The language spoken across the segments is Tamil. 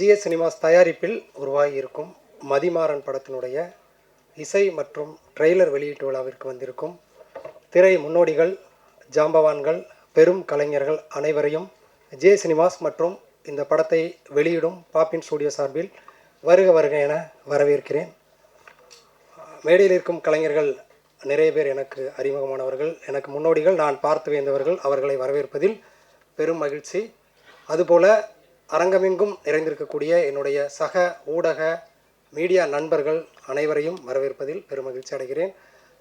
ஜிஎஸ் சினிமாஸ் தயாரிப்பில் உருவாகி இருக்கும் மதிமாறன் படத்தினுடைய இசை மற்றும் ட்ரெய்லர் வெளியீட்டு விழாவிற்கு வந்திருக்கும் திரை முன்னோடிகள், ஜாம்பவான்கள், பெரும் கலைஞர்கள் அனைவரையும் ஜிஎஸ் சினிமாஸ் மற்றும் இந்த படத்தை வெளியிடும் பாப்பின் ஸ்டூடியோ சார்பில் வருக வருக என வரவேற்கிறேன். மேடையில் இருக்கும் கலைஞர்கள் நிறைய பேர் எனக்கு அறிமுகமானவர்கள், எனக்கு முன்னோடிகள், நான் பார்த்து வேந்தவர்கள். அவர்களை வரவேற்பதில் பெரும் மகிழ்ச்சி. அதுபோல் அரங்கமெங்கும் நிறைந்திருக்கக்கூடிய என்னுடைய சக ஊடக மீடியா நண்பர்கள் அனைவரையும் வரவேற்பதில் பெரும் மகிழ்ச்சி அடைகிறேன்.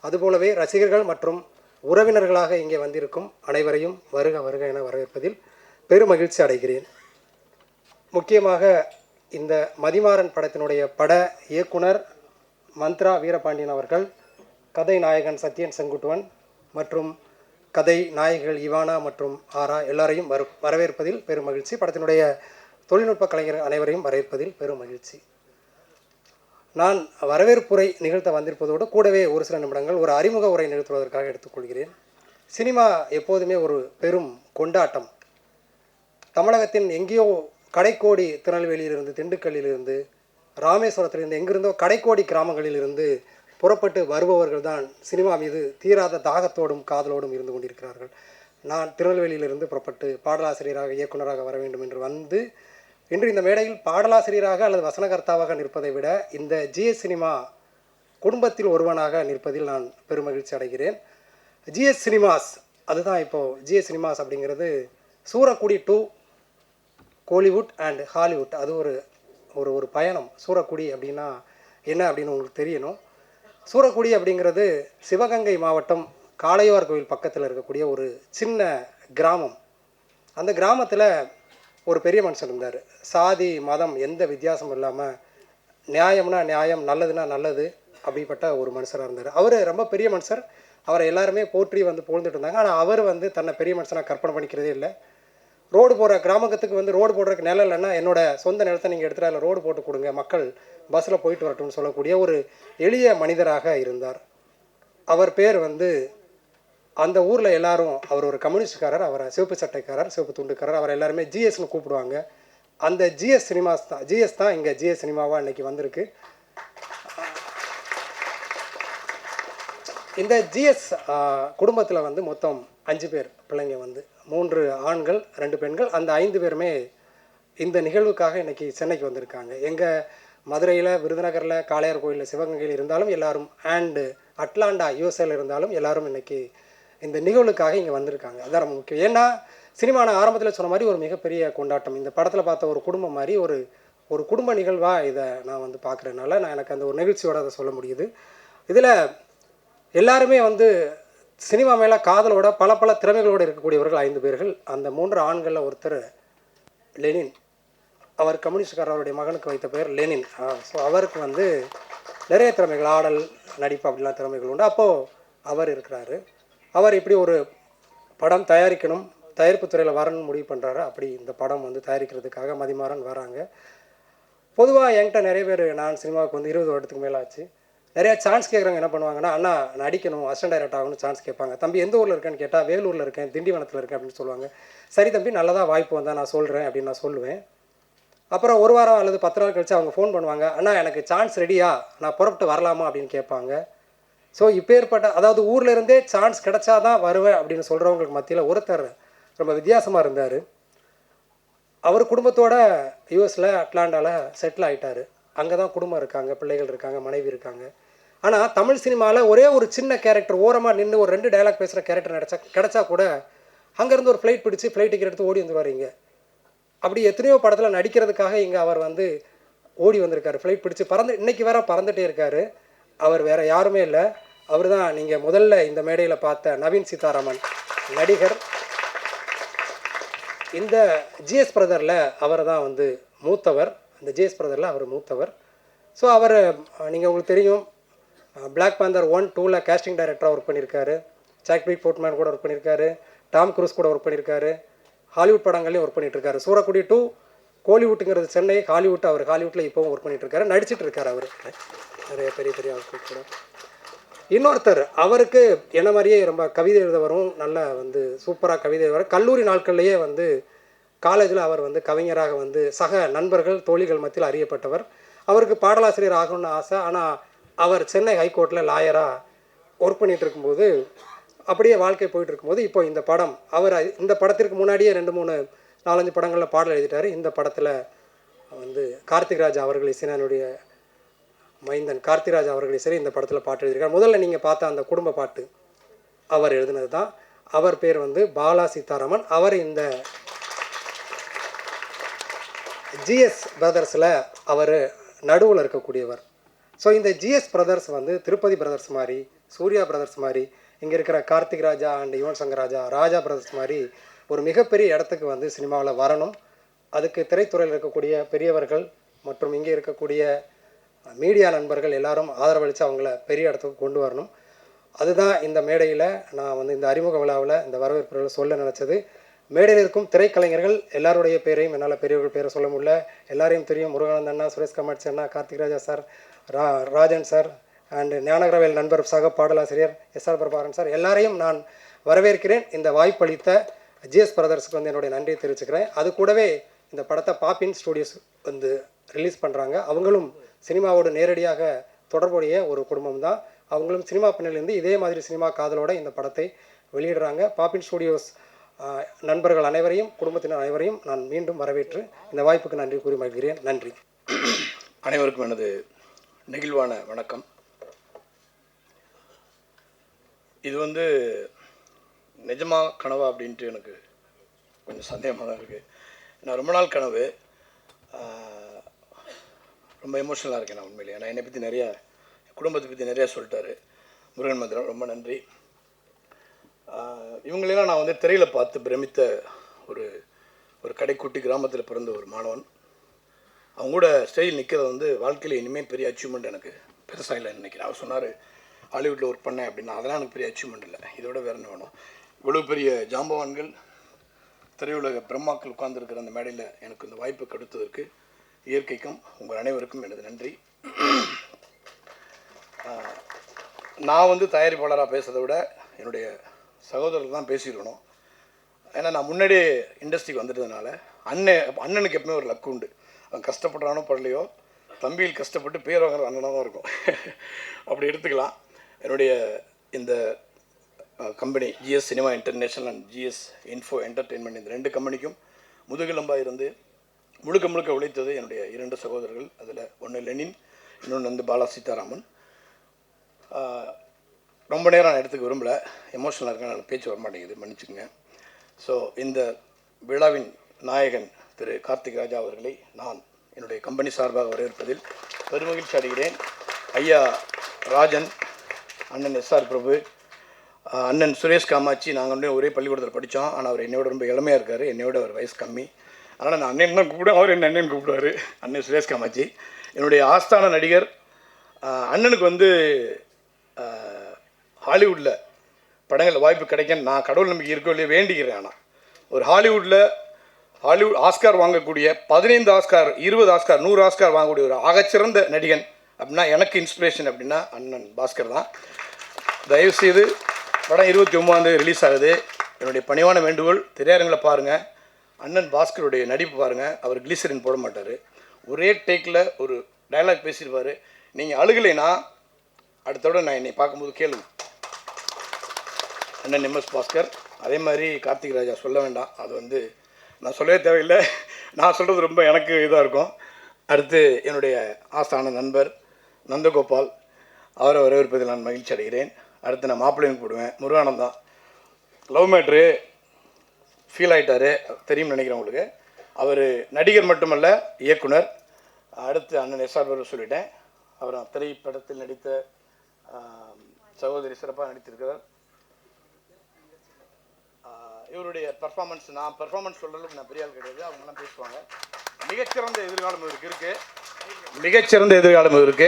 அதுபோலவே ரசிகர்கள் மற்றும் உறவினர்களாக இங்கே வந்திருக்கும் அனைவரையும் வருக வருக என வரவேற்பதில் பெரும் மகிழ்ச்சி அடைகிறேன். முக்கியமாக இந்த மதிமாறன் படத்தினுடைய பட இயக்குனர் மந்த்ரா வீரபாண்டியன் அவர்கள், கதை நாயகன் சத்யன் செங்குட்டுவன் மற்றும் கதை நாயகிகள் இவானா மற்றும் ஆரா எல்லாரையும் வரவேற்பதில் பெரும் மகிழ்ச்சி. படத்தினுடைய தொழில்நுட்ப கலைஞர்கள் அனைவரையும் வரவேற்பதில் பெரும் மகிழ்ச்சி. நான் வரவேற்புரை நிகழ்த்த வந்திருப்பதோடு கூடவே ஒரு சில நிமிடங்கள் ஒரு அறிமுக உரை நிகழ்த்துவதற்காக எடுத்துக்கொள்கிறேன். சினிமா எப்போதுமே ஒரு பெரும் கொண்டாட்டம். தமிழகத்தின் எங்கேயோ கடைக்கோடி, திருநெல்வேலியிலிருந்து, திண்டுக்கல்லிலிருந்து, ராமேஸ்வரத்திலிருந்து, எங்கிருந்தோ கடைக்கோடி கிராமங்களிலிருந்து புறப்பட்டு வருபவர்கள் தான் சினிமா மீது தீராத தாகத்தோடும் காதலோடும் இருந்து கொண்டிருக்கிறார்கள். நான் திருநெல்வேலியிலிருந்து புறப்பட்டு பாடலாசிரியராக, இயக்குனராக வர வேண்டும் என்று வந்து இன்று இந்த மேடையில் பாடலாசிரியராக அல்லது வசனகர்த்தாவாக நிற்பதை விட இந்த ஜிஎஸ் சினிமா குடும்பத்தில் ஒருவனாக நிற்பதில் நான் பெருமகிழ்ச்சி அடைகிறேன். ஜிஎஸ் சினிமாஸ் அதுதான் இப்போது ஜிஎஸ் சினிமாஸ் அப்படிங்கிறது Surakudi to Kollywood and Hollywood. அது ஒரு ஒரு ஒரு பயணம். சூரக்குடி அப்படின்னா என்ன அப்படின்னு உங்களுக்கு தெரியணும். சூரக்குடி அப்படிங்கிறது சிவகங்கை மாவட்டம் காளையார் கோவில் பக்கத்தில் இருக்கக்கூடிய ஒரு சின்ன கிராமம். அந்த கிராமத்தில் ஒரு பெரிய மனுஷன் இருந்தார். சாதி மதம் எந்த வித்தியாசமும் இல்லாமல் நியாயம்னா நியாயம், நல்லதுன்னா நல்லது, அப்படிப்பட்ட ஒரு மனுஷராக இருந்தார். அவர் ரொம்ப பெரிய மனுஷர். அவரை எல்லாருமே போற்றி வந்து புகழ்ந்துட்டு இருந்தாங்க. ஆனால் அவர் தன்னை பெரிய மனுஷனாக கற்பனை பண்ணிக்கிறதே இல்லை. ரோடு போகிற கிராமத்துக்கு ரோடு போடுறதுக்கு நிலம் இல்லைன்னா என்னோட சொந்த நிலத்தை நீங்கள் எடுத்துகிட்டு அதில் ரோடு போட்டு கொடுங்க, மக்கள் பஸ்ஸில் போயிட்டு வரட்டும்னு சொல்லக்கூடிய ஒரு எளிய மனிதராக இருந்தார். அவர் பேர் அந்த ஊரில் எல்லாரும், அவர் ஒரு கம்யூனிஸ்ட்காரர், அவரை சிவப்பு சட்டைக்காரர், சிவப்பு துண்டுக்காரர், அவர் எல்லாருமே ஜிஎஸ்னு கூப்பிடுவாங்க. அந்த ஜிஎஸ் சினிமாஸ் தான், ஜிஎஸ் தான் இங்கே ஜிஎஸ் சினிமாவாக இன்றைக்கி வந்திருக்கு. இந்த ஜிஎஸ் குடும்பத்தில் மொத்தம் 5 பேர் பிள்ளைங்க, 3 ஆண்கள் 2 பெண்கள். அந்த 5 பேருமே இந்த நிகழ்வுக்காக இன்றைக்கி சென்னைக்கு வந்திருக்காங்க. எங்கள் மதுரையில், விருதுநகரில், காளையார் கோயிலில், சிவகங்கையில் இருந்தாலும் எல்லாரும், அண்டு அட்லாண்டா யூஎஸ்ஏல இருந்தாலும் எல்லாரும் இன்றைக்கி இந்த நிகழ்வுக்காக இங்கே வந்திருக்காங்க. அதுதான் ரொம்ப முக்கியம். ஏன்னா சினிமா நான் ஆரம்பத்தில் சொன்ன மாதிரி ஒரு மிகப்பெரிய கொண்டாட்டம். இந்த படத்தில் பார்த்த ஒரு குடும்பம் மாதிரி ஒரு குடும்ப நிகழ்வாக இதை நான் பார்க்குறதுனால எனக்கு அந்த ஒரு நிகழ்ச்சியோடு அதை சொல்ல முடியுது. இதில் எல்லாருமே சினிமா மேலே காதலோட பல திறமைகளோடு இருக்கக்கூடியவர்கள் 5 பேர்கள். அந்த 3 ஆண்களில் ஒருத்தர் லெனின். அவர் கம்யூனிஸ்ட்காரர், அவருடைய மகனுக்கு வைத்த பெயர் லெனின். ஸோ அவருக்கு நிறைய திறமைகள், ஆடல், நடிப்பு அப்படிலாம் திறமைகள் உண்டு. அப்போது அவர் இருக்கிறாரு. அவர் இப்படி ஒரு படம் தயாரிக்கணும், தயாரிப்பு துறையில் வரணும்னு முடிவு பண்ணுறாரு. அப்படி இந்த படம் தயாரிக்கிறதுக்காக மதிமாறன் வராங்க. பொதுவாக என்கிட்ட நிறைய பேர், நான் சினிமாவுக்கு 20 வருடத்துக்கு மேலே ஆச்சு, நிறையா சான்ஸ் கேட்குறவங்க என்ன பண்ணுவாங்கன்னா, அண்ணா நடிக்கணும், அசிஸ்டன்ட் டைரக்டர் ஆகணும்னு சான்ஸ் கேட்பாங்க. தம்பி எந்த ஊரில் இருக்கேன்னு கேட்டால் வேலூரில் இருக்கேன், திண்டிவனத்தில் இருக்கேன் அப்படின்னு சொல்லுவாங்க. சரி தம்பி, நல்லதாக வாய்ப்பு வந்தால் நான் சொல்கிறேன் அப்படின்னு நான் சொல்லுவேன். அப்புறம் ஒரு வாரம் அல்லது 10 நாள் கழிச்சு அவங்க ஃபோன் பண்ணுவாங்க, அண்ணா எனக்கு சான்ஸ் ரெடியா, நான் புறப்பட்டு வரலாமா அப்படின்னு கேட்பாங்க. ஸோ இப்போ ஏற்பட்ட, அதாவது ஊரில் இருந்தே சான்ஸ் கிடைச்சாதான் வருவேன் அப்படின்னு சொல்கிறவங்களுக்கு மத்தியில் ஒருத்தர் ரொம்ப வித்தியாசமாக இருந்தார். அவர் குடும்பத்தோட யூஎஸில் அட்லாண்டாவில் செட்டில் ஆகிட்டார். அங்கே தான் குடும்பம் இருக்காங்க, பிள்ளைகள் இருக்காங்க, மனைவி இருக்காங்க. ஆனால் தமிழ் சினிமாவில் ஒரே ஒரு சின்ன கேரக்டர், ஓரமாக நின்று ஒரு 2 டைலாக் பேசுகிற கேரக்டர் கிடைச்சா கூட அங்கேருந்து ஒரு ஃப்ளைட் பிடிச்சி ஃப்ளைட் டிக்கெட் எடுத்து ஓடி வந்துருவார். அப்படி எத்தனையோ படத்தில் நடிக்கிறதுக்காக இங்கே அவர் ஓடி வந்திருக்காரு, ஃப்ளைட் பிடிச்சி இன்றைக்கி வேற பறந்துகிட்டே இருக்கார். அவர் வேறு யாருமே இல்லை, அவர் தான் நீங்கள் முதல்ல இந்த மேடையில் பார்த்த நவீன் சீதாராமன் நடிகர். இந்த ஜிஎஸ் பிரதரில் அவர் தான் மூத்தவர். இந்த ஜிஎஸ் பிரதரில் அவர் மூத்தவர். ஸோ அவர், நீங்கள் உங்களுக்கு தெரியும், பிளாக் பேந்தர் 1, 2ல் கேஸ்டிங் டைரக்டராக ஒர்க் பண்ணியிருக்காரு. சாக்விக் போர்ட்மேன் கூட ஒர்க் பண்ணியிருக்காரு. டாம் க்ரூஸ் கூட ஒர்க் பண்ணியிருக்காரு. ஹாலிவுட் படங்கள்லேயும் ஒர்க் பண்ணிகிட்ருக்காரு. சூரக்குடி டு கோலிவுட்டுங்கிறது சென்னை, ஹாலிவுட், அவர் ஹாலிவுட்டில் இப்போவும் ஒர்க் பண்ணிகிட்ருக்காரு, நடிச்சிட்டு இருக்கார். அவர் நிறைய பெரிய ஆட்கள் கூட. இன்னொருத்தர், அவருக்கு என்ன மாதிரியே ரொம்ப கவிதை எழுத வரும், நல்லா சூப்பராக கவிதை வரும். கல்லூரி நாட்கள்லேயே காலேஜில் அவர் வந்து கவிஞராக வந்து சக நண்பர்கள் தோழிகள் மத்தியில் அறியப்பட்டவர். அவருக்கு பாடலாசிரியர் ஆகணும்னு ஆசை. ஆனால் அவர் சென்னை ஹைகோர்ட்டில் லாயராக ஒர்க் பண்ணிகிட்டு இருக்கும்போது அப்படியே வாழ்க்கை போயிட்டு இருக்கும்போது இப்போ இந்த படம் அவர் இந்த படத்திற்கு முன்னாடியே 2-3-4-5 படங்களில் பாடல் எழுதிட்டார். இந்த படத்தில் வந்து கார்த்திக்ராஜ் அவர்கள் இசைஞானியுடைய மைந்தன் கார்த்திராஜ் அவர்கள் சரி இந்த படத்தில் பாட்டு எழுதியிருக்கார். முதல்ல நீங்கள் பார்த்த அந்த குடும்ப பாட்டு அவர் எழுதினது தான். அவர் பேர் வந்து பாலா சீதாராமன். அவர் இந்த ஜிஎஸ் பிரதர்ஸில் அவர் நடுவில் இருக்கக்கூடியவர். ஸோ இந்த ஜிஎஸ் பிரதர்ஸ் வந்து திருப்பதி பிரதர்ஸ் மாதிரி, சூர்யா பிரதர்ஸ் மாதிரி, இங்கே இருக்கிற கார்த்திக் ராஜா அண்ட் யுவன் சங்கர் ராஜா, ராஜா பிரதர்ஸ் மாதிரி ஒரு மிகப்பெரிய இடத்துக்கு வந்து சினிமாவில் வரணும். அதுக்கு திரைத்துறையில் இருக்கக்கூடிய பெரியவர்கள் மற்றும் இங்கே இருக்கக்கூடிய மீடியா நண்பர்கள் எல்லாரும் ஆதரவளித்து அவங்கள பெரிய இடத்துக்கு கொண்டு வரணும். அதுதான் இந்த மேடையில் நான் வந்து இந்த அறிமுக விழாவில் இந்த வரவேற்புகளை சொல்ல நினச்சது. மேடையில் இருக்கும் திரைக்கலைஞர்கள் எல்லாருடைய பேரையும் என்னால் பெரியவர்கள் பேரை சொல்ல முடியல. எல்லாரையும் தெரியும். முருகானந்த் அண்ணா, சுரேஷ் கமாட்சி அண்ணா, கார்த்திக் ராஜா சார், ராஜன் சார் அண்டு ஞானகரவேல் நண்பர் சக பாடலாசிரியர் எஸ்ஆர் பிரபாகரன் சார், எல்லாரையும் நான் வரவேற்கிறேன். இந்த வாய்ப்பளித்த ஜிஎஸ் பிரதர்ஸுக்கு வந்து என்னுடைய நன்றியை தெரிவிச்சுக்கிறேன். அது கூடவே இந்த படத்தை பாப்பின் ஸ்டூடியோஸ் வந்து ரிலீஸ் பண்ணுறாங்க. அவங்களும் சினிமாவோடு நேரடியாக தொடர்புடைய ஒரு குடும்பம் தான். அவங்களும் சினிமா பின்னணியிலேருந்து இதே மாதிரி சினிமா காதலோடு இந்த படத்தை வெளியிடுறாங்க. பாப்பின் ஸ்டூடியோஸ் நண்பர்கள் அனைவரையும், குடும்பத்தினர் அனைவரையும் நான் மீண்டும் வரவேற்று இந்த வாய்ப்புக்கு நன்றி கூறி மகிழ்கிறேன். நன்றி. அனைவருக்கும் எனது நெகிழ்வான வணக்கம். இது வந்து நிஜமா கனவா அப்படின்ட்டு எனக்கு கொஞ்சம் சந்தேகமாக தான் இருக்குது. நான் ரொம்ப நாள் கனவு, ரொம்ப எமோஷனலாக இருக்கேன் நான் உண்மையிலே. நான் என்னை பற்றி நிறையா, குடும்பத்தை பற்றி நிறையா சொல்லிட்டாரு முருகன் மந்திரம். ரொம்ப நன்றி. இவங்களெல்லாம் நான் வந்து திரையில் பார்த்து பிரமித்த ஒரு கடைக்குட்டி கிராமத்தில் பிறந்த ஒரு மாணவன். அவங்க கூட ஸ்டேஜில் நிற்கிறது வந்து வாழ்க்கையில் இனிமேல் பெரிய அச்சீவ்மெண்ட் எனக்கு பெருசாக இல்லைன்னு நினைக்கிறேன். அவர் சொன்னார் ஹாலிவுட்டில் ஒர்க் பண்ணேன் அப்படின்னா, அதெல்லாம் எனக்கு பெரிய அச்சீவ்மெண்ட் இல்லை, இதோட வேறு என்ன வேணும். இவ்வளோ பெரிய ஜாம்பவான்கள், திரையுலக பிரம்மாக்கள் உட்கார்ந்துருக்கிற அந்த மேடையில் எனக்கு இந்த வாய்ப்பு கொடுத்ததற்கு இயற்கைக்கும் உங்கள் அனைவருக்கும் எனது நன்றி. நான் வந்து தயாரிப்பாளராக பேசுறதை விட என்னுடைய சகோதரர்கள் தான் பேசியிருக்கணும். ஏன்னா நான் முன்னாடியே இண்டஸ்ட்ரிக்கு வந்துட்டதுனால அண்ணனுக்கு எப்பவுமே ஒரு லக்கு உண்டு. அவன் கஷ்டப்படுறானோ படலையோ, தம்பியில் கஷ்டப்பட்டு பேர் வாங்குற அண்ணனாக தான் இருக்கும். அப்படி எடுத்துக்கலாம். என்னுடைய இந்த company GS cinema international and GS info entertainment, இந்த 2 கம்பெனிக்கும் முதுகெலும்பாக இருந்து முழுக்க முழுக்க உழைத்தது என்னுடைய 2 சகோதரர்கள். அதில் ஒன்று லெனின், இன்னொன்று வந்து பாலா சீதாராமன். ரொம்ப நேரம் நான் எடுத்துக்க விரும்பலை, எமோஷனலாக இருக்கேன், நான் பேச்சு வரமாட்டேங்குது, மன்னிச்சுக்கோங்க. ஸோ இந்த விழாவின் நாயகன் திரு கார்த்திக் ராஜா அவர்களை நான் என்னுடைய கம்பெனி சார்பாக வரவேற்பதில் பெருமகிழ்ச்சி அடைகிறேன். ஐயா ராஜன், அண்ணன் எஸ்ஆர் பிரபு, அண்ணன் சுரேஷ் காமாட்சி, நாங்கள் வந்து ஒரே பள்ளிக்கூடத்தில் படித்தோம். ஆனால் அவர் என்னோட ரொம்ப இளமையாக இருக்கார், என்னோட ஒரு வயசு கம்மி. அதனால் நான் அண்ணன் தான் கூப்பிடுவேன், அவர் என்ன அண்ணன் கூப்பிடுவார். அண்ணன் சுரேஷ் காமாட்சி என்னுடைய ஆஸ்தான நடிகர். அண்ணனுக்கு வந்து ஹாலிவுட்டில் படங்களில் வாய்ப்பு கிடைக்க நான் கடவுள் நம்பிக்கை இருக்கோ இல்லையே வேண்டிக்கிறேன். ஆனால் ஒரு ஹாலிவுட் ஆஸ்கார் வாங்கக்கூடிய 15 ஆஸ்கார், 20 ஆஸ்கார், 100 ஆஸ்கார் வாங்கக்கூடிய ஒரு ஆகச்சிறந்த நடிகன் அப்படின்னா எனக்கு இன்ஸ்பிரேஷன் அப்படின்னா அண்ணன் பாஸ்கர் தான். தயவுசெய்து படம் 29 ரிலீஸ் ஆகுது. என்னுடைய பணிவான வேண்டுகோள், திரையரங்களை பாருங்கள், அண்ணன் பாஸ்கருடைய நடிப்பு பாருங்கள். அவர் கிளிசரின் போட மாட்டார், ஒரே டேக்கில் ஒரு டைலாக் பேசியிருப்பார். நீங்கள் அழுகலைன்னா அடுத்தோட நான் என்னை பார்க்கும்போது கேளுங்க. அண்ணன் எம்எஸ் பாஸ்கர். அதே மாதிரி கார்த்திக் ராஜா சொல்ல வேண்டாம், அது வந்து நான் சொல்லவே தேவையில்லை, நான் சொல்கிறது ரொம்ப எனக்கு இதாக இருக்கும். அடுத்து என்னுடைய ஆஸ்தான நண்பர் நந்தகோபால், அவரை வரவேற்பதில் நான் மகிழ்ச்சி அடைகிறேன். அடுத்து நான் மாப்பிள்ளையும் போடுவேன், முருகானந்த் தான். லவ் மேட்ரு ஃபீல் ஆகிட்டார், தெரியும்னு நினைக்கிறேன் உங்களுக்கு. அவர் நடிகர் மட்டுமல்ல, இயக்குனர். அடுத்து அண்ணன் எஸ்ஆர் பிரபு சொல்லிட்டேன், அவர் திரைப்படத்தில் நடித்த சகோதரி சிறப்பாக நடித்திருக்கிறார். இவருடைய பர்ஃபார்மன்ஸ், நான் பர்ஃபார்மன்ஸ் சொல்கிறதுக்கு நான் பெரிய ஆள் கிடையாது, அவங்களாம் பேசுவாங்க. மிகச்சிறந்த எதிர்காலம் இவருக்கு இருக்குது, மிகச்சிறந்த எதிர்காலம் இவருக்கு.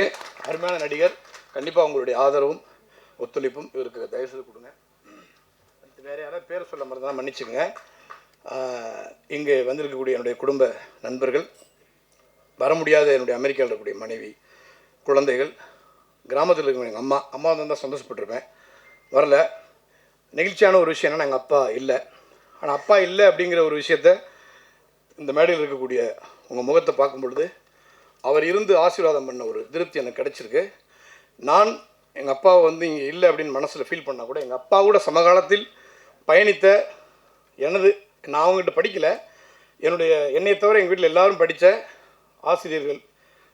அருமையான நடிகர். கண்டிப்பாக உங்களுடைய ஆதரவும் ஒத்துழைப்பும் இவருக்கு தயவுசெய்து கொடுங்க. வேறு யாராவது பேர் சொல்ல மாதிரி தான் மன்னிச்சுக்கோங்க. இங்கே வந்திருக்கக்கூடிய என்னுடைய குடும்ப நண்பர்கள், வர முடியாத என்னுடைய அமெரிக்காவில் இருக்கக்கூடிய மனைவி, குழந்தைகள், கிராமத்தில் இருக்க எங்கள் அம்மா தான் சந்தோஷப்பட்டிருப்பேன், வரல. நெகிழ்ச்சியான ஒரு விஷயம் என்னன்னா, எங்கள் அப்பா இல்லை. ஆனால் அப்பா இல்லை அப்படிங்கிற ஒரு விஷயத்த இந்த மேடையில் இருக்கக்கூடிய உங்கள் முகத்தை பார்க்கும் பொழுது அவர் இருந்து ஆசீர்வாதம் பண்ண ஒரு திருப்தி எனக்கு கிடச்சிருக்கு. நான் எங்கள் அப்பாவை வந்து இங்கே இல்லை அப்படின்னு மனசில் ஃபீல் பண்ணால் கூட எங்கள் அப்பா கூட சமகாலத்தில் பயணித்த நான் அவங்ககிட்ட படிக்கலை, என்னை தவிர எங்கள் வீட்டில் எல்லோரும் படித்த ஆசிரியர்கள்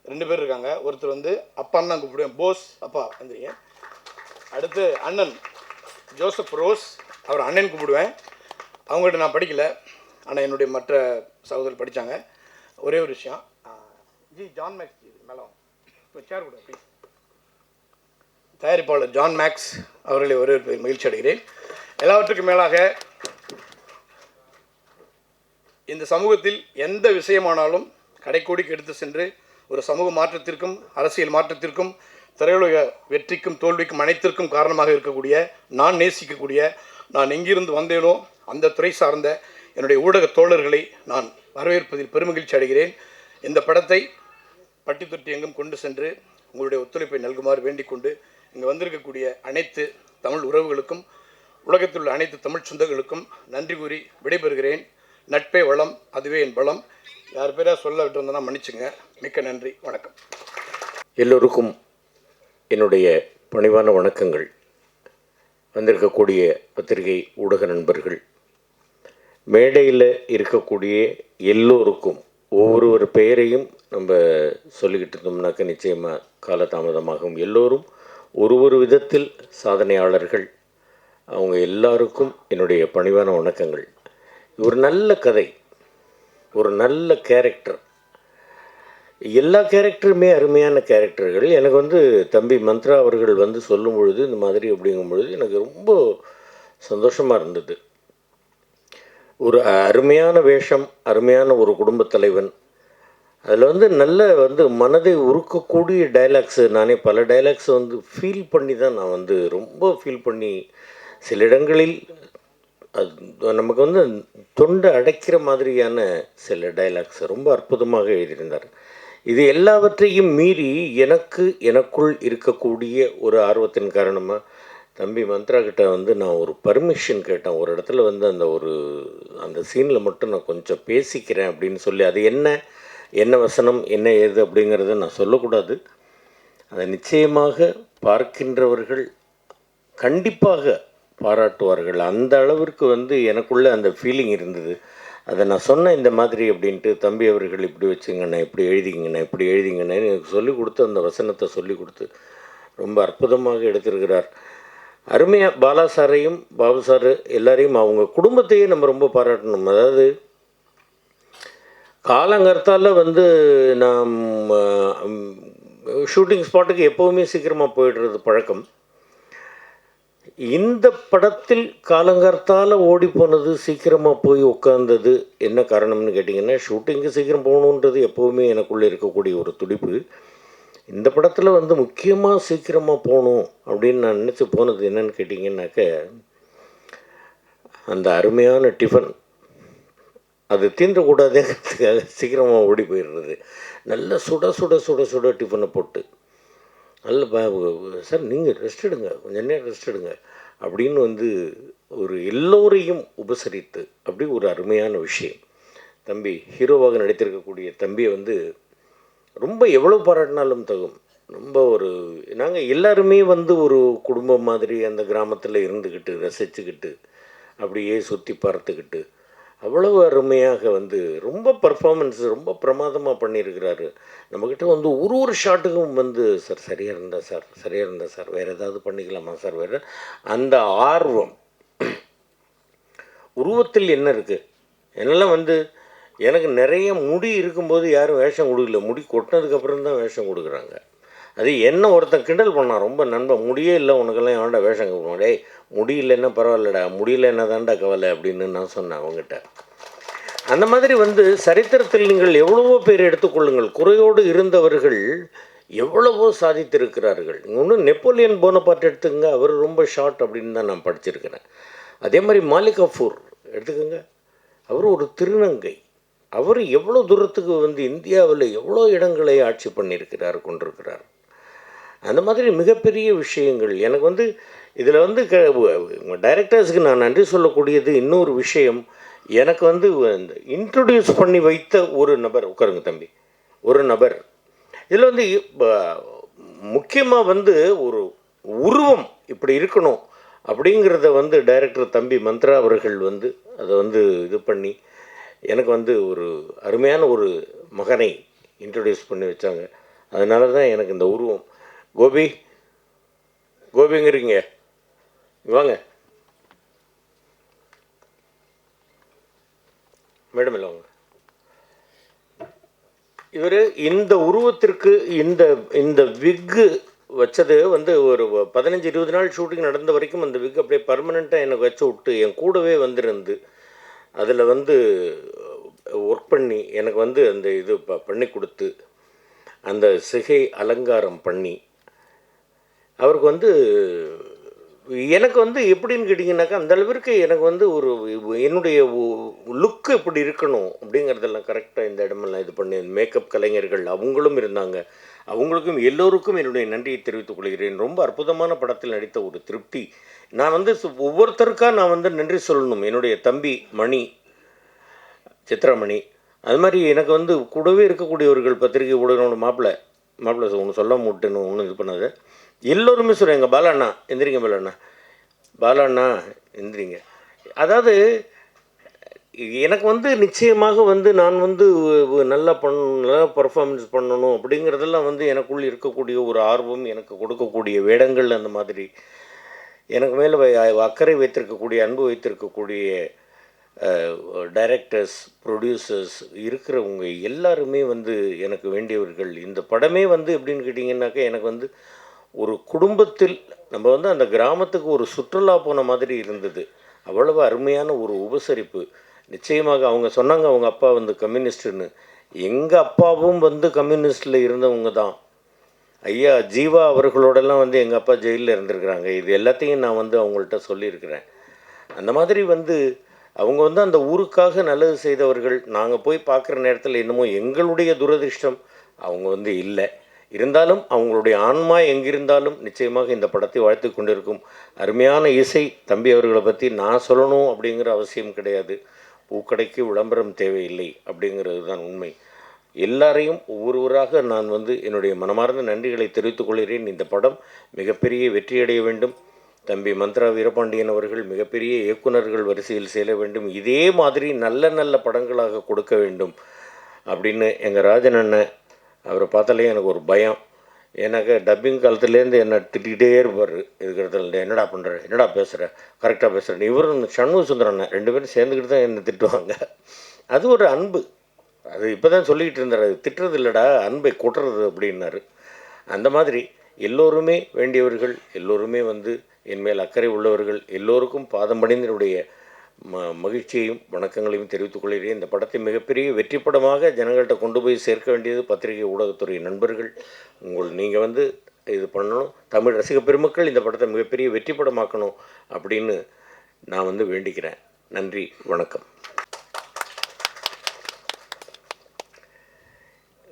2 பேர் இருக்காங்க. ஒருத்தர் வந்து அப்பான்னு தான் கூப்பிடுவேன், போஸ் அப்பா வந்துருங்க. அடுத்து அண்ணன் ஜோசப் ரோஸ், அவர் அண்ணன் கூப்பிடுவேன். அவங்கள்ட்ட நான் படிக்கலை, ஆனால் என்னுடைய மற்ற சகோதரர் படித்தாங்க. ஒரே ஒரு விஷயம், ஜான் மேக்ஸ் மேலம் இப்போ சேர் கூட ப்ளீஸ். தயாரிப்பாளர் ஜான் மேக்ஸ் அவர்களை ஒரே ஒரு மகிழ்ச்சி அடைகிறேன். எல்லாவற்றுக்கும் மேலாக இந்த சமூகத்தில் எந்த விஷயமானாலும் கடைக்கோடிக்கு எடுத்து சென்று ஒரு சமூக மாற்றத்திற்கும் அரசியல் மாற்றத்திற்கும் திரையுலக வெற்றிக்கும் தோல்விக்கும் அனைத்திற்கும் காரணமாக இருக்கக்கூடிய, நான் நேசிக்கக்கூடிய, நான் எங்கிருந்து வந்தேனோ அந்த துறை சார்ந்த என்னுடைய ஊடக தோழர்களை நான் வரவேற்பதில் பெருமகிழ்ச்சி அடைகிறேன். இந்த படத்தை பட்டி தொட்டி எங்கும் கொண்டு சென்று உங்களுடைய ஒத்துழைப்பை நல்குமாறு வேண்டிக் கொண்டு இங்கே வந்திருக்கக்கூடிய அனைத்து தமிழ் உறவுகளுக்கும் உலகத்தில் உள்ள அனைத்து தமிழ் சொந்தங்களுக்கும் நன்றி கூறி விடைபெறுகிறேன். நட்பே வளம், அதுவே என் பலம். யார் பேராக சொல்ல விட்டுருந்தேன்னா மன்னிச்சுங்க. மிக்க நன்றி, வணக்கம். எல்லோருக்கும் என்னுடைய பணிவான வணக்கங்கள். வந்திருக்கக்கூடிய பத்திரிகை ஊடக நண்பர்கள், மேடையில் இருக்கக்கூடிய எல்லோருக்கும் ஒவ்வொரு பெயரையும் நம்ம சொல்லிக்கிட்டு இருந்தோம்னாக்க நிச்சயமாக காலதாமதமாகும். எல்லோரும் ஒரு விதத்தில் சாதனையாளர்கள். அவங்க எல்லாருக்கும் என்னுடைய பணிவான வணக்கங்கள். ஒரு நல்ல கதை, ஒரு நல்ல கேரக்டர், எல்லா கேரக்டருமே அருமையான கேரக்டர்கள். எனக்கு வந்து தம்பி மந்த்ரா அவர்கள் வந்து சொல்லும் பொழுது இந்த மாதிரி அப்படிங்கும் பொழுது எனக்கு ரொம்ப சந்தோஷமாக இருந்தது. ஒரு அருமையான வேஷம், அருமையான ஒரு குடும்பத் தலைவன். அதில் வந்து நல்ல வந்து மனதை உருக்கக்கூடிய டைலாக்ஸு. நானே பல டைலாக்ஸை வந்து ஃபீல் பண்ணி தான் நான் வந்து ரொம்ப ஃபீல் பண்ணி, சில இடங்களில் அது நமக்கு வந்து தொண்டை அடைக்கிற மாதிரியான சில டைலாக்ஸ் ரொம்ப அற்புதமாக எழுதியிருந்தார். இது எல்லாவற்றையும் மீறி எனக்குள் இருக்கக்கூடிய ஒரு ஆர்வத்தின் காரணமாக தம்பி மந்த்ரா கிட்ட வந்து நான் ஒரு பர்மிஷன் கேட்டேன். ஒரு இடத்துல வந்து அந்த சீனில் மட்டும் நான் கொஞ்சம் பேசிக்கிறேன் அப்படின்னு சொல்லி, அது என்ன வசனம் என்ன ஏது அப்படிங்கிறத நான் சொல்லக்கூடாது. அதை நிச்சயமாக பார்க்கின்றவர்கள் கண்டிப்பாக பாராட்டுவார்கள். அந்த அளவிற்கு வந்து எனக்குள்ளே அந்த ஃபீலிங் இருந்தது. அதை நான் சொன்னேன் இந்த மாதிரி அப்படின்ட்டு. தம்பி அவர்கள் இப்படி வச்சுங்கண்ணே, இப்படி எழுதிங்கண்ணே எனக்கு சொல்லிக் கொடுத்து, அந்த வசனத்தை சொல்லிக் கொடுத்து ரொம்ப அற்புதமாக எடுத்திருக்கிறார். அருமையாக பாலா சாரையும் பாபு சார் எல்லாரையும், அவங்க குடும்பத்தையே நம்ம ரொம்ப பாராட்டணும். அதாவது காலங்கர்த்தால் வந்து நான் ஷூட்டிங் ஸ்பாட்டுக்கு எப்போவுமே சீக்கிரமாக போயிடுறது பழக்கம். இந்த படத்தில் காலங்கார்த்தால் ஓடி போனது, சீக்கிரமாக போய் உட்கார்ந்தது என்ன காரணம்னு கேட்டிங்கன்னா, ஷூட்டிங்கு சீக்கிரம் போகணுன்றது எப்போவுமே எனக்குள்ளே இருக்கக்கூடிய ஒரு துடிப்பு. இந்த படத்தில் வந்து முக்கியமாக சீக்கிரமாக போகணும் அப்படின்னு நான் நினச்சி போனது என்னன்னு கேட்டிங்கன்னாக்க, அந்த அருமையான டிஃபன் அது தீண்டக்கூடாதுங்கிறதுக்காக சீக்கிரமாக ஓடி போயிடுறது. நல்ல சுட சுட சுட சுட டிஃபனை போட்டு, நல்ல சார் நீங்கள் ரெஸ்ட் எடுங்க, கொஞ்சம் நேரம் ரெஸ்ட் எடுங்க அப்படின்னு வந்து ஒரு எல்லோரையும் உபசரித்து அப்படி ஒரு அருமையான விஷயம். தம்பி ஹீரோவாக நடித்திருக்கக்கூடிய தம்பியை வந்து ரொம்ப எவ்வளோ பாராட்டினாலும் தகும். ரொம்ப நாங்கள் எல்லாருமே வந்து ஒரு குடும்பம் மாதிரி அந்த கிராமத்தில் இருந்துக்கிட்டு ரசிச்சுக்கிட்டு அப்படியே சுற்றி பார்த்துக்கிட்டு அவ்வளவு அருமையாக வந்து ரொம்ப பர்ஃபார்மன்ஸ் ரொம்ப பிரமாதமாக பண்ணியிருக்கிறாரு. நம்மக்கிட்ட வந்து ஒரு ஷாட்டுக்கும் வந்து சார் சரியாக இருந்தா சார் வேறு ஏதாவது பண்ணிக்கலாமா சார், வேறு அந்த ஆர்வம். உருவத்தில் என்ன இருக்குது, என்னெல்லாம் வந்து எனக்கு நிறைய முடி இருக்கும்போது யாரும் வேஷம் கொடுக்கல, முடி கொட்டினதுக்கப்புறம் தான் வேஷம் கொடுக்குறாங்க. அது என்ன ஒருத்தன் கிண்டல் பண்ணான், ரொம்ப நண்பன், முடியே இல்லை உனக்கெல்லாம் எவன்டா வேஷம் கொடுப்பான், டேய் முடியலன்னா பரவாயில்லடா, முடியல என்ன தான்டா கவலை அப்படின்னு நான் சொன்னேன் அவங்ககிட்ட. அந்த மாதிரி வந்து சரித்திரத்தில் நீங்கள் எவ்வளவோ பேர் எடுத்துக்கொள்ளுங்கள், குறையோடு இருந்தவர்கள் எவ்வளவோ சாதித்திருக்கிறார்கள். ஒன்றும் நெப்போலியன் போனபார்ட் எடுத்துக்கங்க, அவர் ரொம்ப ஷார்ட் அப்படின்னு தான் நான் படிச்சிருக்கிறேன். அதே மாதிரி மாலிக் கஃபூர் எடுத்துக்கோங்க, அவர் ஒரு திருநங்கை, அவர் எவ்வளோ தூரத்துக்கு வந்து இந்தியாவில் எவ்வளோ இடங்களை ஆட்சி கொண்டிருக்கிறார். அந்த மாதிரி மிகப்பெரிய விஷயங்கள். எனக்கு வந்து இதில் வந்து டைரக்டர்ஸுக்கு நான் நன்றி சொல்லக்கூடியது இன்னொரு விஷயம், எனக்கு வந்து இந்த இன்ட்ரொடியூஸ் பண்ணி வைத்த ஒரு நபர், உட்காருங்க தம்பி, ஒரு நபர். இதில் வந்து முக்கியமாக வந்து ஒரு உருவம் இப்படி இருக்கணும் அப்படிங்கிறத வந்து டைரக்டர் தம்பி மந்த்ரா அவர்கள் வந்து அதை வந்து இது பண்ணி எனக்கு வந்து ஒரு அருமையான ஒரு மகனை இன்ட்ரொடியூஸ் பண்ணி வச்சாங்க. அதனால தான் எனக்கு இந்த உருவம். கோபிங்கிறீங்க, வாங்க மேடம். இல்லை வாங்க. இவர் இந்த உருவத்திற்கு இந்த இந்த விக்கு வச்சது வந்து ஒரு 15-20 நாள் ஷூட்டிங் நடந்த வரைக்கும் அந்த விக் அப்படியே பர்மனெண்ட்டாக எனக்கு வச்சு விட்டு என் கூடவே வந்துருந்து அதில் வந்து ஒர்க் பண்ணி எனக்கு வந்து அந்த இது பண்ணி கொடுத்து அந்த சிகை அலங்காரம் பண்ணி அவருக்கு வந்து எனக்கு வந்து எப்படின்னு கேட்டிங்கனாக்கா அந்த அளவிற்கு எனக்கு வந்து ஒரு என்னுடைய லுக்கு இப்படி இருக்கணும் அப்படிங்கிறதெல்லாம் கரெக்டாக இந்த இடமெல்லாம் இது பண்ணி மேக்கப் கலைஞர்கள் அவங்களும் இருந்தாங்க. அவங்களுக்கும் எல்லோருக்கும் என்னுடைய நன்றியை தெரிவித்துக் கொள்கிறேன். ரொம்ப அற்புதமான படத்தில் நடித்த ஒரு திருப்தி. நான் வந்து ஒவ்வொருத்தருக்காக நான் வந்து நன்றி சொல்லணும். என்னுடைய தம்பி மணி, சித்ராமணி, அது மாதிரி எனக்கு வந்து கூடவே இருக்கக்கூடியவர்கள், பத்திரிகை ஊடகங்களோட மாப்பிள்ளை ஒன்று சொல்ல முட்டுன்னு ஒன்றும் இது பண்ணாத எல்லோருமே சொல்கிறாங்க. பாலாண்ணா எந்திரிங்க, பாலாண்ணா எந்திரிங்க. அதாவது எனக்கு வந்து நிச்சயமாக வந்து நான் வந்து நல்லா பர்ஃபார்மன்ஸ் பண்ணணும் அப்படிங்கிறதெல்லாம் வந்து எனக்குள் இருக்கக்கூடிய ஒரு ஆர்வம், எனக்கு கொடுக்கக்கூடிய வேடங்கள், அந்த மாதிரி எனக்கு மேலே அக்கறை வைத்திருக்கக்கூடிய, அன்பு வைத்திருக்கக்கூடிய டைரக்டர்ஸ், ப்ரொடியூசர்ஸ் இருக்கிறவங்க எல்லாருமே வந்து எனக்கு வேண்டியவர்கள். இந்த படமே வந்து எப்படின்னு கேட்டிங்கன்னாக்கா எனக்கு வந்து ஒரு குடும்பத்தில் நம்ம வந்து அந்த கிராமத்துக்கு ஒரு சுற்றுலா போன மாதிரி இருந்தது. அவ்வளவு அருமையான ஒரு உபசரிப்பு. நிச்சயமாக அவங்க சொன்னாங்க அவங்க அப்பா வந்து கம்யூனிஸ்ட்டுன்னு. எங்கள் அப்பாவும் வந்து கம்யூனிஸ்டில் இருந்தவங்க தான். ஐயா ஜீவா அவர்களோடெல்லாம் வந்து எங்கள் அப்பா ஜெயிலில் இருந்திருக்கிறாங்க. இது எல்லாத்தையும் நான் வந்து அவங்கள்ட்ட சொல்லியிருக்கிறேன். அந்த மாதிரி வந்து அவங்க வந்து அந்த ஊருக்காக நல்லது செய்தவர்கள். நாங்கள் போய் பார்க்குற நேரத்தில் என்னமோ எங்களுடைய துரதிர்ஷ்டம் அவங்க வந்து இல்லை. இருந்தாலும் அவங்களுடைய ஆன்மா எங்கிருந்தாலும் நிச்சயமாக இந்த படத்தை வாழ்த்து கொண்டிருக்கும். அருமையான இசை. தம்பி அவர்களை பற்றி நான் சொல்லணும் அப்படிங்கிற அவசியம் கிடையாது. பூக்கடைக்கு விளம்பரம் தேவையில்லை அப்படிங்கிறது தான் உண்மை. எல்லாரையும் ஒவ்வொருவராக நான் வந்து என்னுடைய மனமார்ந்த நன்றிகளை தெரிவித்துக் கொள்கிறேன். இந்த படம் மிகப்பெரிய வெற்றியடைய வேண்டும். தம்பி மந்த்ரா வீரபாண்டியன் அவர்கள் மிகப்பெரிய இயக்குநர்கள் வரிசையில் சேர வேண்டும். இதே மாதிரி நல்ல நல்ல படங்களாக கொடுக்க வேண்டும் அப்படின்னு எங்கள் ராஜன் அண்ணன், அவரை பார்த்தாலே எனக்கு ஒரு பயம். எனக்கு டப்பிங் காலத்துலேருந்து என்னை திட்டிகிட்டே இருப்பார். இருக்கிறதுல என்னடா பண்ணுற, என்னடா பேசுகிற, கரெக்டாக பேசுகிறேன். இவரும் சண்முக சுந்தரண்ண 2 பேரும் சேர்ந்துக்கிட்டு தான் என்னை திட்டுவாங்க. அது ஒரு அன்பு. அது இப்போ தான் சொல்லிக்கிட்டு இருந்தார், அது திட்டுறது இல்லைடா, அன்பை கொட்டுறது அப்படின்னாரு. அந்த மாதிரி எல்லோருமே வேண்டியவர்கள், எல்லோருமே வந்து என் மேல் அக்கறை உள்ளவர்கள். எல்லோருக்கும் பாதம் பணிந்தனுடைய மகிழ்ச்சியையும் வணக்கங்களையும் தெரிவித்துக் கொள்கிறேன். இந்த படத்தை மிகப்பெரிய வெற்றி படமாக ஜனங்கள்கிட்ட கொண்டு போய் சேர்க்க வேண்டியது பத்திரிகை ஊடகத்துறை நண்பர்கள். நீங்கள் வந்து இது பண்ணணும். தமிழ் ரசிக பெருமக்கள் இந்த படத்தை மிகப்பெரிய வெற்றி படமாக்கணும் அப்படின்னு நான் வந்து வேண்டிக்கிறேன். நன்றி, வணக்கம்.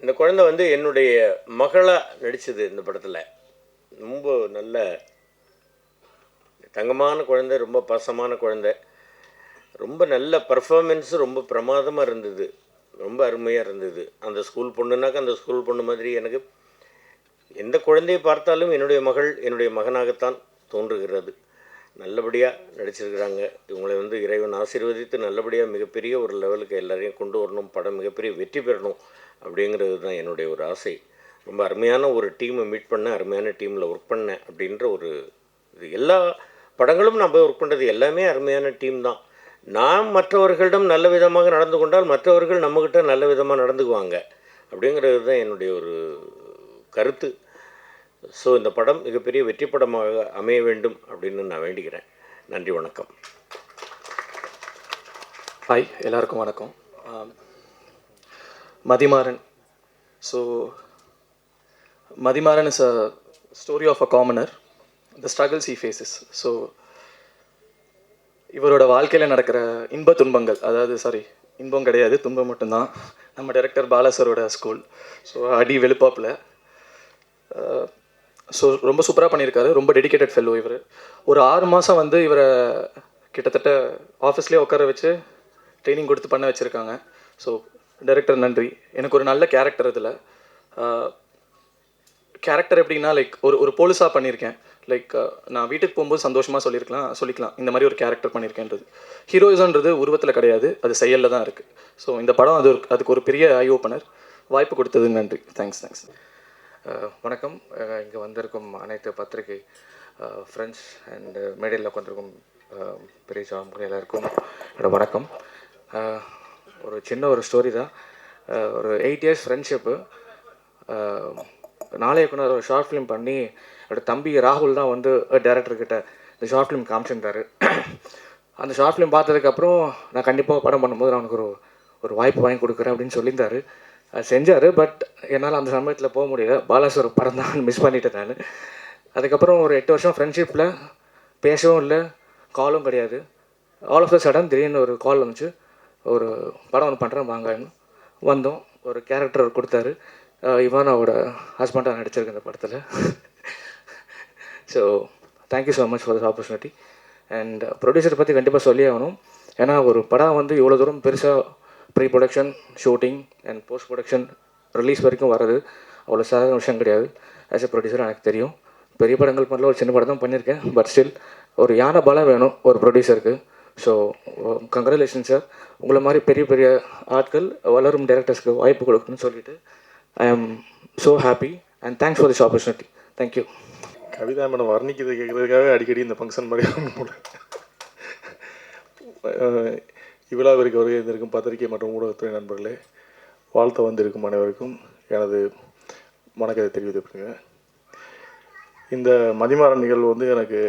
இந்த குழந்தை வந்து என்னுடைய மகளாக நடித்தது இந்த படத்தில். ரொம்ப நல்ல தங்கமான குழந்தை, ரொம்ப பாசமான குழந்தை, ரொம்ப நல்ல பர்ஃபார்மன்ஸு ரொம்ப பிரமாதமாக இருந்தது, ரொம்ப அருமையாக இருந்தது. அந்த ஸ்கூல் பொண்ணுனாக்கா அந்த ஸ்கூல் பொண்ணு மாதிரி எனக்கு எந்த குழந்தையை பார்த்தாலும் என்னுடைய மகள் என்னுடைய மகனாகத்தான் தோன்றுகிறது. நல்லபடியாக நடிச்சிருக்கிறாங்க. இவங்களை வந்து இறைவன் ஆசீர்வதித்து நல்லபடியாக மிகப்பெரிய ஒரு லெவலுக்கு எல்லாரையும் கொண்டு வரணும், படம் மிகப்பெரிய வெற்றி பெறணும் அப்படிங்கிறது தான் என்னுடைய ஒரு ஆசை. ரொம்ப அருமையான ஒரு டீமை மீட் பண்ணேன், அருமையான டீமில் ஒர்க் பண்ணேன் அப்படின்ற ஒரு இது. எல்லா படங்களும் நான் போய் ஒர்க் பண்ணுறது எல்லாமே அருமையான டீம் தான். நாம் மற்றவர்களிடம் நல்ல விதமாக நடந்து கொண்டால் மற்றவர்கள் நம்மக்கிட்ட நல்ல விதமாக நடந்துக்குவாங்க அப்படிங்கிறது தான் என்னுடைய ஒரு கருத்து. ஸோ இந்த படம் மிகப்பெரிய வெற்றி படமாக அமைய வேண்டும் அப்படின்னு நான் வேண்டிக்கிறேன். நன்றி, வணக்கம். ஹாய், எல்லாருக்கும் வணக்கம். Mathimaran. So Mathimaran is a story of a commoner, the struggles he faces. So இவரோட வாழ்க்கையில் நடக்கிற இன்ப துன்பங்கள், அதாவது இன்பம் கிடையாது, துன்பம் மட்டும்தான். நம்ம டைரக்டர் பாலாசரோட ஸ்கூல். ஸோ அடி வெளுப்பாப்பில். ஸோ ரொம்ப சூப்பராக பண்ணியிருக்காரு. ரொம்ப டெடிக்கேட்டட் ஃபெல்லோ இவர். ஒரு 6 மாதம் வந்து இவரை கிட்டத்தட்ட ஆஃபீஸ்லேயே உட்கார வச்சு ட்ரைனிங் கொடுத்து பண்ண வச்சுருக்காங்க. ஸோ டைரக்டர் நன்றி. எனக்கு ஒரு நல்ல கேரக்டர் இதில். கேரக்டர் எப்படின்னா லைக் ஒரு போலீஸாக பண்ணியிருக்கேன். லைக் நான் வீட்டுக்கு போகும்போது சந்தோஷமாக சொல்லிக்கலாம் இந்த மாதிரி ஒரு கேரக்டர் பண்ணியிருக்கேன்றது. ஹீரோயிசன்றது உருவத்தில் கிடையாது, அது செயலில் தான் இருக்குது. ஸோ இந்த படம் அதுக்கு ஒரு பெரிய ஐ ஓப்பனர். வாய்ப்பு கொடுத்தது நன்றி. தேங்க்ஸ். வணக்கம். இங்கே வந்திருக்கும் அனைத்து பத்திரிகை ஃப்ரெண்ட்ஸ் அண்டு மேடையில் உட்காந்துருக்கும் பெரிய சாம்பு எல்லாருக்கும் என்னோட வணக்கம். ஒரு சின்ன ஸ்டோரி தான். ஒரு 8 years ஃப்ரெண்ட்ஷிப்பு. நாளைக்குன்னு ஒரு ஷார்ட் ஃபிலிம் பண்ணி என்னோட தம்பி ராகுல் தான் வந்து டேரக்டர்கிட்ட இந்த ஷார்ட் ஃபிலிம் காமிச்சிருந்தார். அந்த ஷார்ட் ஃபிலிம் பார்த்ததுக்கப்புறம் நான் கண்டிப்பாக படம் பண்ணும்போது நான் அவனுக்கு ஒரு வாய்ப்பு வாங்கி கொடுக்குறேன் அப்படின்னு சொல்லியிருந்தார். அது செஞ்சார். பட் என்னால் அந்த சமயத்தில் போக முடியல. பாலாசர் படம் தான் மிஸ் பண்ணிட்டேன் நான். அதுக்கப்புறம் ஒரு 8 வருஷம் ஃப்ரெண்ட்ஷிப்பில் பேசவும் இல்லை, காலும் கிடையாது. ஆல் ஆஃப் த சடன் திடீர்னு ஒரு கால் வந்துச்சு, ஒரு படம் ஒன்று பண்ணுறேன் வாங்கன்னு வந்தோம். ஒரு கேரக்டர் கொடுத்தாரு. இவானாவோட ஹஸ்பண்டாக நடிச்சிருக்கு இந்த படத்தில். So thank you so much for this opportunity. And ப்ரொடியூசரை பற்றி கண்டிப்பாக சொல்லி ஆகணும். ஏன்னா ஒரு படம் வந்து இவ்வளோ தூரம் பெருசாக pre production, shooting and post production, release வரைக்கும் வர்றது அவ்வளோ சாதாரண விஷயம் கிடையாது. ஆஸ் எ ப்ரொடியூசர் எனக்கு தெரியும். பெரிய படங்கள் பண்ணல, ஒரு சின்ன படம் தான் பண்ணியிருக்கேன். பட் ஸ்டில் ஒரு யானை பலம் வேணும் ஒரு ப்ரொடியூசருக்கு. So congratulation sir. உங்களை மாதிரி பெரிய பெரிய ஆட்கள் வளரும் டைரக்டர்ஸ்க்கு வாய்ப்பு கொடுக்கணும்னு சொல்லிட்டு I am so happy and thanks for this opportunity. Thank you. Kavitha madam வர்ணிக்கிறது கேட்குறதுக்காக அடிக்கடி இந்த ஃபங்க்ஷன் மாதிரி போல. இவ்விழாவிற்கு வருகை இருந்திருக்கும் பத்திரிகை மற்றும் ஊடகத்துறை நண்பர்களே, வாழ்த்த வந்திருக்கும் அனைவருக்கும் எனது வணக்கத்தை தெரிவித்துப்படுங்க. இந்த மதிமாறன் நிகழ்வு வந்து எனக்கு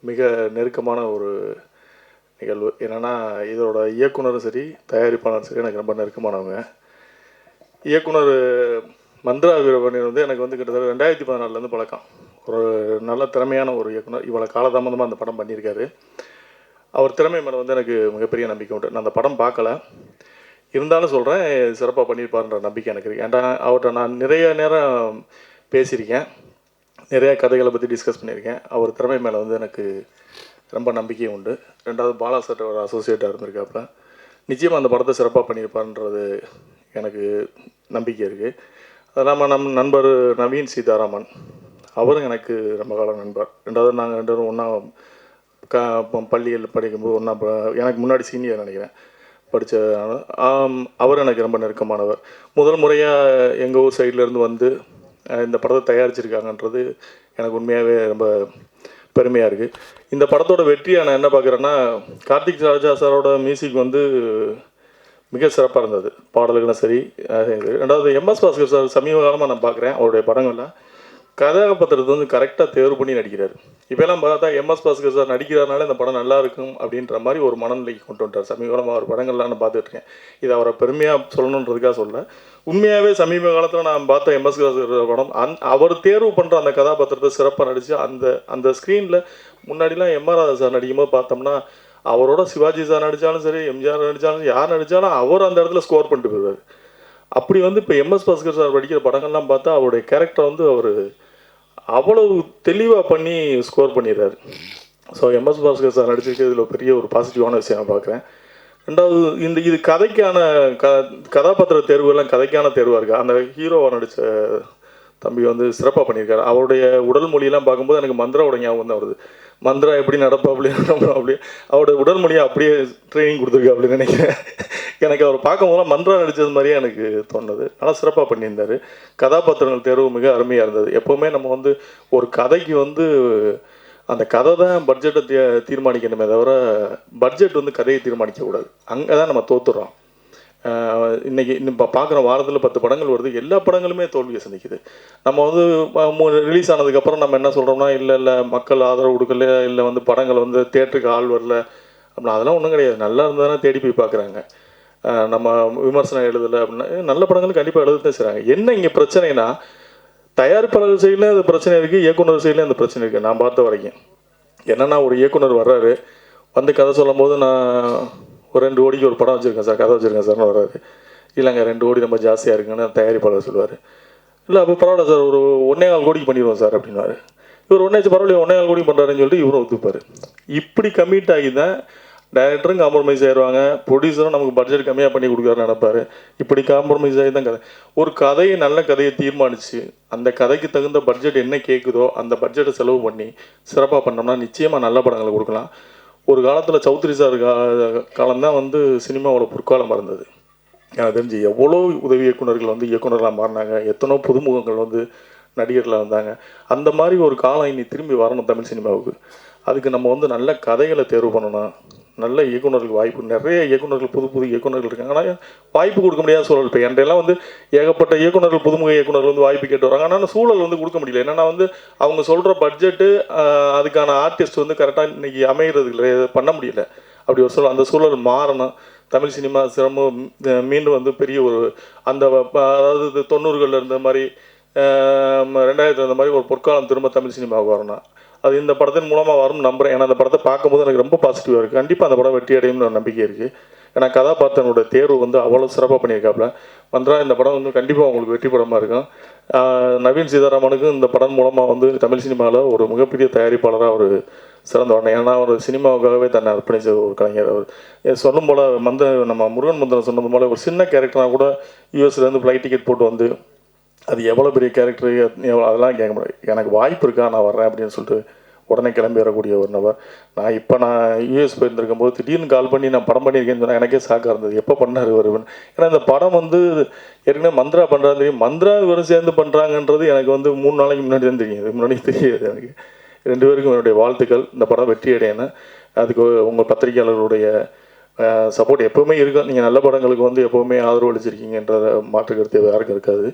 மிக நெருக்கமான ஒரு நிகழ்வு. என்னென்னா இதோட இயக்குனரும் சரி தயாரிப்பாளரும் சரி எனக்கு ரொம்ப நெருக்கமானவங்க. இயக்குனர் மந்த்ரா வீரபாண்டியன் வந்து எனக்கு வந்து கிட்டத்தட்ட 2014 பழக்கம். ஒரு நல்ல திறமையான ஒரு இயக்குனர். இவ்வளோ காலதாமதமாக அந்த படம் பண்ணியிருக்காரு. அவர் திறமை மேலே வந்து எனக்கு மிகப்பெரிய நம்பிக்கை உண்டு. நான் அந்த படம் பார்க்கல, இருந்தாலும் சொல்கிறேன் சிறப்பாக பண்ணியிருப்பாருன்ற நம்பிக்கை எனக்கு இருக்குது. ஏன்டா அவர்கிட்ட நான் நிறைய நேரம் பேசியிருக்கேன், நிறைய கதைகளை பற்றி டிஸ்கஸ் பண்ணியிருக்கேன். அவர் திறமை மேலே வந்து எனக்கு ரொம்ப நம்பிக்கையும் உண்டு. ரெண்டாவது பாலாசர்ட்ட ஒரு அசோசியேட்டாக இருந்திருக்காப்புல. நிச்சயமாக அந்த படத்தை சிறப்பாக பண்ணியிருப்பாருன்றது எனக்கு நம்பிக்கை இருக்குது. அது இல்லாமல் நம் நண்பர் நவீன் சீதாராமன், அவரும் எனக்கு ரொம்ப காலம் நண்பர். ரெண்டாவது நாங்கள் 2 பேரும் ஒன்றா பள்ளியில் படிக்கும்போது ஒன்றா, எனக்கு முன்னாடி சீனியர் நினைக்கிறேன் படித்த. அவர் எனக்கு ரொம்ப நெருக்கமானவர். முதல் முறையாக எங்கள் ஊர் சைட்லேருந்து வந்து இந்த படத்தை தயாரிச்சிருக்காங்கன்றது எனக்கு உண்மையாகவே ரொம்ப பெருமையாக இருக்குது. இந்த படத்தோட வெற்றியை நான் என்ன பார்க்குறேன்னா, கார்த்திக் ராஜா சாரோட மியூசிக் வந்து மிக சிறப்பாக இருந்தது. பாடல்களும் சரி. ரெண்டாவது MS பாஸ்கர் சார் சமீப காலமாக நான் பார்க்குறேன் அவருடைய படங்களில் கதாபாத்திரத்தை வந்து கரெக்டாக தேர்வு பண்ணி நடிக்கிறார். இப்போலாம் பார்த்தா MS பாஸ்கர் சார் நடிக்கிறாருனால இந்த படம் நல்லா இருக்கும் அப்படின்ற மாதிரி ஒரு மனநிலைக்கு கொண்டு வந்துட்டார். சமீப காலமாக அவர் படங்கள்லாம் நான் பார்த்துட்ருக்கேன். இது அவரை பெருமையாக சொல்லணுன்றதுக்காக சொல்ல, உண்மையாகவே சமீப காலத்தில் நான் பார்த்த MS பாஸ்கர் படம் அவர் தேர்வு பண்ணுற அந்த கதாபாத்திரத்தை சிறப்பாக நடித்து அந்த ஸ்க்ரீனில் முன்னாடிலாம் MR ராதா சார் நடிக்கும்போது பார்த்தோம்னா அவரோட சிவாஜி சார் நடித்தாலும் சரி, எம்ஜிஆர் நடித்தாலும் யார் நடித்தாலும் அவர் அந்த இடத்துல ஸ்கோர் பண்ணிட்டு போயிடுவார். அப்படி வந்து இப்போ MS பாஸ்கர் சார் படிக்கிற படங்கள்லாம் பார்த்தா அவருடைய கேரக்டரை வந்து அவர் அவ்வளவு தெளிவாக பண்ணி ஸ்கோர் பண்ணிடுறாரு. ஸோ MS பாஸ்கர் சார் நடிச்சிருக்கிறதுல பெரிய ஒரு பாசிட்டிவான விஷயம் நான் பார்க்குறேன். ரெண்டாவது இது கதைக்கான கதாபாத்திர தேர்வுலாம் கதைக்கான தேர்வாக இருக்குது. அந்த ஹீரோவாக நடித்த தம்பி வந்து சிறப்பாக பண்ணியிருக்காரு. அவருடைய உடல் மொழியெல்லாம் பார்க்கும்போது எனக்கு மந்த்ராவோட ஞாபகம் தான் வருது. மந்த்ரா எப்படி நடப்பா அப்படியே அவருடைய உடல் மொழியை அப்படியே ட்ரைனிங் கொடுத்துருக்கா அப்படின்னு நினைக்கிறேன். எனக்கு அவர் பார்க்கும்போது மந்த்ரா நடித்தது மாதிரியே எனக்கு தோணுது. நல்லா சிறப்பாக பண்ணியிருந்தார். கதாபாத்திரங்கள் தேர்வு மிக அருமையாக இருந்தது. எப்போவுமே நம்ம வந்து ஒரு கதைக்கு வந்து அந்த கதை தான் பட்ஜெட்டை தீர்மானிக்கணுமே தவிர பட்ஜெட் வந்து கதையை தீர்மானிக்கக்கூடாது. அங்கே தான் நம்ம தோற்றுறோம். இன்றைக்கி இப்போ பார்க்குற வாரத்தில் 10 படங்கள் வருது. எல்லா படங்களுமே தோல்வியை சந்திக்குது. நம்ம வந்து ரிலீஸ் ஆனதுக்கப்புறம் நம்ம என்ன சொல்கிறோம்னா, இல்லை மக்கள் ஆதரவு கொடுக்கல, இல்லை வந்து படங்கள் வந்து தேட்டருக்கு ஆள் வரல அப்படின்னா அதெல்லாம் ஒன்றும் கிடையாது. நல்லா இருந்தால் தேடி போய் பார்க்குறாங்க. நம்ம விமர்சனம் எழுதலை அப்படின்னா நல்ல படங்கள் கண்டிப்பாக எழுதத்தான் செய்கிறாங்க. என்ன இங்கே பிரச்சனைனா, தயாரிப்பாளர் சைடில் அது பிரச்சனை இருக்குது, இயக்குனர் சைட்லேயும் அந்த பிரச்சனை இருக்குது. நான் பார்த்த வரைக்கும் என்னென்னா, ஒரு இயக்குனர் வர்றாரு, வந்து கதை சொல்லும் போது நான் ஒரு 2 கோடிக்கு ஒரு படம் வச்சுருக்கேன் சார், கதை வச்சுருக்கேன் சார்னு வர்றாரு. இல்லைங்க 2 கோடி ரொம்ப ஜாஸ்தியாக இருக்குன்னு தயாரிப்பாளர் சொல்லுவார். இல்லை அப்போ பரவாயில்ல சார், ஒரு 1.25 கோடிக்கு பண்ணிடுவோம் சார் அப்படின்னாரு. இவர் 1.5 பரவாயில்ல 1.25 கோடி பண்ணுறாருன்னு சொல்லிட்டு இவரும் ஒத்துப்பார். இப்படி கமிட் ஆகி தான் டைரக்டரும் காம்ப்ரமைஸ் ஆயிடுவாங்க, ப்ரொடியூசரும் நமக்கு பட்ஜெட் கம்மியாக பண்ணி கொடுக்குறாரு நினைப்பாரு. இப்படி காம்ப்ரமைஸ் ஆகி தான் கதை. ஒரு கதையை நல்ல கதையை தீர்மானித்து அந்த கதைக்கு தகுந்த பட்ஜெட் என்ன கேட்குதோ அந்த பட்ஜெட்டை செலவு பண்ணி சிறப்பாக பண்ணோம்னா நிச்சயமாக நல்ல படங்களை கொடுக்கலாம். ஒரு காலத்தில் சௌத்ரி சார் காலம்தான் வந்து சினிமாவோட பொற்காலம் இருந்தது. எனக்கு தெரிஞ்சு எவ்வளோ உதவி இயக்குநர்கள் வந்து இயக்குநர்களாக மாறினாங்க, எத்தனோ புதுமுகங்கள் வந்து நடிகர்களாக வந்தாங்க. அந்த மாதிரி ஒரு காலம் இனி திரும்பி வரணும் தமிழ் சினிமாவுக்கு. அதுக்கு நம்ம வந்து நல்ல கதைகளை தேர்வு பண்ணணும், நல்ல இயக்குநர்களுக்கு வாய்ப்பு. நிறைய இயக்குநர்கள் புது இயக்குநர்கள் இருக்காங்க, ஆனால் வாய்ப்பு கொடுக்க முடியாத சூழல். இப்போ என்கிட்டலாம் வந்து ஏகப்பட்ட இயக்குநர்கள் புதுமுக இயக்குநர்கள் வந்து வாய்ப்பு கேட்டு வராங்க, ஆனால் சூழல் வந்து கொடுக்க முடியல. என்னென்னா வந்து அவங்க சொல்கிற பட்ஜெட்டு அதுக்கான ஆர்டிஸ்ட் வந்து கரெக்டாக இன்றைக்கி அமைகிறது இல்லை, பண்ண முடியல. அப்படி ஒரு சூழல், அந்த சூழல் மாறணும். தமிழ் சினிமா சிரமம் மீண்டும் வந்து பெரிய ஒரு அந்த அதாவது 90களில் இருந்த மாதிரி 2000 இருந்த மாதிரி ஒரு பொற்காலம் திரும்ப தமிழ் சினிமாவுக்கு வரணும். அது இந்த படத்தின் மூலமாக வரும்னு நம்புகிறேன். ஏன்னா அந்த படத்தை பார்க்கும்போது எனக்கு ரொம்ப பாசிட்டிவாக இருக்குது. கண்டிப்பாக அந்த படம் வெற்றி அடையும்னு ஒரு நம்பிக்கை இருக்குது. ஏன்னா கதாபாத்திரனோட தேர்வு வந்து அவ்வளோ சிறப்பாக பண்ணியிருக்காப்புல. மந்த்ரா இந்த படம் வந்து கண்டிப்பாக உங்களுக்கு வெற்றி படமாக இருக்கும். நவீன் சீதாராமனுக்கும் இந்த படம் மூலமாக வந்து தமிழ் சினிமாவில் ஒரு மிகப்பெரிய தயாரிப்பாளராக ஒரு சிறந்த வரணும். ஏன்னா ஒரு சினிமாவுக்காகவே தன்னை அர்ப்பணித்த ஒரு கலைஞர். அவர் சொல்லும் போல் நம்ம முருகன் முந்தன் சொன்னது போல் ஒரு சின்ன கேரக்டராக கூட யூஎஸ்லேருந்து ஃப்ளைட் டிக்கெட் போட்டு வந்து அது எவ்வளோ பெரிய கேரக்டர் அதெல்லாம் கேட்க முடியாது. எனக்கு வாய்ப்பு இருக்கா, நான் வர்றேன் அப்படின்னு சொல்லிட்டு உடனே கிளம்பி வரக்கூடிய ஒரு நபர். நான் யூஎஸ் போயிருந்திருக்கும் போது திடீர்னு கால் பண்ணி நான் படம் பண்ணியிருக்கேன்னு சொன்னால் எனக்கே ஷாக்காக இருந்தது. எப்போ பண்ணார் வருவேன். ஏன்னா இந்த படம் வந்து ஏற்கனவே மந்த்ரா பண்ணுறான்னு தெரியும், மந்த்ரா இவரும் சேர்ந்து பண்ணுறாங்கன்றது எனக்கு வந்து 3 நாளைக்கு முன்னாடி தான் தெரியும். இது முன்னாடி தெரியாது எனக்கு. 2 பேருக்கும் என்னுடைய வாழ்த்துக்கள். இந்த படம் வெற்றி அடையணும். அதுக்கு உங்கள் பத்திரிகையாளர்களுடைய சப்போர்ட் எப்போவுமே இருக்கும். நீங்கள் நல்ல படங்களுக்கு வந்து எப்போவுமே ஆதரவு அளிச்சிருக்கீங்கன்ற மாற்று கருத்து யாருக்கும் இருக்காது.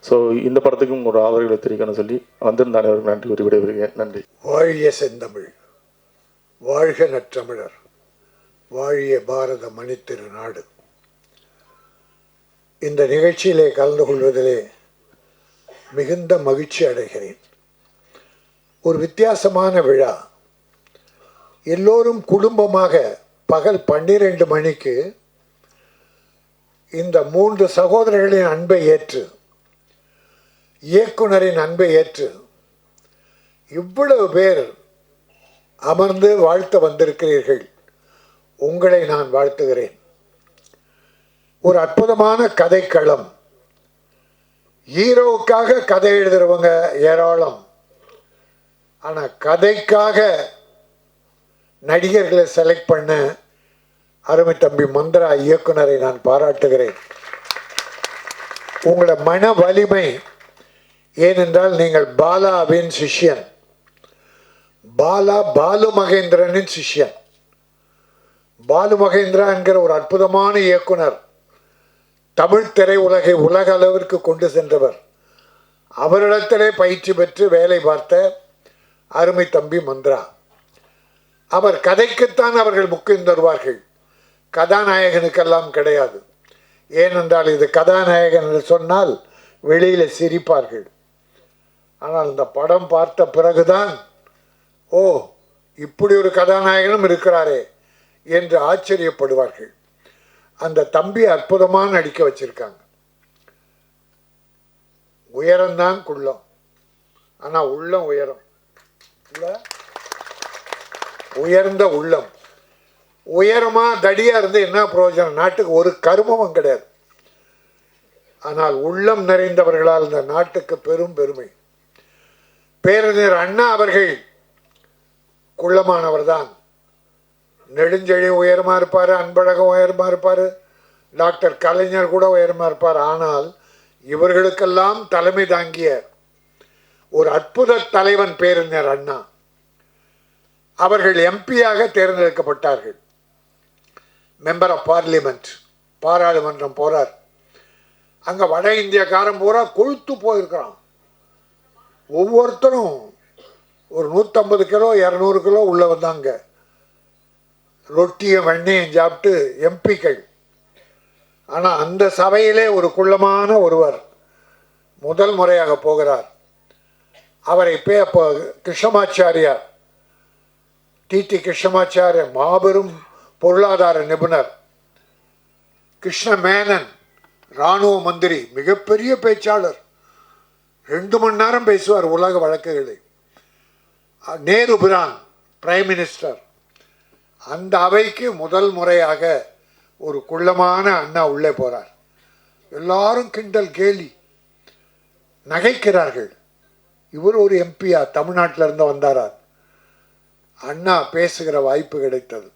ஸோ இந்த படத்துக்கும் உங்களோட ஆதரவுகளை தெரிவிக்கணும்னு சொல்லி வந்திருந்த அனைவருக்கும் நன்றி கூறி விடைபெறுகிறேன். நன்றி. வாழிய செந்தமிழ், வாழ்க நற்றமிழர், வாழிய பாரத மணித்திரு நாடு. இந்த நிகழ்ச்சியிலே கலந்து கொள்வதிலே மிகுந்த மகிழ்ச்சி அடைகிறேன். ஒரு வித்தியாசமான விழா. எல்லோரும் குடும்பமாக பகல் 12 மணிக்கு இந்த 3 சகோதரர்களின் அன்பை ஏற்று, இயக்குனரின் அன்பை ஏற்று இவ்வளவு பேர் அமர்ந்து வாழ்த்த வந்திருக்கிறீர்கள். உங்களை நான் வாழ்த்துகிறேன். ஒரு அற்புதமான கதைக்களம். ஹீரோவுக்காக கதை எழுதுறவங்க ஏராளம். ஆனால் கதைக்காக நடிகர்களை செலக்ட் பண்ண அருமை தம்பி மந்த்ரா இயக்குனரை நான் பாராட்டுகிறேன். உங்களோட மன வலிமை. ஏனென்றால் நீங்கள் பாலாவின் சிஷ்யன், பாலு மகேந்திரனின் சிஷ்யன். பாலு மகேந்திரா என்கிற ஒரு அற்புதமான இயக்குனர், தமிழ் திரையுலகை உலக அளவிற்கு கொண்டு சென்றவர். அவரிடத்திலே பயிற்சி பெற்று வேலை பார்த்த அருமை தம்பி மந்த்ரா. அவர் கதைக்குத்தான் அவர்கள் முக்கியம் தருவார்கள், கதாநாயகனுக்கெல்லாம் கிடையாது. ஏனென்றால் இது கதாநாயகன் என்று சொன்னால் வெளியில் சிரிப்பார்கள். ஆனால் இந்த படம் பார்த்த பிறகுதான், ஓ இப்படி ஒரு கதாநாயகனும் இருக்கிறாரே என்று ஆச்சரியப்படுவார்கள். அந்த தம்பி அற்புதமாக நடிக்க வச்சிருக்காங்க. உயரம்தான் குள்ளம், ஆனால் உள்ளம் உயரம் இல்லை. உயர்ந்த உள்ளம். உயரமாக தடியாக இருந்து என்ன பிரயோஜனம்? நாட்டுக்கு ஒரு கருமமும் கிடையாது. ஆனால் உள்ளம் நிறைந்தவர்களால் இந்த நாட்டுக்கு பெரும் பெருமை. பேரறிஞர் அண்ணா அவர்கள் குள்ளமானவர் தான். நெடுஞ்செழி உயரமாக இருப்பார், அன்பழகம் உயரமாக இருப்பார், டாக்டர் கலைஞர் கூட உயரமாக இருப்பார். ஆனால் இவர்களுக்கெல்லாம் தலைமை தாங்கிய ஒரு அற்புத தலைவன் பேரறிஞர் அண்ணா. அவர்கள் எம்பியாக தேர்ந்தெடுக்கப்பட்டார்கள். மெம்பர் ஆஃப் பார்லிமெண்ட், பாராளுமன்றம் போறார். அங்கே வட இந்தியக்காரன் பூரா கொழுத்து போயிருக்கிறான். ஒவ்வொருத்தரும் ஒரு 150 கிலோ 200 கிலோ உள்ள வந்தாங்க. ரொட்டியும் வெண்ணையும் சாப்பிட்டு எம்பிக்கள். ஆனால் அந்த சபையிலே ஒரு குள்ளமான ஒருவர் முதல் முறையாக போகிறார். அவரை அப்போ கிருஷ்ணமாச்சாரியார், டிடி கிருஷ்ணமாச்சாரியர், மாபெரும் பொருளாதார நிபுணர். கிருஷ்ண மேனன், இராணுவ மந்திரி, மிகப்பெரிய பேச்சாளர், 2 மணி நேரம் பேசுவார் உலக வழக்குகளை. நேரு பிரான், பிரைம் மினிஸ்டர். அந்த அவைக்கு முதல் முறையாக ஒரு குள்ளமான அண்ணா உள்ளே போகிறார். எல்லாரும் கிண்டல் கேலி நகைக்கிறார்கள். இவர் ஒரு எம்பியா, தமிழ்நாட்டில் இருந்து வந்தாரார். அண்ணா பேசுகிற வாய்ப்பு கிடைத்தது.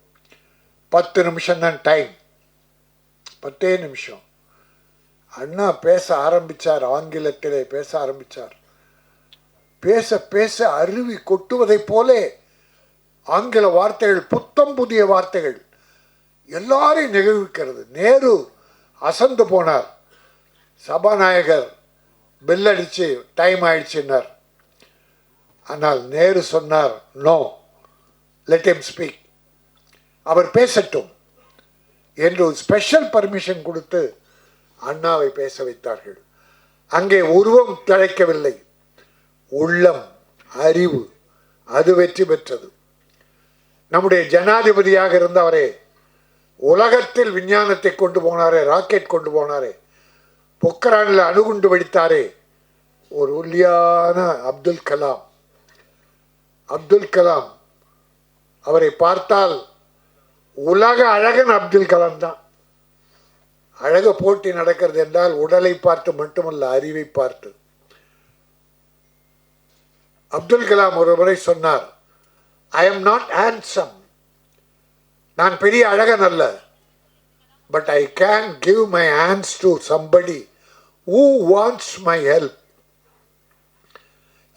10 நிமிஷம்தான் டைம், 10 நிமிஷம். அண்ணா பேச ஆரம்பித்தார், ஆங்கிலத்திலே பேச ஆரம்பித்தார். பேச பேச அருவி கொட்டுவதைப் போலே ஆங்கில வார்த்தைகள், புத்தம் புதிய வார்த்தைகள் எல்லாரையும் நிகழ்விக்கிறது. நேரு அசந்து போனார். சபாநாயகர் பெல் அடித்து டைம் ஆயிடுச்சுன்னார். ஆனால் நேரு சொன்னார், நோ, லெட் ஹிம் ஸ்பீக், அவர் பேசட்டும் என்று ஒரு ஸ்பெஷல் பர்மிஷன் கொடுத்து அண்ணாவை பேச வைத்தார்கள். அங்கே உருவம் தழைக்கவில்லை, உள்ளம், அறிவு, அது வெற்றி பெற்றது. நம்முடைய ஜனாதிபதியாக இருந்தவரே, உலகத்தில் விஞ்ஞானத்தை கொண்டு போனாரே, ராக்கெட் கொண்டு போனாரே, பொக்ரானில் அணுகுண்டு வெடித்தாரே, ஒரு ஒல்லியான அப்துல் கலாம். அப்துல் கலாம், அவரை பார்த்தால் உலக அழகன் அப்துல் கலாம் தான். அழக போட்டி நடக்கிறது என்றால் உடலை பார்த்து மட்டுமல்ல, அறிவை பார்த்து. அப்துல் கலாம் ஒரு முறை சொன்னார், ஐ எம் நாட் ஹேண்ட்சம், நான் பெரிய அழகன் அல்ல, but I can give my hands to somebody who wants my help.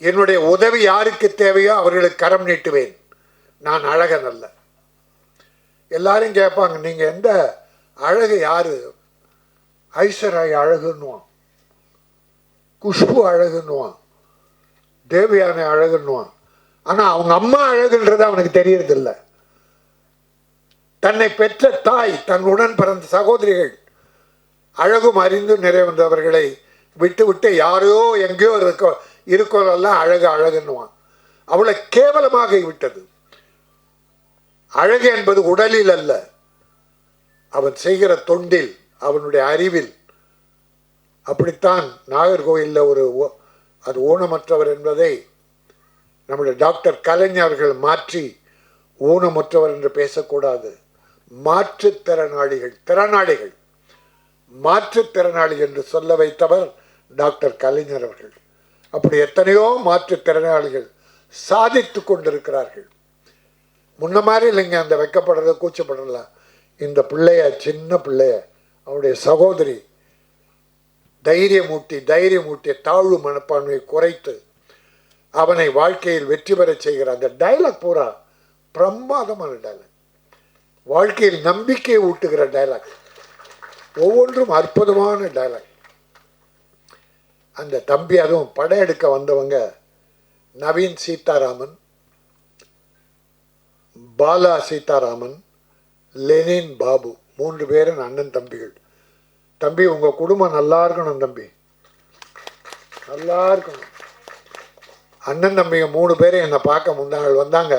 என்னுடைய உதவி யாருக்கு தேவையோ அவர்களுக்கு கரம் நீட்டுவேன், நான் அழகன் அல்ல. எல்லாரும் கேட்பாங்க, நீங்கள் எந்த அழகு யாரு? ஐஸ்வர்யா அழகுன்னுவான், குஷ்பு அழகுன்னுவான், தேவயானை அழகுன்னுவான். ஆனால் அவங்க அம்மா அழகுன்றது அவனுக்கு தெரியறதில்ல. தன்னை பெற்ற தாய், தன் உடன் பிறந்த சகோதரிகள் அழகும் அறிந்து நிறைவந்தவர்களை விட்டு விட்டு யாரையோ எங்கேயோ இருக்கோரெல்லாம் அழகு அழகுன்னுவான். அவளை கேவலமாக விட்டது. அழகு என்பது உடலில் அல்ல, அவன் செய்கிற தொண்டில், அவனுடைய அறிவில். அப்படித்தான் நாகர்கோயிலில் அது ஊனமற்றவர் என்பதை நம்முடைய டாக்டர் கலைஞர்கள் மாற்றி ஊனமற்றவர் என்று பேசக்கூடாது, மாற்றுத்திறனாளிகள், திறனாளிகள், மாற்றுத்திறனாளி என்று சொல்ல வைத்தவர் டாக்டர் கலைஞர் அவர்கள். அப்படி எத்தனையோ மாற்றுத்திறனாளிகள் சாதித்து கொண்டிருக்கிறார்கள். முன்ன மாதிரி இல்லைங்க, அந்த வைக்கப்படுறத கூச்சப்படலாம். இந்த பிள்ளைய, சின்ன பிள்ளைய, அவனுடைய சகோதரி தைரியமூட்டிய தாழ்வு மனப்பான்மையை குறைத்து அவனை வாழ்க்கையில் வெற்றி பெற செய்கிற அந்த டைலாக் பூரா பிரமாதமான டைலாக், வாழ்க்கையில் நம்பிக்கையை ஊட்டுகிற டைலாக், ஒவ்வொன்றும் அற்புதமான டைலாக். அந்த தம்பி, அதுவும் படம் எடுக்க வந்தவங்க நவீன் சீதாராமன், பாலா சீதாராமன், லெனின் பாபு, 3 பேரும் அண்ணன் தம்பிகள். தம்பி, உங்கள் குடும்பம் நல்லா இருக்கணும் தம்பி, நல்லா இருக்கணும். அண்ணன் தம்பிங்க 3 பேரும் என்னை பார்க்க முந்தாங்கள் வந்தாங்க.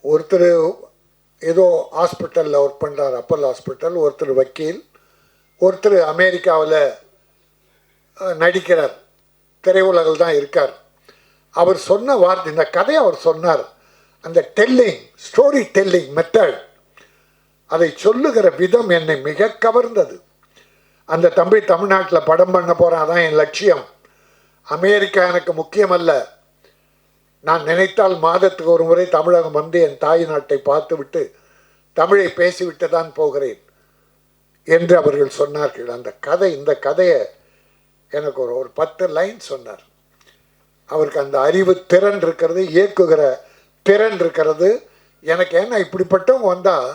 ஒருத்தர் ஏதோ ஹாஸ்பிட்டலில் ஒர்க் பண்ணுறார், அப்பல் ஹாஸ்பிட்டல். ஒருத்தர் வக்கீல், ஒருத்தர் அமெரிக்காவில் நடிக்கிறார், திரையுலகில் தான் இருக்கார். அவர் சொன்ன வார்த்தை, இந்த கதையை அவர் சொன்னார். அந்த ஸ்டோரி டெல்லிங் மெத்தட், அதை சொல்லுகிற விதம் என்னை மிக கவர்ந்தது. அந்த தம்பி தமிழ்நாட்டில் படம் பண்ண போகிறான், அதான் என் லட்சியம். அமெரிக்கா எனக்கு முக்கியமல்ல, நான் நினைத்தால் மாதத்துக்கு ஒரு முறை தமிழகம் வந்து என் தாய் நாட்டை பார்த்துவிட்டு தமிழை பேசிவிட்டு தான் போகிறேன் என்று அவர்கள் சொன்னார்கள். அந்த கதை, இந்த கதையை எனக்கு ஒரு 10 லைன் சொன்னார். அவருக்கு அந்த அறிவு திறன் இருக்கிறது, இயக்குகிற திறன் இருக்கிறது. எனக்கு என்ன, இப்படிப்பட்டவங்க வந்தால்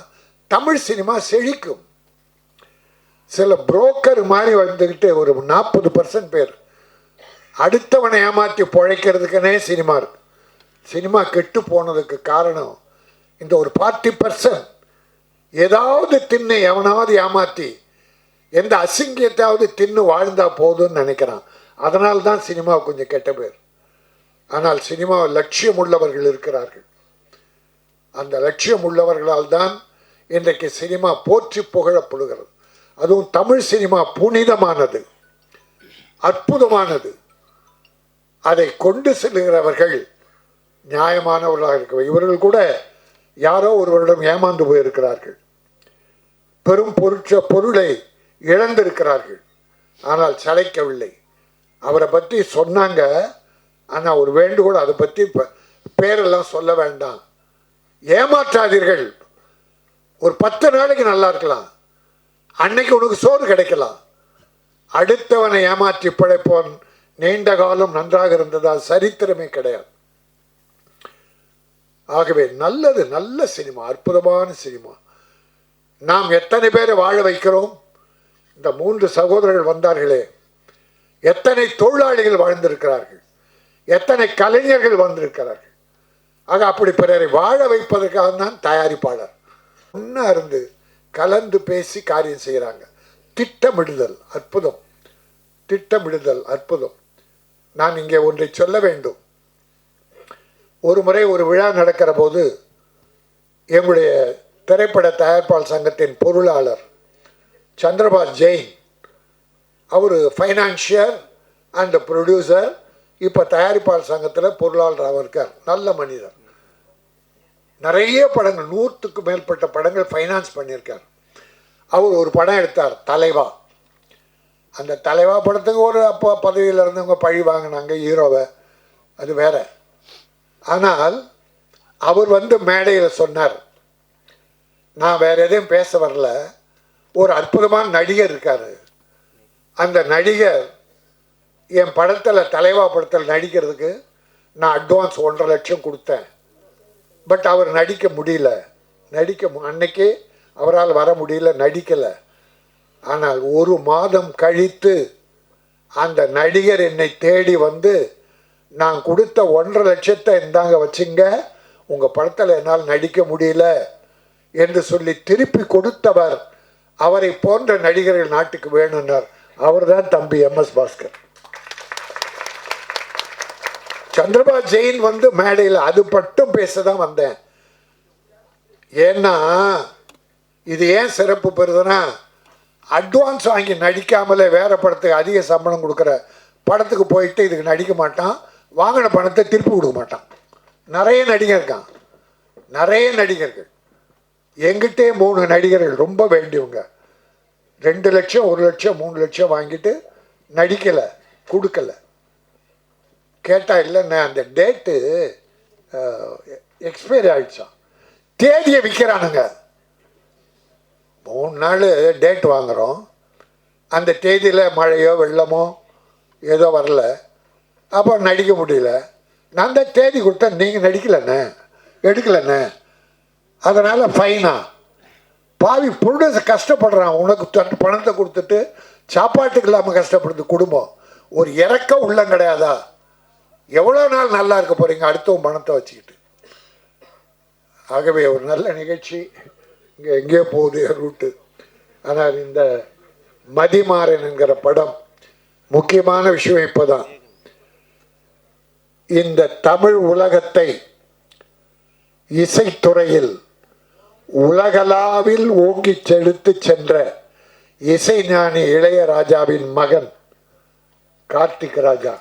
தமிழ் சினிமா செழிக்கும். சில புரோக்கர் மாதிரி வந்துக்கிட்டு ஒரு 40% பேர் அடுத்தவனை ஏமாற்றி பிழைக்கிறதுக்குனே சினிமா இருக்கு. சினிமா கெட்டு போனதுக்கு காரணம் இந்த ஒரு 40% ஏதாவது தின்னு எவனாவது ஏமாற்றி எந்த அசிங்கத்தையாவது தின்னு வாழ்ந்தா போதும்னு நினைக்கிறான். அதனால்தான் சினிமா கொஞ்சம் கெட்ட பேர். ஆனால் சினிமா லட்சியம் உள்ளவர்கள் இருக்கிறார்கள். அந்த லட்சியம் உள்ளவர்களால் தான் இன்றைக்கு சினிமா போற்றி புகழப்படுகிறது. அதுவும் தமிழ் சினிமா புனிதமானது, அற்புதமானது. அதை கொண்டு செல்லுகிறவர்கள் நியாயமானவர்களாக இருக்க. இவர்கள் கூட யாரோ ஒருவரிடம் ஏமாந்து போயிருக்கிறார்கள், பெரும் பொருளை இழந்திருக்கிறார்கள், ஆனால் சளைக்கவில்லை. அவரை பற்றி சொன்னாங்க, ஆனால் ஒரு வேண்டுகோள், அதை பற்றி பேரெல்லாம் சொல்ல வேண்டாம், ஏமாற்றாதீர்கள். ஒரு 10 நாளைக்கு நல்லா இருக்கலாம், அன்னைக்கு உனக்கு சோறு கிடைக்கலாம். அடுத்தவனை ஏமாற்றி பிழைப்போன் நீண்ட காலம் நன்றாக இருந்ததா சரித்திரமே கிடையாது. ஆகவே நல்லது, நல்ல சினிமா, அற்புதமான சினிமா. நாம் எத்தனை பேரை வாழ வைக்கிறோம்? இந்த 3 சகோதரர்கள் வந்தார்களே, எத்தனை தொழிலாளிகள் வாழ்ந்திருக்கிறார்கள், எத்தனை கலைஞர்கள் வந்திருக்கிறார்கள். ஆக அப்படி பிறரை வாழ வைப்பதற்காக தான் தயாரிப்பாளர் ஒன்றா இருந்து கலந்து பேசி காரியம் செய்கிறாங்க. திட்டமிடுதல் அற்புதம், திட்டமிடுதல் அற்புதம். நான் இங்கே ஒன்றை சொல்ல வேண்டும். ஒரு முறை ஒரு விழா நடக்கிற போது எங்களுடைய திரைப்பட தயாரிப்பாளர் சங்கத்தின் பொருளாளர் சந்திரபாஸ் ஜெயின், அவர் ஃபைனான்சியர் அண்ட் ப்ரொடியூசர், இப்போ தயாரிப்பாளர் சங்கத்தில் பொருளாளராக இருக்கார். நல்ல மனிதர். நிறைய படங்கள், 100க்கு மேற்பட்ட படங்கள் ஃபைனான்ஸ் பண்ணியிருக்கார். அவர் ஒரு படம் எடுத்தார், தலைவா. அந்த தலைவா படத்துக்கு ஒரு அப்போ பதவியில் இருந்தவங்க பழி வாங்கினாங்க ஹீரோவை, அது வேற. ஆனால் அவர் மேடையில் சொன்னார், நான் வேற எதையும் பேச வரல, ஒரு அற்புதமான நடிகர் இருக்கார், அந்த நடிகர் என் படத்தில், தலைவா படத்தில் நடிக்கிறதுக்கு நான் அட்வான்ஸ் 1.5 லட்சம் கொடுத்தேன். பட் அவர் நடிக்க முடியல, அன்னைக்கு அவரால் வர முடியல, நடிக்கலை. ஆனால் 1 மாதம் கழித்து அந்த நடிகர் என்னை தேடி வந்து, நான் கொடுத்த 1.5 லட்சத்தை இந்தாங்க வச்சுங்க, உங்கள் படத்தில் என்னால் நடிக்க முடியல என்று சொல்லி திருப்பி கொடுத்தவர். அவரை போன்ற நடிகர்கள் நாட்டுக்கு வேணும்னார். அவர் தான் தம்பி MS பாஸ்கர். சந்திரபாஸ் ஜெயின் மேடையில் அது மட்டும் பேச தான் வந்தேன். ஏன்னா இது ஏன் சிறப்பு பெறுதுன்னா, அட்வான்ஸ் வாங்கி நடிக்காமலே வேற படத்துக்கு அதிக சம்பளம் கொடுக்குற படத்துக்கு போயிட்டு இதுக்கு நடிக்க மாட்டான், வாங்கின பணத்தை திருப்பி கொடுக்க மாட்டான். நிறைய நடிகர் இருக்கான், நிறைய நடிகர்கள். எங்கிட்டே 3 நடிகர்கள் ரொம்ப வேண்டியவங்க 2 லட்சம் 1 லட்சம் 3 லட்சம் வாங்கிட்டு நடிக்கலை, கொடுக்கலை. கேட்டால் இல்லைண்ணே அந்த டேட்டு எக்ஸ்பைரி ஆகிடுச்சான், தேதியை விற்கிறானுங்க. 3 நாள் டேட் வாங்குகிறோம், அந்த தேதியில் மழையோ வெள்ளமோ ஏதோ வரல, அப்போ நடிக்க முடியல. நான் தான் தேதி கொடுத்தா நீங்கள் நடிக்கலண்ணே, எடுக்கலண்ணே, அதனால் ஃபைனா. பாவி ப்ரொடியூசர் கஷ்டப்படுறான், உனக்கு பணத்தை கொடுத்துட்டு சாப்பாட்டுக்கு இல்லாமல் கஷ்டப்படுது குடும்பம். ஒரு இறக்கம் உள்ளம் கிடையாதா? எவ்வளோ நாள் நல்லா இருக்க போகிறீங்க அடுத்தவன் பணத்தை வச்சுக்கிட்டு? ஆகவே ஒரு நல்ல நிகழ்ச்சி. இங்கே எங்கேயோ போகுது ரூட்டு. ஆனால் இந்த மதிமாறன் என்கிற படம் முக்கியமான விஷயம். இப்போ தான் இந்த தமிழ் உலகத்தை இசைத்துறையில் உலகளாவில் ஓங்கி செலுத்து சென்ற இசைஞானி இளையராஜாவின் மகன் கார்த்திக் ராஜா,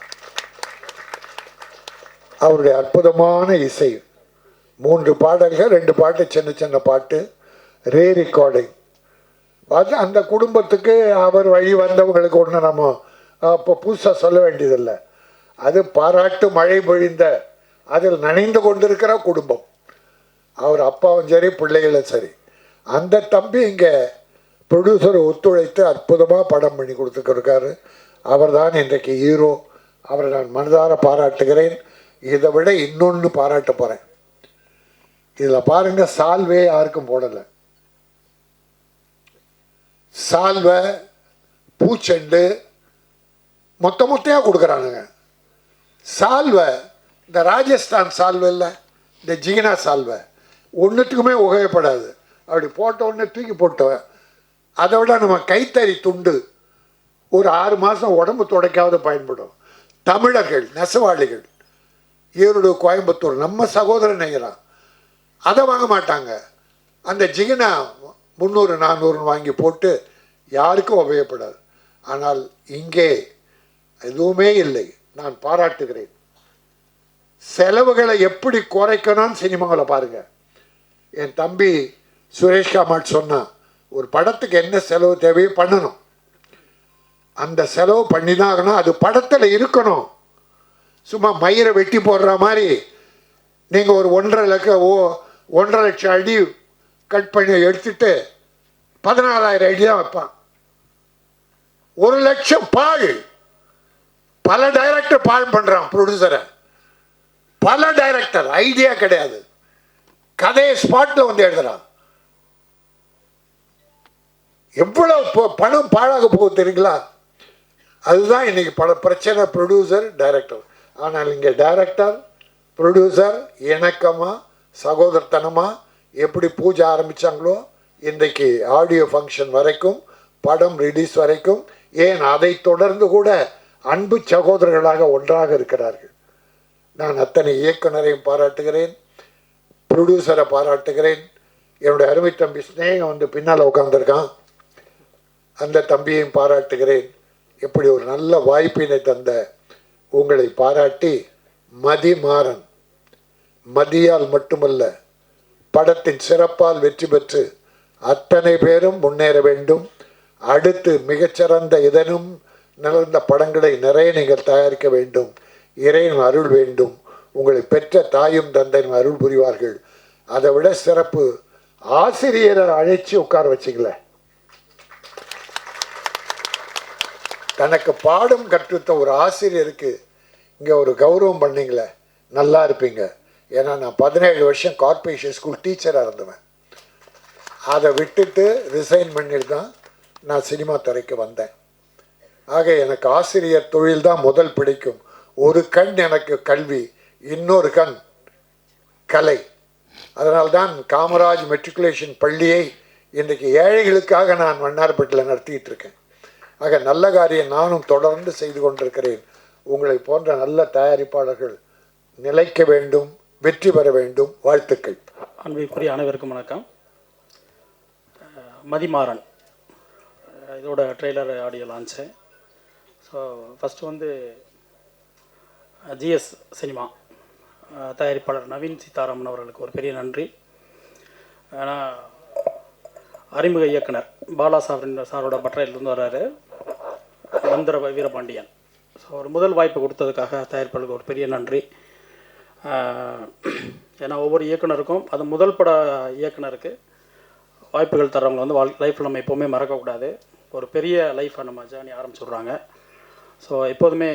அவருடைய அற்புதமான இசை. 3 பாடல்கள், 2 பாட்டு சின்ன சின்ன பாட்டு, ரீ ரெக்கார்டிங். அது அந்த குடும்பத்துக்கு அவர் வழி வந்தவங்களுக்கு ஒன்று நம்ம இப்போ புதுசாக சொல்ல வேண்டியதில்லை. அது பாராட்டு மழை பொழிந்த, அதில் நனைந்து கொண்டிருக்கிற குடும்பம். அவர் அப்பாவும் சரி, பிள்ளைகளும் சரி. அந்த தம்பி இங்கே ப்ரொடியூசர் ஒத்துழைத்து அற்புதமாக படம் பண்ணி கொடுத்துருக்காரு. அவர் தான் இன்றைக்கு ஹீரோ. அவரை நான் மனதார பாராட்டுகிறேன். இதை விட இன்னொன்று பாராட்ட போகிறேன். இதில் பாருங்கள், சால்வே யாருக்கும் போடலை. சால்வை, பூச்செண்டு மொத்தையாக கொடுக்குறானுங்க. சால்வை, இந்த ராஜஸ்தான் சால்வை இல்லை, இந்த ஜிகினா சால்வை ஒன்றுத்துக்குமே உபயோகப்படாது. அப்படி போட்ட உடனே தூக்கி போட்டவன். அதை விட நம்ம கைத்தறி துண்டு ஒரு 6 மாதம் உடம்பு துடைக்காவது பயன்படும். தமிழர்கள் நெசவாளிகள், ஈரோடு, கோயம்புத்தூர், நம்ம சகோதரன் நெய்கிறான், அதை வாங்க மாட்டாங்க. அந்த ஜிகினா 300-400 வாங்கி போட்டு யாருக்கும் உபயோகப்படாது. ஆனால் இங்கே எதுவுமே இல்லை. நான் பாராட்டுகிறேன். செலவுகளை எப்படி குறைக்கணும்னு சினிமாவில் பாருங்கள். என் தம்பி சுரேஷ் காமாட் சொன்னான், ஒரு படத்துக்கு என்ன செலவு தேவையோ பண்ணணும், அந்த செலவு பண்ணி தான் ஆகணும், அது படத்தில் இருக்கணும். சும்மா மயிரை வெட்டி போடுற மாதிரி நீங்கள் ஒரு 1.5 லட்சம் அடி கட் பண்ணி எடுத்துட்டு 14,000 அடி தான் வைப்பான். 1 லட்சம் பால். பல டைரக்டர் பால் பண்ணுறான் ப்ரொடியூசரை. பல டைரக்டர் ஐடியா கிடையாது, கதையை ஸ்பாட்டில் வந்து எழுதுறான். எவ்வளவு பணம் பாழாக போகுது தெரியுங்களா? அதுதான் இன்னைக்கு பல பிரச்சனை, ப்ரொடியூசர் டைரக்டர். ஆனால் இங்கே டைரக்டர் ப்ரொடியூசர் இணக்கமாக சகோதரத்தனமாக எப்படி பூஜை ஆரம்பித்தாங்களோ இன்றைக்கு ஆடியோ ஃபங்க்ஷன் வரைக்கும், படம் ரிலீஸ் வரைக்கும், ஏன் அதை தொடர்ந்து கூட அன்பு சகோதரர்களாக ஒன்றாக இருக்கிறார்கள். நான் அத்தனை இயக்குனரையும் பாராட்டுகிறேன், ப்ரொடியூசரை பாராட்டுகிறேன். என்னுடைய அருமை தம்பி ஸ்னேகம் வந்து பின்னால் உட்காந்துருக்கான், அந்த தம்பியையும் பாராட்டுகிறேன். எப்படி ஒரு நல்ல வாய்ப்பினை தந்த உங்களை பாராட்டி, மதிமாறன் மதியால் மட்டுமல்ல படத்தின் சிறப்பால் வெற்றி பெற்று அத்தனை பேரும் முன்னேற வேண்டும். அடுத்து மிகச்சிறந்த இதனும் நிறந்த படங்களை நிறைய நீங்கள் தயாரிக்க வேண்டும். இறைவன் அருள் வேண்டும். உங்களை பெற்ற தாயும் தந்தையும் அருள் புரிவார்கள். அதை விட சிறப்பு, ஆசிரியரை அழைச்சி உட்கார வச்சிங்களே, தனக்கு பாடம் கற்றுத்த ஒரு ஆசிரியருக்கு இங்கே ஒரு கௌரவம் பண்ணிங்களே, நல்லா இருப்பீங்க. ஏன்னா நான் 17 வருஷம் கார்ப்பரேஷன் ஸ்கூல் டீச்சராக இருந்தவன். அதை விட்டுட்டு ரிசைன் பண்ணிட்டு தான் நான் சினிமா துறைக்கு வந்தேன். ஆக எனக்கு ஆசிரியர் தொழில் தான் முதல் பிடிக்கும். ஒரு கண் எனக்கு கல்வி, இன்னொரு கண் கலை. அதனால்தான் காமராஜ் மெட்ரிகுலேஷன் பள்ளியை இன்றைக்கு ஏழைகளுக்காக நான் வண்ணாரப்பேட்டையில் நடத்திட்டு இருக்கேன். ஆக நல்ல காரியம் நானும் தொடர்ந்து செய்து கொண்டிருக்கிறேன். உங்களை போன்ற நல்ல தயாரிப்பாளர்கள் நிலைக்க வேண்டும், வெற்றி பெற வேண்டும். வாழ்த்துக்கள். அன்பிற்குரிய அனைவருக்கும் வணக்கம். மதிமாறன் இதோட trailer audio launch. So first வந்து ஜிஎஸ் சினிமா தயாரிப்பாளர் நவீன் சீதாராமன் அவர்களுக்கு ஒரு பெரிய நன்றி. ஆனால் அறிமுக இயக்குனர் பாலா சாரோட பட்டறையிலிருந்து வர்றாரு மந்திர வீரபாண்டியன். ஸோ ஒரு முதல் வாய்ப்பு கொடுத்ததுக்காக தயாரிப்பாளருக்கு ஒரு பெரிய நன்றி. ஏன்னா ஒவ்வொரு இயக்குனருக்கும், அது முதல் பட இயக்குனருக்கு வாய்ப்புகள் தர்றவங்க வந்து லைஃப்பில் நம்ம எப்போவுமே மறக்கக்கூடாது. ஒரு பெரிய லைஃப்பை நம்ம ஜேர்னி ஆரம்பிச்சுடுறாங்க. ஸோ எப்போதுமே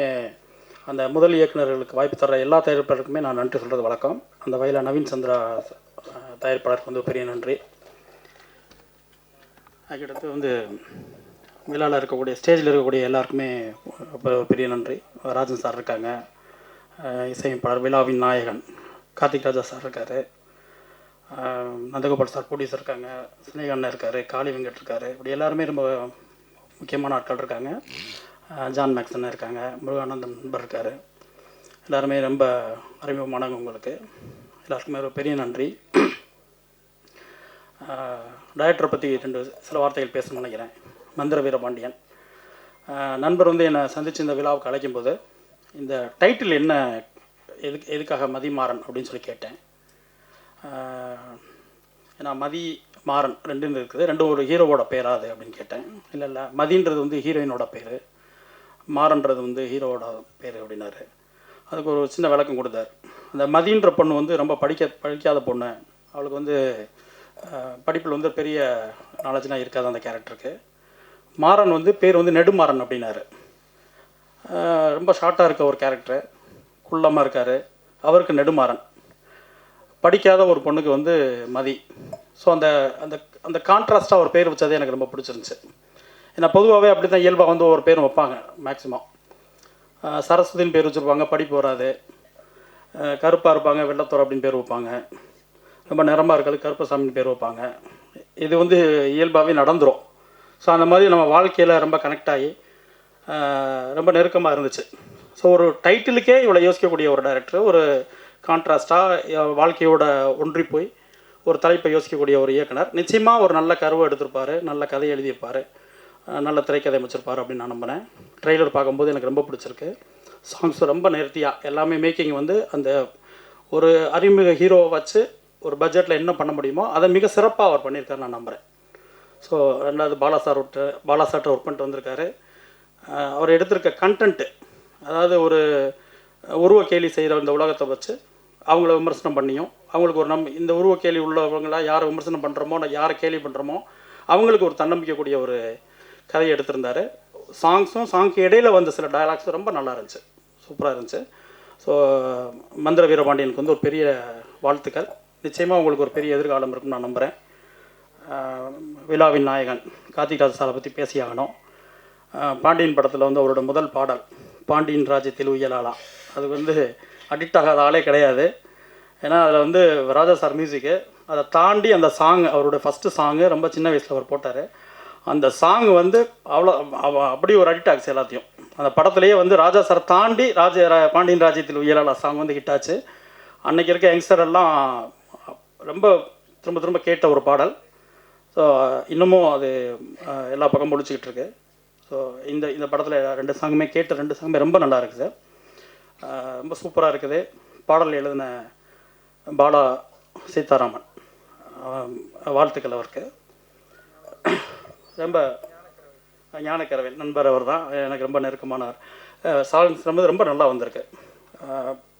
அந்த முதல் இயக்குனர்களுக்கு வாய்ப்பு தர்ற எல்லா தயாரிப்பாளருக்குமே நான் நன்றி சொல்கிறது வழக்கம். அந்த வகையில் நவீன் சந்திரா தயாரிப்பாளருக்கு வந்து பெரிய நன்றி. அதுக்கடுத்து வந்து விழாவில் இருக்கக்கூடிய ஸ்டேஜில் இருக்கக்கூடிய எல்லாருக்குமே பெரிய நன்றி. ராஜன் சார் இருக்காங்க, இசையமைப்பாளர் விழாவின் நாயகன் கார்த்திக் ராஜா சார் இருக்கார், நந்தகோபால் சார் ப்ரொடியூசர் இருக்காங்க, ஸ்னேகண்ணன் இருக்கார், காளி வெங்கட் இருக்கார். இப்படி எல்லாருமே ரொம்ப முக்கியமான ஆட்கள் இருக்காங்க. ஜான் மேக்ஸன் இருக்காங்க, முருகானந்தன் நண்பர் இருக்கார். எல்லாருமே ரொம்ப அறிமுகமானவங்க. உங்களுக்கு எல்லாருக்குமே ஒரு பெரிய நன்றி. டைரக்டரை பற்றி சில வார்த்தைகள் பேசணும்னு நினைக்கிறேன். மந்திர வீரபாண்டியன் நண்பர் வந்து என்னை சந்தித்து இந்த விழாவுக்கு அழைக்கும்போது இந்த டைட்டில் என்ன, எதுக்காக மதிமாறன் அப்படின்னு சொல்லி கேட்டேன். ஏன்னா மதி மாறன் ரெண்டுன்னு இருக்குது, ரெண்டும் ஒரு ஹீரோவோட பேராது அப்படின்னு கேட்டேன். இல்லை மதின்றது வந்து ஹீரோயினோட பேர், மாறன்றது வந்து ஹீரோவோட பேர் அப்படின்னாரு. அதுக்கு ஒரு சின்ன விளக்கம் கொடுத்தார். அந்த மதின்ற பொண்ணு வந்து ரொம்ப படிக்காத பொண்ணு, அவளுக்கு வந்து படிப்பில் வந்து பெரிய நாலேஜ்லாம் இருக்காது அந்த கேரக்டருக்கு. மாறன் வந்து பேர் வந்து நெடுமாறன் அப்படின்னாரு. ரொம்ப ஷார்ட்டாக இருக்க ஒரு கேரக்டரு, குள்ளமாக இருக்கார், அவருக்கு நெடுமாறன். படிக்காத ஒரு பொண்ணுக்கு வந்து மதி. ஸோ அந்த அந்த அந்த கான்ட்ராஸ்ட்டாக ஒரு பேர் வச்சதே எனக்கு ரொம்ப பிடிச்சிருந்துச்சு. ஏன்னா பொதுவாகவே அப்படி தான் இயல்பாக வந்து ஒரு பேரும் வைப்பாங்க. மேக்ஸிமம் சரஸ்வதின்னு பேர் வச்சுருப்பாங்க, படிப்பு வராது. கருப்பாக இருப்பாங்க, வெள்ளத்தோர் அப்படின்னு பேர் வைப்பாங்க. ரொம்ப நிறமாக இருக்காது, கருப்பசாமின்னு பேர் வைப்பாங்க. இது வந்து இயல்பாகவே நடந்துடும். ஸோ அந்த மாதிரி நம்ம வாழ்க்கையில் ரொம்ப கனெக்ட் ஆகி ரொம்ப நெருக்கமாக இருந்துச்சு. ஸோ ஒரு டைட்டிலுக்கே இவ்வளோ யோசிக்கக்கூடிய ஒரு டைரக்டர், ஒரு கான்ட்ராஸ்ட்டாக வாழ்க்கையோட ஒன்றி போய் ஒரு தலைப்பை யோசிக்கக்கூடிய ஒரு இயக்குனர். நிச்சயமாக ஒரு நல்ல கருவை எடுத்திருப்பார், நல்ல கதையை எழுதியிருப்பார், நல்ல திரைக்கதை அமைச்சிருப்பார் அப்படின்னு நான் நம்பினேன். ட்ரெய்லர் பார்க்கும்போது எனக்கு ரொம்ப பிடிச்சிருக்கு. சாங்ஸ் ரொம்ப நேர்த்தியாக எல்லாமே மேக்கிங் வந்து அந்த ஒரு அறிமுக ஹீரோவை வச்சு ஒரு பட்ஜெட்டில் என்ன பண்ண முடியுமோ அதை மிக சிறப்பாக அவர் பண்ணியிருக்காரு நான் நம்புகிறேன். ஸோ ரெண்டாவது பாலா சார்கிட்ட ஒர்க் பண்ணிட்டு வந்திருக்காரு. அவர் எடுத்திருக்க கண்டென்ட்டு, அதாவது ஒரு உருவ கேலி செய்கிற இந்த உலகத்தை வச்சு அவங்கள விமர்சனம் பண்ணியும் அவங்களுக்கு ஒரு இந்த உருவ கேலி உள்ளவங்களாம் யாரை விமர்சனம் பண்ணுறோமோ யாரை கேலி பண்ணுறோமோ அவங்களுக்கு ஒரு தன்னம்பிக்கக்கூடிய ஒரு கதையை எடுத்திருந்தார். சாங்க்கு இடையில வந்த சில டயலாக்ஸ் ரொம்ப நல்லா இருந்துச்சு, சூப்பராக இருந்துச்சு. ஸோ மந்திர வீரபாண்டியனுக்கு வந்து ஒரு பெரிய வாழ்த்துக்கள். நிச்சயமாக உங்களுக்கு ஒரு பெரிய எதிர்காலம் இருக்குன்னு நான் நம்புகிறேன். விழாவின் நாயகன் கார்த்திக் ராஜ் சாரை பற்றி பேசியாகணும். பாண்டியன் படத்தில் வந்து அவரோட முதல் பாடல் பாண்டியன் ராஜ்யத்தில் உயலாளா, அது வந்து அடிக்ட் ஆகாத ஆளே கிடையாது. ஏன்னா அதில் வந்து ராஜா சார் மியூசிக்கு, அதை தாண்டி அந்த சாங் அவரோட ஃபஸ்ட்டு சாங்கு ரொம்ப சின்ன வயசில் அவர் போட்டார். அந்த சாங் வந்து அப்படி ஒரு அடிக்ட் ஆச்சு எல்லாத்தையும். அந்த படத்துலேயே வந்து ராஜா சார் தாண்டி பாண்டியன் ராஜ்யத்தில் உயலாளா சாங் வந்து ஹிட் ஆச்சு. அன்றைக்கி இருக்க யங்ஸ்டர் எல்லாம் ரொம்ப திரும்ப திரும்ப கேட்ட ஒரு பாடல். ஸோ இன்னமும் அது எல்லா பக்கம் முடிச்சுக்கிட்டு இருக்கு. ஸோ இந்த படத்தில் 2 சாங்குமே கேட்ட 2 சாங்குமே ரொம்ப நல்லா இருக்குது சார், ரொம்ப சூப்பராக இருக்குது. பாடல் எழுதின பாலா சீதாராமன், வாழ்த்துக்கள் அவருக்கு. ரொம்ப ஞானக்கரவேல் நண்பர் அவர் தான், எனக்கு ரொம்ப நெருக்கமானவர். சாங்ஸ் ரொம்ப நல்லா வந்திருக்கு.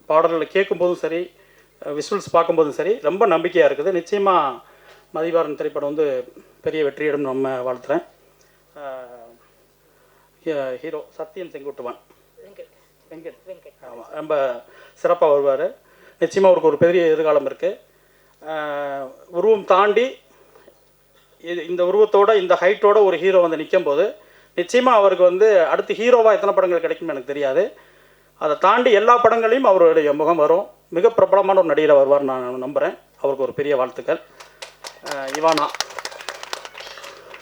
பாடல்களை கேட்கும்போதும் சரி, விஷுவல்ஸ் பார்க்கும்போதும் சரி, ரொம்ப நம்பிக்கையாக இருக்குது. நிச்சயமாக மதிவாரன் திரைப்படம் வந்து பெரிய வெற்றியிடம் நம்ம வாழ்த்துறேன். ஹீரோ சத்யன் செங்குட்டுவன் வெங்கட் ஆமாம், ரொம்ப சிறப்பாக வருவார். நிச்சயமாக அவருக்கு ஒரு பெரிய எதிர்காலம் இருக்குது. உருவம் தாண்டி இந்த உருவத்தோட இந்த ஹைட்டோட ஒரு ஹீரோ வந்து நிற்கும்போது நிச்சயமாக அவருக்கு வந்து அடுத்து ஹீரோவாக எத்தனை படங்கள் கிடைக்கும்னு எனக்கு தெரியாது. அதை தாண்டி எல்லா படங்களையும் அவருடைய முகம் வரும். மிக பிரபலமான ஒரு நடிகரை வருவார் நான் நம்புகிறேன். அவருக்கு ஒரு பெரிய வாழ்த்துக்கள். இவானா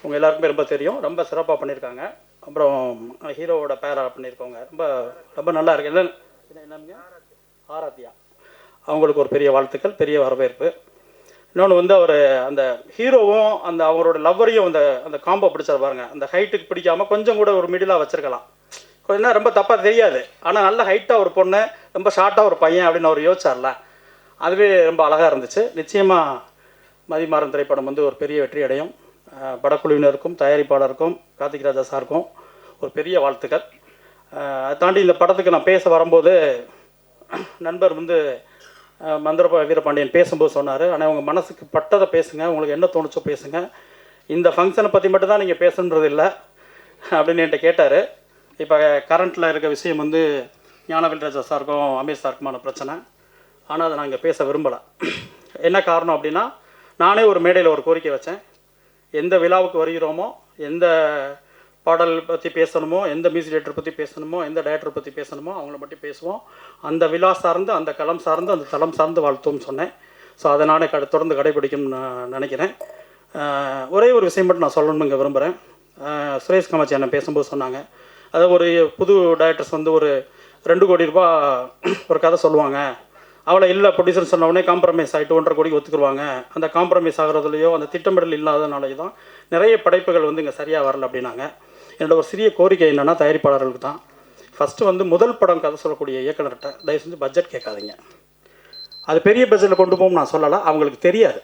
உங்கள் எல்லாருக்குமே ரொம்ப தெரியும், ரொம்ப சிறப்பாக பண்ணியிருக்காங்க. அப்புறம் ஹீரோவோட பேரா பண்ணியிருக்கவங்க ரொம்ப ரொம்ப நல்லா இருக்கு. என்னங்க ஆராத்தியா, அவங்களுக்கு ஒரு பெரிய வாழ்த்துக்கள், பெரிய வரவேற்பு. இன்னொன்று வந்து அவர் அந்த ஹீரோவும் அந்த அவரோட லவ்வரையும் அந்த காம்போ பிடிச்சார் பாருங்க. அந்த ஹைட்டுக்கு பிடிக்காமல் கொஞ்சம் கூட ஒரு மிடிலாக வச்சுருக்கலாம், கொஞ்சம் ரொம்ப தப்பாக தெரியாது. ஆனால் நல்ல ஹைட்டாக ஒரு பொண்ணு, ரொம்ப ஷார்ட்டாக ஒரு பையன் அப்படின்னு அவர் யோசிச்சார்ல, அதுவே ரொம்ப அழகாக இருந்துச்சு. நிச்சயமாக மதிமாறன் திரைப்படம் வந்து ஒரு பெரிய வெற்றி அடையும். படக்குழுவினருக்கும் தயாரிப்பாளருக்கும் கார்த்திக் ராஜா சாருக்கும் ஒரு பெரிய வாழ்த்துக்கள். அதை தாண்டி இந்த படத்துக்கு நான் பேச வரும்போது நண்பர் வந்து மந்திர வீரபாண்டியன் பேசும்போது சொன்னார், ஆனால் உங்கள் மனசுக்கு பட்டதை பேசுங்க, உங்களுக்கு என்ன தோணுச்சோ பேசுங்க, இந்த ஃபங்க்ஷனை பற்றி மட்டும் தான் நீங்கள் பேசுன்றது இல்லை அப்படின்னு என்கிட்ட கேட்டார். இப்போ கரண்ட்டில் இருக்க விஷயம் வந்து ஞானவேல் ராஜா சாருக்கும் அமீர் சாருக்குமான பிரச்சனை. ஆனால் அதை நான் இங்கே பேச விரும்பலை. என்ன காரணம் அப்படின்னா, நானே ஒரு மேடையில் ஒரு கோரிக்கை வச்சேன். எந்த விழாவுக்கு வருகிறோமோ, எந்த பாடல் பற்றி பேசணுமோ, எந்த மியூசிக் டைரக்டர் பற்றி பேசணுமோ, எந்த டைரக்டர் பற்றி பேசணுமோ அவங்கள மட்டும் பேசுவோம். அந்த விழா சார்ந்து, அந்த களம் சார்ந்து, அந்த தளம் சார்ந்து வாழ்த்துவோம்னு சொன்னேன். ஸோ அதை நானே தொடர்ந்து கடைபிடிக்கணும்னு நான் நினைக்கிறேன். ஒரே ஒரு விஷயம் மட்டும் நான் சொல்லணுங்க விரும்புகிறேன். சுரேஷ் காமாட்சி அண்ணன் பேசும்போது சொன்னாங்க, அதாவது ஒரு புது டைரக்டர்ஸ் வந்து ஒரு 2 கோடி ரூபாய் ஒரு கதை சொல்லுவாங்க, அவளை இல்லை ப்ரொடியூசர் சொன்ன உடனே காம்ப்ரமைஸ் ஆகிட்டு 1.5 கோடிக்கு ஒத்துக்குருவாங்க. அந்த காம்ப்ரமைஸ் ஆகிறதுலையோ அந்த திட்டமிடல் இல்லாதனாலேயோ தான் நிறைய படைப்புகள் வந்து இங்கே சரியாக வரல அப்படின்னாங்க. என்னோட ஒரு சிறிய கோரிக்கை என்னென்னா, தயாரிப்பாளர்களுக்கு தான் ஃபஸ்ட்டு வந்து முதல் படம் கதை சொல்லக்கூடிய இயக்குனர்கிட்ட தயவு செஞ்சு பட்ஜெட் கேட்காதீங்க. அது பெரிய பட்ஜெட்டில் கொண்டு போகும் நான் சொல்லலை, அவங்களுக்கு தெரியாது.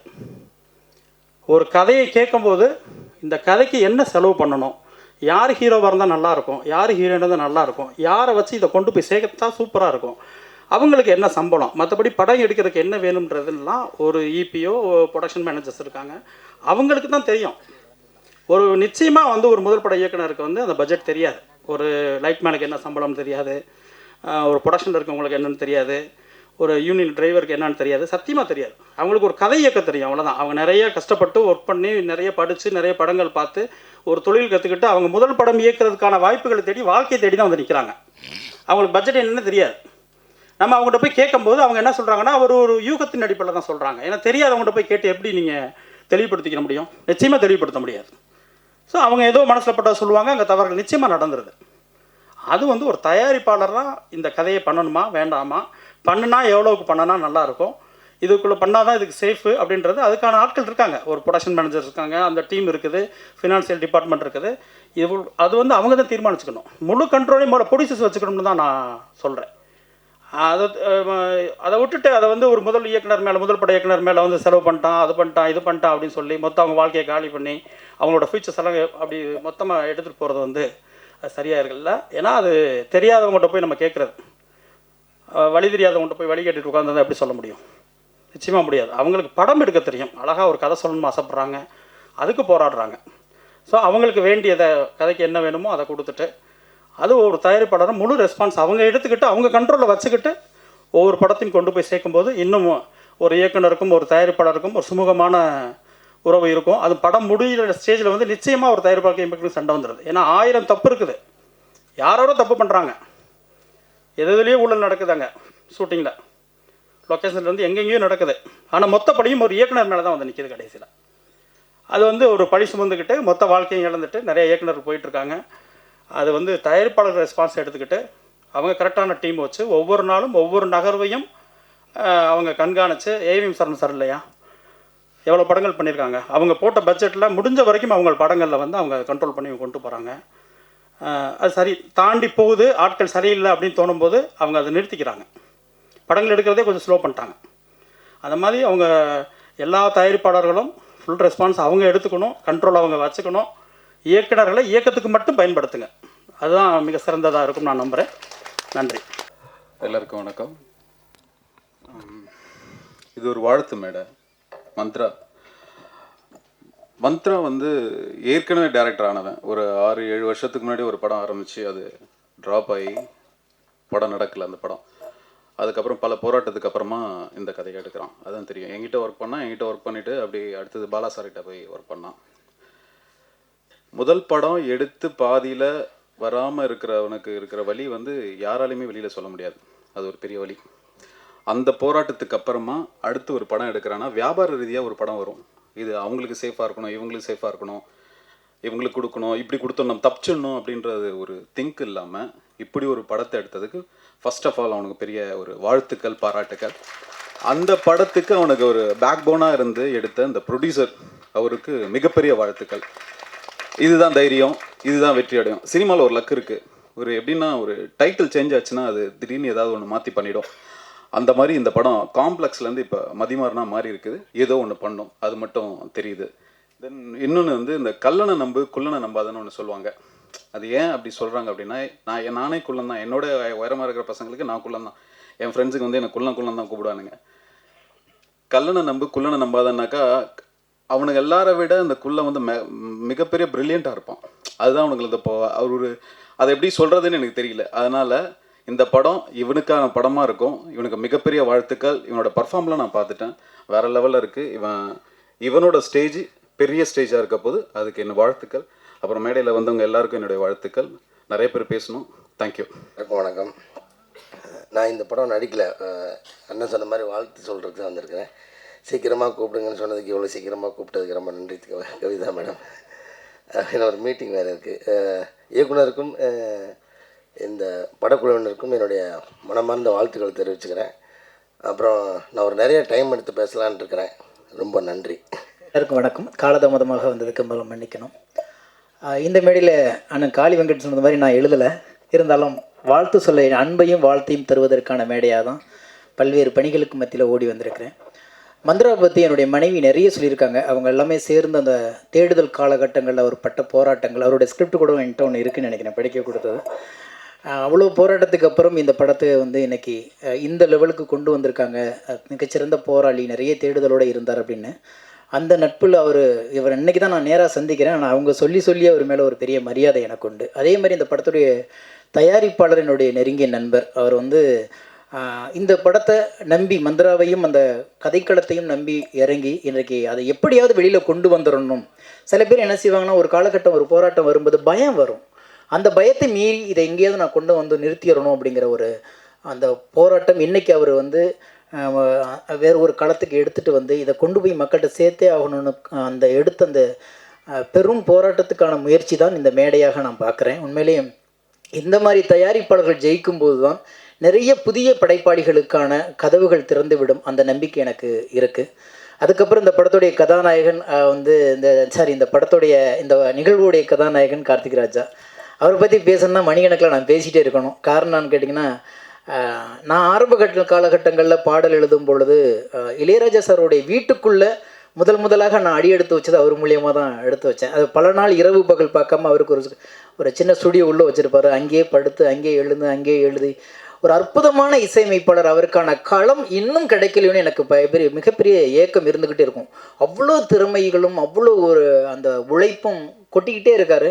ஒரு கதையை கேட்கும்போது இந்த கதைக்கு என்ன செலவு பண்ணணும், யார் ஹீரோவாக இருந்தால் நல்லாயிருக்கும், யார் ஹீரோயின் இருந்தால் நல்லாயிருக்கும், யாரை வச்சு இதை கொண்டு போய் சேர்க்கத்தான் சூப்பராக இருக்கும், அவங்களுக்கு என்ன சம்பளம், மற்றபடி படம் எடுக்கிறதுக்கு என்ன வேணுன்றதுலாம் ஒரு இபிஓ ப்ரொடக்ஷன் மேனேஜர்ஸ் இருக்காங்க, அவங்களுக்கு தான் தெரியும். ஒரு நிச்சயமாக வந்து ஒரு முதல் பட இயக்குனருக்கு வந்து அந்த பட்ஜெட் தெரியாது. ஒரு லைட் மேனுக்கு என்ன சம்பளம் தெரியாது, ஒரு ப்ரொடக்ஷனில் இருக்கவங்களுக்கு என்னென்னு தெரியாது, ஒரு யூனியன் டிரைவருக்கு என்னன்னு தெரியாது, சத்தியமாக தெரியாது. அவங்களுக்கு ஒரு கதை இயக்க தெரியும், அவ்வளோதான். அவங்க நிறைய கஷ்டப்பட்டு ஒர்க் பண்ணி நிறைய படித்து நிறைய படங்கள் பார்த்து ஒரு தொழில் கற்றுக்கிட்டு அவங்க முதல் படம் இயக்கிறதுக்கான வாய்ப்புகளை தேடி வாழ்க்கையை தேடி தான் வந்து நிற்கிறாங்க. அவங்களுக்கு பட்ஜெட் என்னன்னு தெரியாது. நம்ம அவங்கள்ட்ட போய் கேட்கும்போது அவங்க என்ன சொல்கிறாங்கன்னா, ஒரு யூகத்தின் அடிப்படையில் தான் சொல்கிறாங்க. ஏன்னா தெரியாதவங்கள்ட்ட போய் கேட்டு எப்படி நீங்கள் தெளிவுபடுத்திக்க முடியும்? நிச்சயமாக தெளிவுபடுத்த முடியாது. ஸோ அவங்க ஏதோ மனசில் பட்டா சொல்லுவாங்க, அங்கே தவறுகள் நிச்சயமாக நடந்துருது. அது வந்து ஒரு தயாரிப்பாளராக இந்த கதையை பண்ணணுமா வேண்டாமா, பண்ணுனா எவ்வளோவுக்கு பண்ணனா நல்லாயிருக்கும், இதுக்குள்ளே பண்ணால் தான் இதுக்கு சேஃபு அப்படின்றது அதுக்கான ஆட்கள் இருக்காங்க. ஒரு ப்ரொடக்ஷன் மேனேஜர் இருக்காங்க, அந்த டீம் இருக்குது, ஃபினான்ஷியல் டிபார்ட்மெண்ட் இருக்குது. இது அது வந்து அவங்க தான் தீர்மானிச்சுக்கணும். முழு கண்ட்ரோலையும் ப்ரொடியூசர்ஸ் வச்சுக்கணும்னு தான் நான் சொல்கிறேன். அதை விட்டுட்டு அதை வந்து ஒரு முதல் இயக்குனர் மேலே, முதல் பட இயக்குனர் மேலே வந்து செலவு பண்ணிட்டான், அது பண்ணிட்டான், இது பண்ணிட்டான் அப்படின்னு சொல்லி மொத்தம் அவங்க வாழ்க்கையை காலி பண்ணி அவங்களோட ஃபியூச்சர்ஸ் எல்லாம் அப்படி மொத்தமாக எடுத்துகிட்டு போகிறது வந்து அது சரியாக இருக்குல்ல. ஏன்னா அது தெரியாதவங்கள்ட்ட போய் நம்ம கேட்குறது, வழி தெரியாதவங்கள்ட்ட போய் வழி கேட்டுட்டு உட்காந்து எப்படி சொல்ல முடியும்? நிச்சயமாக முடியாது. அவங்களுக்கு படம் எடுக்க தெரியும், அழகாக ஒரு கதை சொல்லணும்னு ஆசைப்பட்றாங்க, அதுக்கு போராடுறாங்க. ஸோ அவங்களுக்கு வேண்டியதை, கதைக்கு என்ன வேணுமோ அதை கொடுத்துட்டு, அது ஒரு தயாரிப்பாளரை முழு ரெஸ்பான்ஸ் அவங்க எடுத்துக்கிட்டு அவங்க கண்ட்ரோலில் வச்சுக்கிட்டு ஒவ்வொரு படத்தையும் கொண்டு போய் சேர்க்கும்போது இன்னும் ஒரு இயக்குனருக்கும் ஒரு தயாரிப்பாளருக்கும் ஒரு சுமூகமான உறவு இருக்கும். அது படம் முடிகிற ஸ்டேஜில் வந்து நிச்சயமாக ஒரு தயாரிப்பாளருக்கு இயக்குனருக்கு சண்டை வந்துடுது. ஏன்னா 1000 தப்பு இருக்குது, யாரோட தப்பு பண்ணுறாங்க, எதுலேயும் ஊழல் நடக்குதாங்க, ஷூட்டிங்கில் லொக்கேஷனில் வந்து எங்கெங்கேயும் நடக்குது. ஆனால் மொத்த பழியும் ஒரு இயக்குனர் மேலே தான் வந்து நிற்கிது கடைசியில். அது வந்து ஒரு பழி சுமந்துக்கிட்டு மொத்த வாழ்க்கையும் இழந்துட்டு நிறைய இயக்குனர் போயிட்டுருக்காங்க. அது வந்து தயாரிப்பாளர் ரெஸ்பான்ஸ் எடுத்துக்கிட்டு அவங்க கரெக்டான டீம் வச்சு ஒவ்வொரு நாளும் ஒவ்வொரு நகர்வையும் அவங்க கண்காணித்து, ஏவிஎம் சரண் சார் இல்லையா, எவ்வளோ படங்கள் பண்ணியிருக்காங்க, அவங்க போட்ட பட்ஜெட்டில் முடிஞ்ச வரைக்கும் அவங்க படங்களில் வந்து அவங்க கண்ட்ரோல் பண்ணி கொண்டு போகிறாங்க. அது சரி தாண்டி போகுது, ஆட்கள் சரியில்லை அப்படின்னு தோணும்போது அவங்க அதை நிறுத்திக்கிறாங்க. படங்கள் எடுக்கிறதே கொஞ்சம் ஸ்லோ பண்ணிட்டாங்க. அந்த மாதிரி அவங்க எல்லா தயாரிப்பாளர்களும் ஃபுல் ரெஸ்பான்ஸ் அவங்க எடுத்துக்கணும், கண்ட்ரோல் அவங்க வச்சுக்கணும். இயக்குனர்களை இயக்கத்துக்கு மட்டும் பயன்படுத்துங்க, அதுதான் மிக சிறந்ததாக இருக்கும் நான் நம்புகிறேன். நன்றி. எல்லாருக்கும் வணக்கம். இது ஒரு வாழ்த்து மேடை. மந்த்ரா வந்து ஏற்கனவே டைரக்டர் ஆனவன். ஒரு 6-7 வருஷத்துக்கு முன்னாடி ஒரு படம் ஆரம்பித்து அது ட்ராப் ஆகி படம் நடக்கலை அந்த படம். அதுக்கப்புறம் பல போராட்டத்துக்கு அப்புறமா இந்த கதையை எடுக்கிறான். அதான் தெரியும். என்கிட்ட ஒர்க் பண்ணிவிட்டு அப்படி அடுத்தது பாலா சார்கிட்ட போய் ஒர்க் பண்ணான். முதல் படம் எடுத்து பாதியில் வராமல் இருக்கிறவனுக்கு இருக்கிற வலி வந்து யாராலையுமே வெளியில் சொல்ல முடியாது. அது ஒரு பெரிய வலி. அந்த போராட்டத்துக்கு அப்புறமா அடுத்து ஒரு படம் எடுக்கிறான்னா வியாபார ரீதியாக ஒரு படம் வரும். இது அவங்களுக்கு சேஃபாக இருக்கணும், இவங்களுக்கு சேஃபாக இருக்கணும், இவங்களுக்கு கொடுக்கணும், இப்படி கொடுத்தோம் நம்ம தப்பிச்சிடணும் அப்படின்றது ஒரு திங்க் இல்லாமல் இப்படி ஒரு படத்தை எடுத்ததுக்கு ஃபர்ஸ்ட் ஆஃப் ஆல் அவனுக்கு பெரிய ஒரு வாழ்த்துக்கள், பாராட்டுக்கள். அந்த படத்துக்கு அவனுக்கு ஒரு பேக் போனாக இருந்து எடுத்த அந்த ப்ரொடியூசர் அவருக்கு மிகப்பெரிய வாழ்த்துக்கள். இதுதான் தைரியம், இதுதான் வெற்றி அடையும். சினிமாவில் ஒரு லக் இருக்குது. ஒரு எப்படின்னா ஒரு டைட்டில் சேஞ்ச் ஆச்சுன்னா அது திடீர்னு ஏதாவது ஒன்று மாற்றி பண்ணிடும். அந்த மாதிரி இந்த படம் காம்ப்ளெக்ஸ்லேருந்து இப்போ மதிமாறனா மாறி இருக்குது. ஏதோ ஒன்று பண்ணும், அது மட்டும் தெரியுது. தென் இன்னொன்று வந்து இந்த கல்லனை நம்பு குள்ளனை நம்பாதுன்னு ஒன்று சொல்லுவாங்க. அது ஏன் அப்படி சொல்கிறாங்க அப்படின்னா, நானே குள்ளன் தான். என்னோட உயரமாக இருக்கிற பசங்களுக்கு நான் குள்ளன் தான். என் ஃப்ரெண்ட்ஸுக்கு வந்து என்னை குள்ளன் தான் கூப்பிடுவானுங்க. கல்லனை நம்பு குள்ளனை நம்பாதன்னாக்கா அவனுக்கு எல்லாரை விட அந்த குள்ளை வந்து மிகப்பெரிய ப்ரில்லியண்ட்டாக இருப்பான். அதுதான் அவனுக்கு இந்த அவர் ஒரு அதை எப்படி சொல்கிறதுன்னு எனக்கு தெரியல. அதனால் இந்த படம் இவனுக்கான படமாக இருக்கும். இவனுக்கு மிகப்பெரிய வாழ்த்துக்கள். இவனோட பர்ஃபார்ம்லாம் நான் பார்த்துட்டேன், வேறு லெவலில் இருக்குது. இவனோட ஸ்டேஜ் பெரிய ஸ்டேஜாக இருக்க போது அதுக்கு என்ன வாழ்த்துக்கள். அப்புறம் மேடையில் வந்தவங்க எல்லாருக்கும் என்னுடைய வாழ்த்துக்கள். நிறைய பேர் பேசணும். தேங்க்யூ. வணக்கம். நான் இந்த படம் நடிக்கலை, அண்ணன் சொன்ன மாதிரி வாழ்த்து சொல்கிறதுக்கு தான் வந்திருக்கிறேன். சீக்கிரமாக கூப்பிடுங்கன்னு சொன்னதுக்கு இவ்வளோ சீக்கிரமாக கூப்பிட்டதுக்கு ரொம்ப நன்றி கவிதா மேடம். இன்னொரு மீட்டிங் வேறு இருக்குது. இயக்குனருக்கும் இந்த படக்குழுவினருக்கும் என்னுடைய மனமார்ந்த வாழ்த்துக்களை தெரிவிச்சுக்கிறேன். அப்புறம் நான் ஒரு நிறைய டைம் எடுத்து பேசலான்னு இருக்கிறேன். ரொம்ப நன்றி. எல்லாருக்கும் வணக்கம். காலதாமதமாக வந்ததுக்கு மூலம் மன்னிக்கணும். இந்த மேடையில் அண்ணன் காளி வெங்கட் சொன்னது மாதிரி நான் எழுதலை, இருந்தாலும் வாழ்த்து சொல்ல அன்பையும் வாழ்த்தையும் தருவதற்கான மேடையாக தான் பல்வேறு பணிகளுக்கு மத்தியில் ஓடி வந்திருக்கிறேன். மந்த்ராவை பற்றி என்னுடைய மனைவி நிறைய சொல்லியிருக்காங்க. அவங்க எல்லாமே சேர்ந்து அந்த தேடுதல் காலகட்டங்களில் ஒரு பட்ட போராட்டங்கள், அவருடைய ஸ்கிரிப்ட் கூட என்கிட்ட ஒன்று இருக்குதுன்னு நினைக்கிறேன், படிக்க கொடுத்தது. அவ்வளோ போராட்டத்துக்கு அப்புறம் இந்த படத்தை வந்து இன்றைக்கி இந்த லெவலுக்கு கொண்டு வந்திருக்காங்க. மிகச்சிறந்த போராளி, நிறைய தேடுதலோடு இருந்தார் அப்படின்னு. அந்த நட்பில் இவர் இன்றைக்கி தான் நான் நேராக சந்திக்கிறேன். ஆனால் அவங்க சொல்லி அவர் மேலே ஒரு பெரிய மரியாதை எனக்கு உண்டு. அதே மாதிரி இந்த படத்துடைய தயாரிப்பாளர் என்னுடைய நெருங்கிய நண்பர். அவர் வந்து இந்த படத்தை நம்பி மந்த்ராவையும் அந்த கதைக்களத்தையும் நம்பி இறங்கி இன்றைக்கி அதை எப்படியாவது வெளியில் கொண்டு வந்துடணும். சில பேர் என்ன செய்வாங்கன்னா, ஒரு காலகட்டம் ஒரு போராட்டம் வரும்போது பயம் வரும். அந்த பயத்தை மீறி இதை எங்கேயாவது நான் கொண்டு வந்து நிறுத்திடணும் அப்படிங்கிற ஒரு அந்த போராட்டம் இன்றைக்கி அவர் வந்து வேறு ஒரு களத்துக்கு எடுத்துகிட்டு வந்து இதை கொண்டு போய் மக்கள்கிட்ட சேர்த்தே ஆகணும்னு அந்த எடுத்த அந்த பெரும் போராட்டத்துக்கான முயற்சி தான் இந்த மேடையாக நான் பார்க்குறேன். உண்மையிலேயே இந்த மாதிரி தயாரிப்பாளர்கள் ஜெயிக்கும்போது தான் நிறைய புதிய படைப்பாளிகளுக்கான கதவுகள் திறந்துவிடும் அந்த நம்பிக்கை எனக்கு இருக்குது. அதுக்கப்புறம் இந்த படத்துடைய கதாநாயகன் இந்த படத்துடைய இந்த நிகழ்வுடைய கதாநாயகன் கார்த்திக் ராஜா. அவரை பற்றி பேசணுன்னா மணிக்கணக்கில் நான் பேசிகிட்டே இருக்கணும். காரணம் என்னன்னு கேட்டிங்கன்னா, நான் ஆரம்ப காலகட்டங்களில் பாடல் எழுதும் பொழுது இளையராஜா சாருடைய வீட்டுக்குள்ளே முதலாக நான் அடி எடுத்து வச்சது அவர் மூலியமாக தான் எடுத்து வச்சேன். அது பல நாள் இரவு பகல் பார்க்காம அவருக்கு ஒரு சின்ன ஸ்டுடியோ உள்ளே வச்சுருப்பார். அங்கேயே படுத்து அங்கேயே எழுதி ஒரு அற்புதமான இசையமைப்பாளர். அவருக்கான களம் இன்னும் கிடைக்கலையோன்னு எனக்கு மிகப்பெரிய ஏக்கம் இருந்துக்கிட்டே இருக்கும். அவ்வளோ திறமைகளும் அவ்வளோ ஒரு அந்த உழைப்பும் கொட்டிக்கிட்டே இருக்கார்.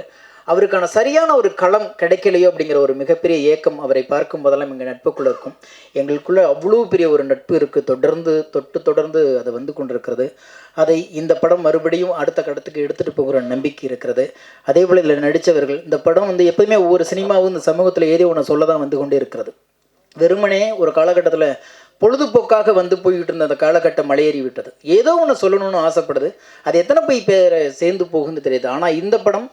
அவருக்கான சரியான ஒரு களம் கிடைக்கலையோ அப்படிங்கிற ஒரு மிகப்பெரிய ஏக்கம் அவரை பார்க்கும் போதெல்லாம் எங்கள் நட்புக்குள்ளே இருக்கும். எங்களுக்குள்ளே அவ்வளோ பெரிய ஒரு நட்பு இருக்குது. தொடர்ந்து அது வந்து கொண்டிருக்கிறது. அதை இந்த படம் மறுபடியும் அடுத்த கடத்துக்கு எடுத்துகிட்டு போகிற நம்பிக்கை இருக்கிறது. அதே போல் இதில் நடித்தவர்கள், இந்த படம் எப்போதுமே ஒவ்வொரு சினிமாவும் இந்த சமூகத்தில் ஏதோ ஒன்று சொல்ல தான் வந்து கொண்டே இருக்கிறது. வெறுமனே ஒரு காலகட்டத்தில் பொழுதுபோக்காக போய்கிட்டு இருந்த அந்த காலகட்டம் மலையேறி விட்டது. ஏதோ ஒன்று சொல்லணும்னு ஆசைப்படுது. அது எத்தனை பேரை சேர்ந்து போகுன்னு தெரியுது. ஆனால் இந்த படம்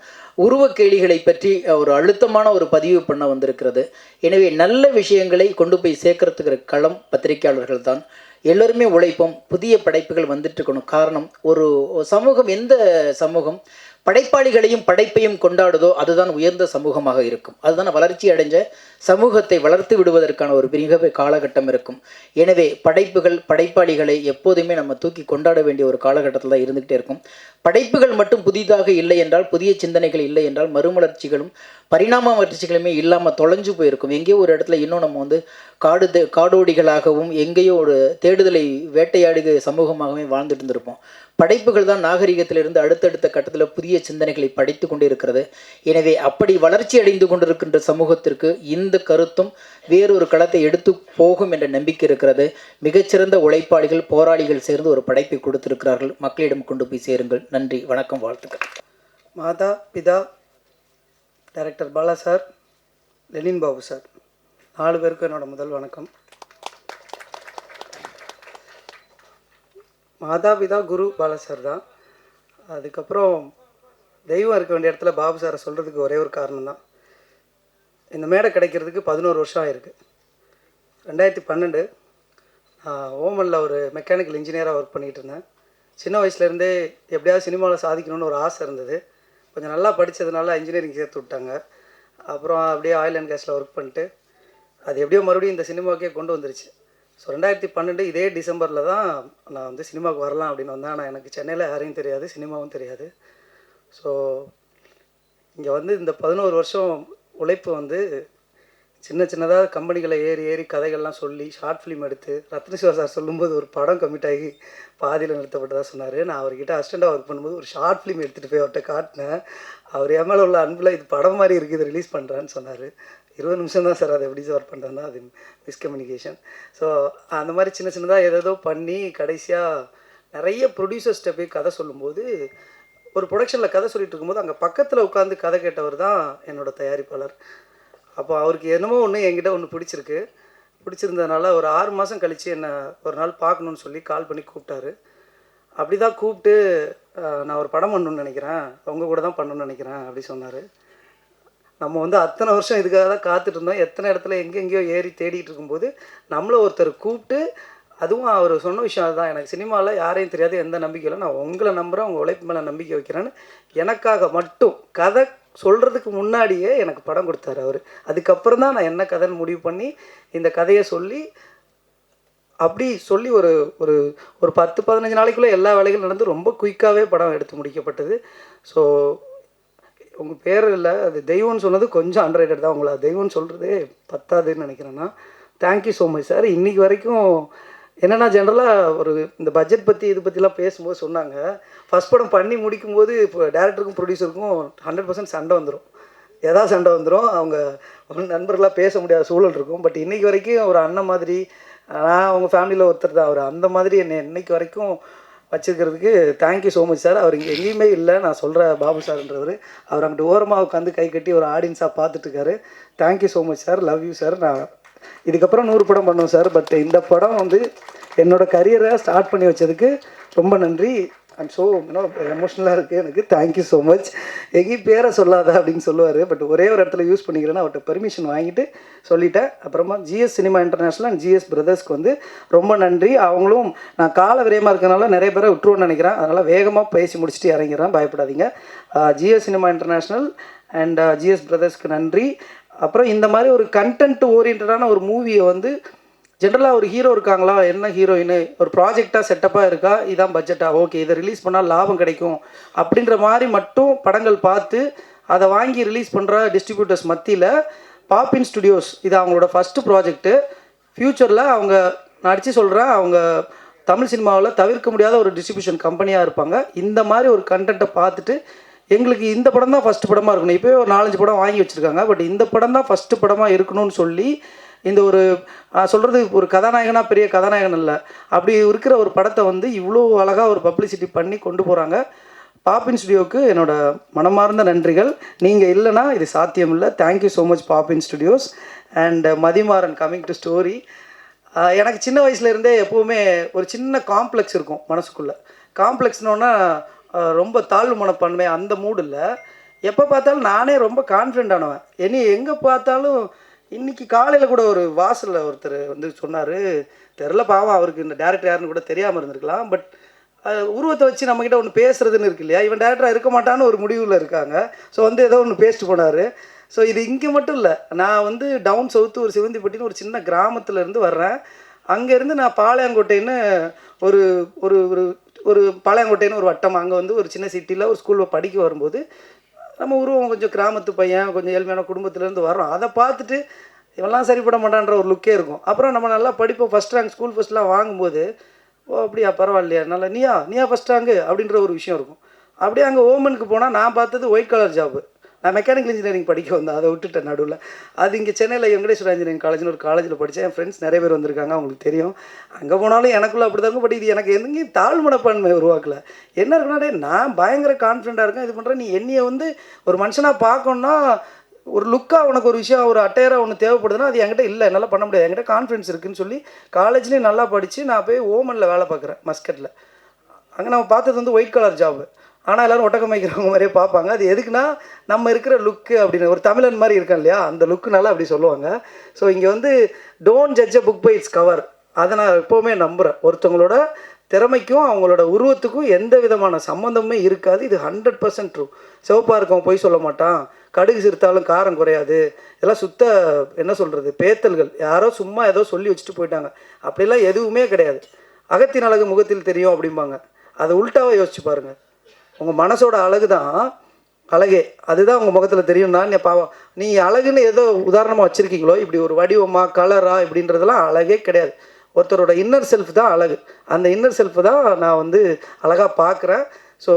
உருவக்கேளிகளை பற்றி ஒரு அழுத்தமான ஒரு பதிவு பண்ண வந்திருக்கிறது. எனவே நல்ல விஷயங்களை கொண்டு போய் சேர்க்கறதுக்கு களம் பத்திரிகையாளர்கள் தான். எல்லோருமே உழைப்போம். புதிய படைப்புகள் வந்துட்டு இருக்கணும். காரணம், ஒரு சமூகம் எந்த சமூகம் படைப்பாளிகளையும் படைப்பையும் கொண்டாடுதோ அதுதான் உயர்ந்த சமூகமாக இருக்கும். அதுதான் வளர்ச்சி அடைஞ்ச சமூகத்தை வளர்த்து விடுவதற்கான ஒரு மிக காலகட்டம் இருக்கும். எனவே படைப்பாளிகளை எப்போதுமே நம்ம தூக்கி கொண்டாட வேண்டிய ஒரு காலகட்டத்தில் தான் இருந்துகிட்டே இருக்கும். படைப்புகள் மட்டும் புதிதாக இல்லை என்றால், புதிய சிந்தனைகள் இல்லை என்றால், மறுமலர்ச்சிகளும் பரிணாம வளர்ச்சிகளுமே இல்லாமல் தொலைஞ்சு போயிருக்கும். எங்கேயோ ஒரு இடத்துல இன்னும் நம்ம காடோடிகளாகவும் எங்கேயோ ஒரு தேடுதலை வேட்டையாடுக சமூகமாகவே வாழ்ந்துட்டு இருந்திருப்போம். படைப்புகள் தான் நாகரிகத்திலிருந்து அடுத்தடுத்த கட்டத்தில் புதிய சிந்தனைகளை படைத்து கொண்டு இருக்கிறது. எனவே அப்படி வளர்ச்சி அடைந்து கொண்டிருக்கின்ற சமூகத்திற்கு இந்த கருத்தும் வேறொரு களத்தை எடுத்து போகும் என்ற நம்பிக்கை இருக்கிறது. மிகச்சிறந்த உழைப்பாளிகள், போராளிகள் சேர்ந்து ஒரு படைப்பை கொடுத்திருக்கிறார்கள். மக்களிடம் கொண்டு போய் சேருங்கள். நன்றி, வணக்கம், வாழ்த்துக்கள். மாதா பிதா director Bala sir, Lenin Babu sir, 4 பேருக்கும் என்னோட முதல் வணக்கம். மாதா பிதா குரு பாலா சார் தான். அதுக்கப்புறம் தெய்வம் இருக்க வேண்டிய இடத்துல பாபு சாரை சொல்கிறதுக்கு ஒரே ஒரு காரணம் தான். இந்த மேடை கிடைக்கிறதுக்கு 11 வருஷம் ஆயிருக்கு. 2012 ஓமனில் ஒரு மெக்கானிக்கல் இன்ஜினியராக ஒர்க் பண்ணிகிட்டு இருந்தேன். சின்ன வயசுலேருந்தே எப்படியாவது சினிமாவில் சாதிக்கணும்னு ஒரு ஆசை இருந்தது. கொஞ்சம் நல்லா படித்ததுனால இன்ஜினியரிங் சேர்த்து விட்டாங்க. அப்புறம் அப்படியே ஆயில் அண்ட் கேஸில் ஒர்க் பண்ணிட்டு அது எப்படியோ மறுபடியும் இந்த சினிமாவுக்கே கொண்டு வந்துருச்சு. ஸோ 2012 இதே டிசம்பரில் தான் நான் சினிமாவுக்கு வரலாம் அப்படின்னு வந்தேன். ஆனால் எனக்கு சென்னையில் யாரையும் தெரியாது, சினிமாவும் தெரியாது. ஸோ இங்கே இந்த 11 வருஷம் உழைப்பு சின்னதாக கம்பெனிகளை ஏறி கதைகள்லாம் சொல்லி ஷார்ட் ஃபிலிம் எடுத்து ரத்னேஸ்வர் சார் சொல்லும்போது ஒரு படம் கமிட் ஆகி பாதியில் நிறுத்தப்பட்டதாக சொன்னார். நான் அவர்கிட்ட அசிஸ்டண்ட்டாக ஒர்க் பண்ணும்போது ஒரு ஷார்ட் ஃபிலிம் எடுத்துகிட்டு போய் அவர்கிட்ட காட்டினேன். அவர் என் மேலே உள்ள அன்பில் இது படம் மாதிரி இருக்குது, இது ரிலீஸ் பண்ணுறான்னு சொன்னார். 20 நிமிஷம் தான் சார், அதை எப்படி சார் பண்ணுறேன்னா அது மிஸ்கம்யூனிகேஷன். ஸோ அந்த மாதிரி சின்னதாக ஏதோ பண்ணி கடைசியாக நிறைய ப்ரொடியூசர்ஸ்ட்டை போய் கதை சொல்லும்போது, ஒரு ப்ரொடக்ஷனில் கதை சொல்லிட்டு இருக்கும்போது அங்கே பக்கத்தில் உட்காந்து கதை கேட்டவர் தான் என்னோடய தயாரிப்பாளர். அப்போ அவருக்கு என்னமோ என்கிட்ட பிடிச்சிருந்ததுனால ஒரு 6 மாதம் கழித்து என்னை ஒரு நாள் பார்க்கணுன்னு சொல்லி கால் பண்ணி கூப்பிட்டாரு. அப்படி தான் கூப்பிட்டு நான் ஒரு படம் பண்ணணுன்னு நினைக்கிறேன், உங்கள் கூட தான் பண்ணணுன்னு நினைக்கிறேன் அப்படி சொன்னார். நம்ம அத்தனை வருஷம் இதுக்காக தான் காத்துட்டு இருந்தோம். எத்தனை இடத்துல எங்கெங்கேயோ ஏறி தேடிட்டு இருக்கும்போது நம்மளை ஒருத்தர் கூப்பிட்டு, அதுவும் அவர் சொன்ன விஷயம் அதுதான், எனக்கு சினிமாவில் யாரையும் தெரியாது, எந்த நம்பிக்கையில் நான் உங்களை நம்புகிறேன், உங்கள் உழைப்பு மேலே நம்பிக்கை வைக்கிறேன்னு எனக்காக மட்டும் கதை சொல்கிறதுக்கு முன்னாடியே எனக்கு படம் கொடுத்தாரு அவர். அதுக்கப்புறம் தான் நான் என்ன கதைன்னு முடிவு பண்ணி இந்த கதையை சொல்லி ஒரு ஒரு 10-15 நாளைக்குள்ளே எல்லா வேலைகளும் நடந்து ரொம்ப குயிக்காகவே படம் எடுத்து முடிக்கப்பட்டது. ஸோ உங்கள் பேர் இல்லை, அது தெய்வம்னு சொன்னது கொஞ்சம் அண்டர்ரேட்டட் தான். உங்களை தெய்வம்னு சொல்கிறதே பத்தாதுன்னு நினைக்கிறேன்னா தேங்க்யூ ஸோ மச் சார். இன்றைக்கி வரைக்கும் என்னென்னா, ஜென்ரலாக இந்த பட்ஜெட் பற்றி இது பற்றிலாம் பேசும்போது சொன்னாங்க, ஃபஸ்ட் படம் பண்ணி முடிக்கும்போது இப்போ டேரக்டருக்கும் ப்ரொடியூசருக்கும் 100% சண்டை வந்துடும். சண்டை வந்துடும், அவங்க நண்பர்களாக பேச முடியாத சூழல் இருக்கும். பட் இன்றைக்கி வரைக்கும் ஒரு அண்ணன் மாதிரி, நான் அவங்க ஃபேமிலியில் ஒருத்தர் தான் அவர், அந்த மாதிரி என்னை இன்றைக்கி வரைக்கும் வச்சுருக்கிறதுக்கு தேங்க்யூ ஸோ மச் சார். அவர் இங்கே எங்கேயுமே இல்லை, நான் சொல்கிற பாபு சார்ன்றவர். அவர் அங்கிட்டு ஓரமாக உட்காந்து கை கட்டி ஒரு ஆடியன்ஸாக பார்த்துட்ருக்காரு. Thank you so much sir, love you sir. நான் இதுக்கப்புறம் 100 படம் பண்ணுவோம் சார். பட் இந்த படம் என்னோடய கரியரை ஸ்டார்ட் பண்ணி வச்சதுக்கு ரொம்ப நன்றி. ஐம் ஸோ எமோஷ்னலாக இருக்குது எனக்கு. Thank you so much. எங்கேயும் பேரை சொல்லாத அப்படின்னு சொல்லுவார், பட் ஒரே ஒரு இடத்துல யூஸ் பண்ணிக்கிறேன்னு அவர்கிட்ட பெர்மிஷன் வாங்கிட்டு சொல்லிட்டேன். அப்புறமா GS Cinema International and GS பிரதர்ஸ்க்கு வந்து ரொம்ப நன்றி. அவங்களும் நான் கால விரயமாக இருக்கிறனால நிறைய பேரை விட்டுருவோன்னு நினைக்கிறேன், அதனால் வேகமாக பேசி முடிச்சுட்டு இறங்கிறேன், பயப்படாதீங்க. GS Cinema International and GS பிரதர்ஸ்க்கு நன்றி. அப்புறம் இந்த மாதிரி ஒரு கண்டென்ட் ஓரியன்டான ஒரு மூவியை வந்து ஜென்ரலாக ஒரு ஹீரோ இருக்காங்களா, என்ன ஹீரோயின், ஒரு ப்ராஜெக்டாக செட்டப்பாக இருக்கா, இதான் பட்ஜெட்டா, ஓகே இதை ரிலீஸ் பண்ணால் லாபம் கிடைக்கும் அப்படின்ற மாதிரி மட்டும் படங்கள் பார்த்து அதை வாங்கி ரிலீஸ் பண்ணுற டிஸ்ட்ரிபியூட்டர்ஸ் மத்தியில் பாப்பின் ஸ்டுடியோஸ் இது அவங்களோட ஃபஸ்ட்டு ப்ராஜெக்ட்டு. ஃப்யூச்சரில் அவங்க நான் அடித்து சொல்கிறேன், அவங்க தமிழ் சினிமாவில் தவிர்க்க முடியாத ஒரு டிஸ்ட்ரிபியூஷன் கம்பெனியாக இருப்பாங்க. இந்த மாதிரி ஒரு கண்டென்ட்டை பார்த்துட்டு எங்களுக்கு இந்த படம் தான் ஃபஸ்ட்டு படமாக இருக்கணும், இப்போயே ஒரு 4-5 படம் வாங்கி வச்சுருக்காங்க, பட் இந்த படம் தான் ஃபஸ்ட்டு படமாக இருக்கணும்னு சொல்லி இந்த ஒரு சொல்கிறது ஒரு கதாநாயகனாக பெரிய கதாநாயகன் இல்லை, அப்படி இருக்கிற ஒரு படத்தை வந்து இவ்வளோ அழகாக ஒரு பப்ளிசிட்டி பண்ணி கொண்டு போகிறாங்க. பாப்பின் ஸ்டுடியோவுக்கு என்னோடய மனமார்ந்த நன்றிகள். நீங்கள் இல்லைனா இது சாத்தியம் இல்லை. Thank you so much Poppin Studios. And Mathimaran coming to story. எனக்கு சின்ன வயசுலேருந்தே எப்போவுமே ஒரு சின்ன காம்ப்ளெக்ஸ் இருக்கும் மனசுக்குள்ளே. காம்ப்ளெக்ஸ்னோன்னா ரொம்ப தாழ்வு மனப்பான்மை அந்த மூடு இல்லை. எப்போ பார்த்தாலும் நானே ரொம்ப கான்ஃபிடென்ட் ஆனவன். எங்கே பார்த்தாலும் இன்றைக்கி காலையில் கூட ஒரு வாசலில் ஒருத்தர் வந்து சொன்னார், தெரில பாவம் அவருக்கு இந்த டேரக்டர் யாருன்னு கூட தெரியாமல் இருந்திருக்கலாம், பட் உருவத்தை வச்சு நம்மக்கிட்ட ஒன்று பேசுகிறதுன்னு இருக்கு இல்லையா, இவன் டேரக்டராக இருக்க மாட்டான்னு ஒரு முடிவில் இருக்காங்க. ஸோ வந்து ஏதோ ஒன்று பேசிட்டு போனார். ஸோ இது இங்கே மட்டும் இல்லை, நான் வந்து டவுன் சவுத்து ஒரு சிவந்திப்பட்டின்னு ஒரு சின்ன கிராமத்துலேருந்து வர்றேன். அங்கேருந்து நான் பாளையங்கோட்டைன்னு ஒரு ஒரு ஒரு பாளையங்கோட்டைன்னு ஒரு வட்டம், அங்கே வந்து ஒரு சின்ன சிட்டியில் ஒரு ஸ்கூலில் படிக்க வரும்போது நம்ம உருவம் கொஞ்சம் கிராமத்து பையன், கொஞ்சம் ஏழ்மையான குடும்பத்துலேருந்து வரோம். அதை பார்த்துட்டு இவெல்லாம் சரிப்பட மாட்டான்ற ஒரு லுக்கே இருக்கும். அப்புறம் நம்ம நல்லா படிப்போம், ஃபஸ்ட் ரேங்க் ஸ்கூல் ஃபஸ்ட்லாம் வாங்கும்போது ஓ அப்படியா பரவாயில்லையா நல்லா நீயா ஃபஸ்ட் ரேங்கு அப்படின்ற ஒரு விஷயம் இருக்கும். அப்படியே அங்கே ஓமனுக்கு போனால் நான் பார்த்தது ஒயிட் கலர் ஜாப்பு. நான் மெக்கானிக்கல் இன்ஜினியரிங் படிக்க வந்தேன், அதை விட்டுட்டேன் நடுவில். அது இங்கே சென்னையில் வெங்கடேஸ்வரா இன்ஜினியரிங் காலேஜ்னு ஒரு காலேஜில் படித்தேன். என் ஃப்ரெண்ட்ஸ் நிறைய பேர் வந்திருக்காங்க, அவங்களுக்கு தெரியும். அங்கே போனாலும் எனக்குள்ளே அப்படி தான் இருக்கும். பட் இது எனக்கு எங்கேயும் தாழ்மனப்பான்மை உருவாக்கலை. என்ன இருக்குன்னா, நான் பயங்கர கான்ஃபிடென்ட்டாக இருக்கேன், இது பண்ணுறேன். நீ என்னையை வந்து ஒரு மனுஷனாக பார்க்கணுன்னா ஒரு லுக்காக உனக்கு ஒரு விஷயம் ஒரு அட்டையராக ஒன்று தேவைப்படுதுன்னா அது என்கிட்ட இல்லை, என்னால் பண்ண முடியாது, என்கிட்ட கான்ஃபிடன்ஸ் இருக்குதுன்னு சொல்லி காலேஜ்லேயும் நல்லா படித்து நான் போய் ஓமனில் வேலை பார்க்குறேன், மஸ்கட்டில். அங்கே நம்ம பார்த்தது வந்து ஒயிட் கலர் ஜாபு. ஆனால் எல்லோரும் ஒட்டக்கம் வைக்கிறவங்க மாதிரியே பார்ப்பாங்க. அது எதுக்குன்னா நம்ம இருக்கிற லுக்கு அப்படின்னு ஒரு தமிழன் மாதிரி இருக்கான் இல்லையா, அந்த லுக்குனால அப்படி சொல்லுவாங்க. ஸோ இங்கே வந்து don't judge a book by its cover, அதை நான் எப்போவுமே நம்புகிறேன். ஒருத்தவங்களோட திறமைக்கும் அவங்களோட உருவத்துக்கும் எந்த விதமான சம்மந்தமே இருக்காது. இது 100% ட்ரூ. சிவப்பாக இருக்கவன் போய் சொல்ல மாட்டான், கடுகு சிறுத்தாலும் காரம் குறையாது, இதெல்லாம் சுத்த என்ன சொல்கிறது பேத்தல்கள், யாரோ சும்மா ஏதோ சொல்லி வச்சுட்டு போயிட்டாங்க. அப்படிலாம் எதுவுமே கிடையாது. அகத்தின் அழகு முகத்தில் தெரியும் அப்படிம்பாங்க, அதை உள்டாவாக யோசிச்சு பாருங்கள். உங்கள் மனசோட அழகு தான் அழகே, அதுதான் உங்கள் முகத்தில் தெரியும்னா பாவம் நீ அழகுன்னு ஏதோ உதாரணமாக வச்சுருக்கீங்களோ, இப்படி ஒரு வடிவமாக கலரா இப்படின்றதெல்லாம் அழகே கிடையாது. ஒருத்தரோட இன்னர் செல்ஃப் தான் அழகு. அந்த இன்னர் செல்ஃப் தான் நான் வந்து அழகாக பார்க்குறேன். ஸோ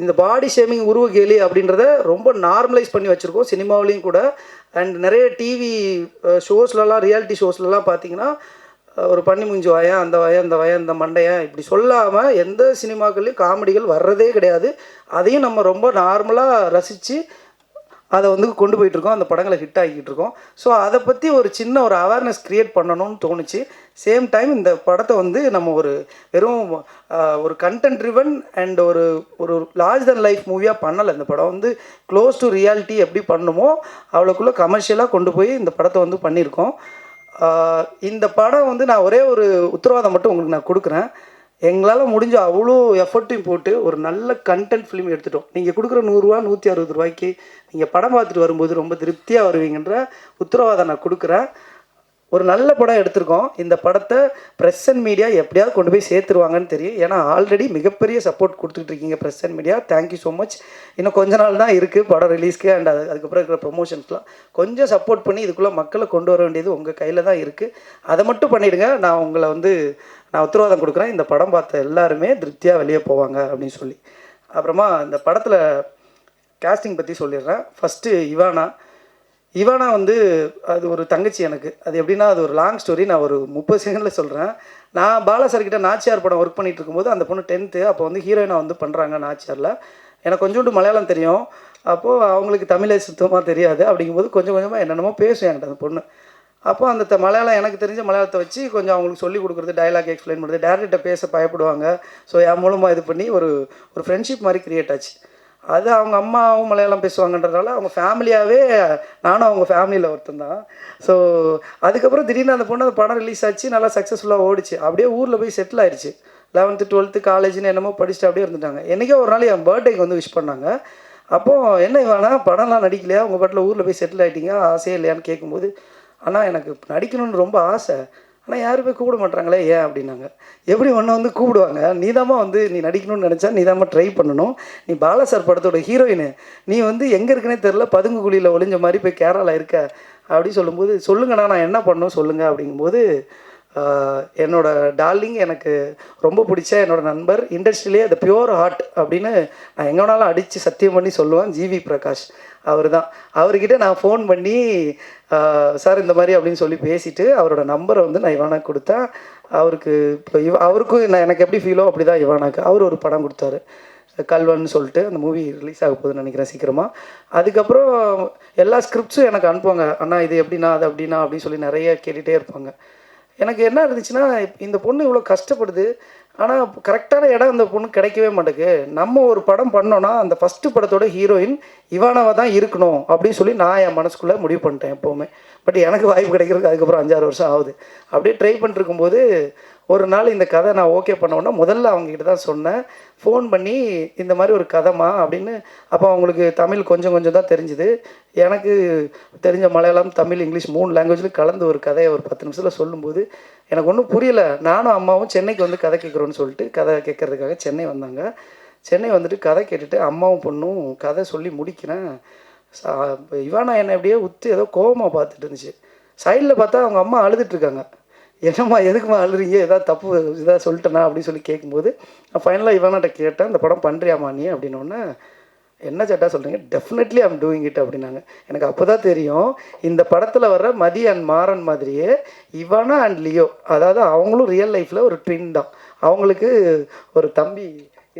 இந்த பாடி ஷேமிங் உருவ கேலி அப்படின்றத ரொம்ப நார்மலைஸ் பண்ணி வச்சுருக்கோம் சினிமாவிலையும் கூட. அண்ட் நிறைய டிவி ஷோஸ்லலாம் ரியாலிட்டி ஷோஸ்லலாம் பார்த்தீங்கன்னா ஒரு பண்ணி முஞ்சி வாயன், அந்த வாயன், இந்த வாயன், இந்த மண்டையன் இப்படி சொல்லாமல் எந்த சினிமாக்கள்லையும் காமெடிகள் வர்றதே கிடையாது. அதையும் நம்ம ரொம்ப நார்மலாக ரசித்து அதை வந்து கொண்டு போயிட்டுருக்கோம், அந்த படங்களை ஹிட் ஆகிக்கிட்டு இருக்கோம். ஸோ அதை பற்றி ஒரு சின்ன ஒரு அவேர்னஸ் க்ரியேட் பண்ணணும்னு தோணுச்சு. சேம் டைம் இந்த படத்தை வந்து நம்ம ஒரு வெறும் ஒரு கண்டென்ட் ட்ரிவன் அண்ட் ஒரு லார்ஜ் தென் லைஃப் மூவியாக பண்ணலை. இந்த படம் வந்து க்ளோஸ் டு ரியாலிட்டி எப்படி பண்ணணுமோ அவ்வளோக்குள்ளே கமர்ஷியலாக கொண்டு போய் இந்த படத்தை வந்து பண்ணியிருக்கோம். இந்த படம் வந்து நான் ஒரே ஒரு உத்தரவாதம் மட்டும் உங்களுக்கு நான் கொடுக்குறேன். எங்களால் முடிஞ்ச அவ்வளோ எஃபர்ட்டையும் போட்டு ஒரு நல்ல கண்டென்ட் ஃபிலிம் எடுத்துட்டோம். நீங்கள் கொடுக்குற 100 ரூபா 160 ரூபாய்க்கு நீங்கள் படம் பார்த்துட்டு வரும்போது ரொம்ப திருப்தியாக வருவீங்கன்ற உத்தரவாதம் நான் கொடுக்குறேன். ஒரு நல்ல படம் எடுத்திருக்கோம். இந்த படத்தை ப்ரெஸ் அண்ட் மீடியா எப்படியாவது கொண்டு போய் சேர்த்துருவாங்கன்னு தெரியும். ஏன்னா ஆல்ரெடி மிகப்பெரிய சப்போர்ட் கொடுத்துட்டு இருக்கீங்க press and media. Thank you so much. இன்னும் கொஞ்ச நாள் தான் இருக்குது படம் ரிலீஸ்க்கு அண்ட் அதுக்கப்புறம் இருக்கிற ப்ரொமோஷன்ஸ்லாம் கொஞ்சம் சப்போர்ட் பண்ணி இதுக்குள்ளே மக்களை கொண்டு வர வேண்டியது உங்கள் கையில் தான் இருக்குது. அதை மட்டும் பண்ணிவிடுங்க. நான் உங்களை வந்து நான் உத்தரவாதம் கொடுக்குறேன், இந்த படம் பார்த்த எல்லாருமே திருப்தியாக வெளியே போவாங்க அப்படின்னு சொல்லி. அப்புறமா இந்த படத்தில் கேஸ்டிங் பற்றி சொல்லிடுறேன். ஃபஸ்ட்டு இவானா வந்து அது ஒரு தங்கச்சி எனக்கு. அது எப்படின்னா அது ஒரு லாங் ஸ்டோரி, நான் ஒரு 30 செகண்டில் சொல்கிறேன். நான் பாலா சார்கிட்ட நாச்சியார் படம் ஒர்க் பண்ணிகிட்டு இருக்கும்போது அந்த பொண்ணு 10th அப்போ வந்து ஹீரோயினாக வந்து பண்ணுறாங்க நாச்சியாரில். எனக்கு கொஞ்சோண்டு மலையாளம் தெரியும், அப்போது அவங்களுக்கு தமிழே சுத்தமாக தெரியாது. அப்படிங்கும்போது கொஞ்சம் கொஞ்சமாக என்னென்னமோ பேசும் என்கிட்ட அந்த பொண்ணு. அப்போ அந்த மலையாளம் எனக்கு தெரிஞ்ச மலையாளத்தை வச்சு கொஞ்சம் அவங்களுக்கு சொல்லிக் கொடுக்குறது, டைலாக் எக்ஸ்பிளைன் பண்ணுறது, டேரக்டர்கிட்ட பேச பயப்படுவாங்க. ஸோ என் மூலமாக இது பண்ணி ஒரு ஃப்ரெண்ட்ஷிப் மாதிரி க்ரியேட் ஆச்சு. அது அவங்க அம்மாவும் மலையாளம் பேசுவாங்கன்றதால அவங்க ஃபேமிலியாகவே, நானும் அவங்க ஃபேமிலியில் ஒருத்தன் தான். ஸோ அதுக்கப்புறம் திடீர்னு அந்த பொண்ணு அந்த படம் ரிலீஸ் ஆச்சு, நல்லா சக்ஸஸ்ஃபுல்லாக ஓடிச்சு. அப்படியே ஊரில் போய் செட்டில் ஆயிடுச்சு. 11th 12th காலேஜ்னு என்னமோ படிச்சுட்டு அப்படியே இருந்துட்டாங்க. என்றைக்கோ ஒரு நாள் என் பர்த்டேக்கு வந்து விஷ் பண்ணாங்க. அப்போது என்ன இவனா படம்லாம் நடிக்கலையா, உங்கள் பாட்டில் ஊரில் போய் செட்டில் ஆகிட்டீங்க, ஆசையே இல்லையான்னு கேட்கும்போது, ஆனால் எனக்கு நடிக்கணும்னு ரொம்ப ஆசை, ஆனால் யாருமே கூப்பிட மாட்டாங்களே, ஏன் அப்படின்னாங்க. எப்படி ஒன்று வந்து கூப்பிடுவாங்க, நீதாம்மா வந்து நீ நடிக்கணும்னு நினச்சா நீதாம்மா ட்ரை பண்ணணும், நீ பாலா சார் படத்தோட ஹீரோயின், நீ வந்து எங்கே இருக்குன்னே தெரில, பதுங்கு குழியில் ஒளிஞ்ச மாதிரி போய் கேரளா இருக்க அப்படி சொல்லும்போது, சொல்லுங்கண்ணா நான் என்ன பண்ணணும் சொல்லுங்கள் அப்படிங்கும்போது, என்னோட டார்லிங், எனக்கு ரொம்ப பிடிச்ச என்னோடய நண்பர், இண்டஸ்ட்ரியிலே அந்த பியூர் ஹார்ட் அப்படின்னு நான் எங்கே வேணாலும் அடித்து சத்தியம் பண்ணி சொல்லுவேன், ஜிவி பிரகாஷ் அவர் தான். அவர்கிட்ட நான் ஃபோன் பண்ணி சார் இந்த மாதிரி அப்படின்னு சொல்லி பேசிவிட்டு அவரோட நம்பரை வந்து நான் இவானாக்கு கொடுத்தேன். அவருக்கு இப்போ அவருக்கும் நான் எனக்கு எப்படி ஃபீலோ அப்படி தான் இவானாக்கு. அவர் ஒரு படம் கொடுத்தாரு, கல்வன்னு சொல்லிட்டு, அந்த மூவி ரிலீஸ் ஆக போகுதுன்னு நினைக்கிறேன் சீக்கிரமாக. அதுக்கப்புறம் எல்லா ஸ்கிரிப்ட்ஸும் எனக்கு அனுப்புவாங்க, அண்ணா இது எப்படின்னா அது அப்படின்னா அப்படின்னு சொல்லி நிறைய கேட்டுகிட்டே இருப்பாங்க. எனக்கு என்ன இருந்துச்சுன்னா, இந்த பொண்ணு இவ்வளோ கஷ்டப்படுது, ஆனால் கரெக்டான இடம் அந்த பொண்ணு கிடைக்கவே மாட்டேங்குது. நம்ம ஒரு படம் பண்ணோன்னா அந்த ஃபஸ்ட்டு படத்தோட ஹீரோயின் இவானாவாக தான் இருக்கணும் அப்படின்னு சொல்லி நான் என் மனசுக்குள்ளே முடிவு பண்ணிட்டேன் எப்போவுமே. பட் எனக்கு வாய்ப்பு கிடைக்கிறதுக்கு அதுக்கப்புறம் 5-6 வருஷம் ஆகுது. அப்படியே ட்ரை பண்ணிருக்கும்போது ஒரு நாள் இந்த கதை நான் ஓகே பண்ணோன்னா முதல்ல அவங்ககிட்ட தான் சொன்னேன், ஃபோன் பண்ணி இந்த மாதிரி ஒரு கதைமா அப்படின்னு. அப்போ அவங்களுக்கு தமிழ் கொஞ்சம் கொஞ்சம் தான் தெரிஞ்சுது, எனக்கு தெரிஞ்ச மலையாளம், தமிழ், இங்கிலீஷ் 3 லாங்குவேஜ்லையும் கலந்து ஒரு கதையை ஒரு 10 நிமிஷத்தில் சொல்லும்போது எனக்கு ஒன்றும் புரியலை. நானும் அம்மாவும் சென்னைக்கு வந்து கதை கேட்குறோன்னு சொல்லிட்டு கதை கேட்குறதுக்காக சென்னை வந்தாங்க. சென்னை வந்துட்டு கதை கேட்டுட்டு அம்மாவும் பொண்ணும் கதை சொல்லி முடிக்கிறேன். இவானா என்னை அப்படியே உத்து ஏதோ கோபமாக பார்த்துட்டு இருந்துச்சு. சைடில் பார்த்தா அவங்க அம்மா அழுதுட்டுருக்காங்க. என்னம்மா எதுக்குமா அழுறீங்க, ஏதாவது தப்பு இதாக சொல்லிட்டேனா அப்படின்னு சொல்லி கேட்கும்போது நான் ஃபைனலாக இவானாட்ட கேட்டேன், இந்த படம் பண்ணுறியாமா நீ அப்படின்னோடனே, என்ன சேட்டா சொல்கிறீங்க, டெஃபினெட்லி ஐம் டூயிங் இட் அப்படின்னாங்க. எனக்கு அப்போ தான் தெரியும், இந்த படத்தில் வர்ற மதி அண்ட் மாறன் மாதிரியே இவானா அண்ட் லியோ, அதாவது அவங்களும் ரியல் லைஃப்பில் ஒரு ட்வின் தான், அவங்களுக்கு ஒரு தம்பி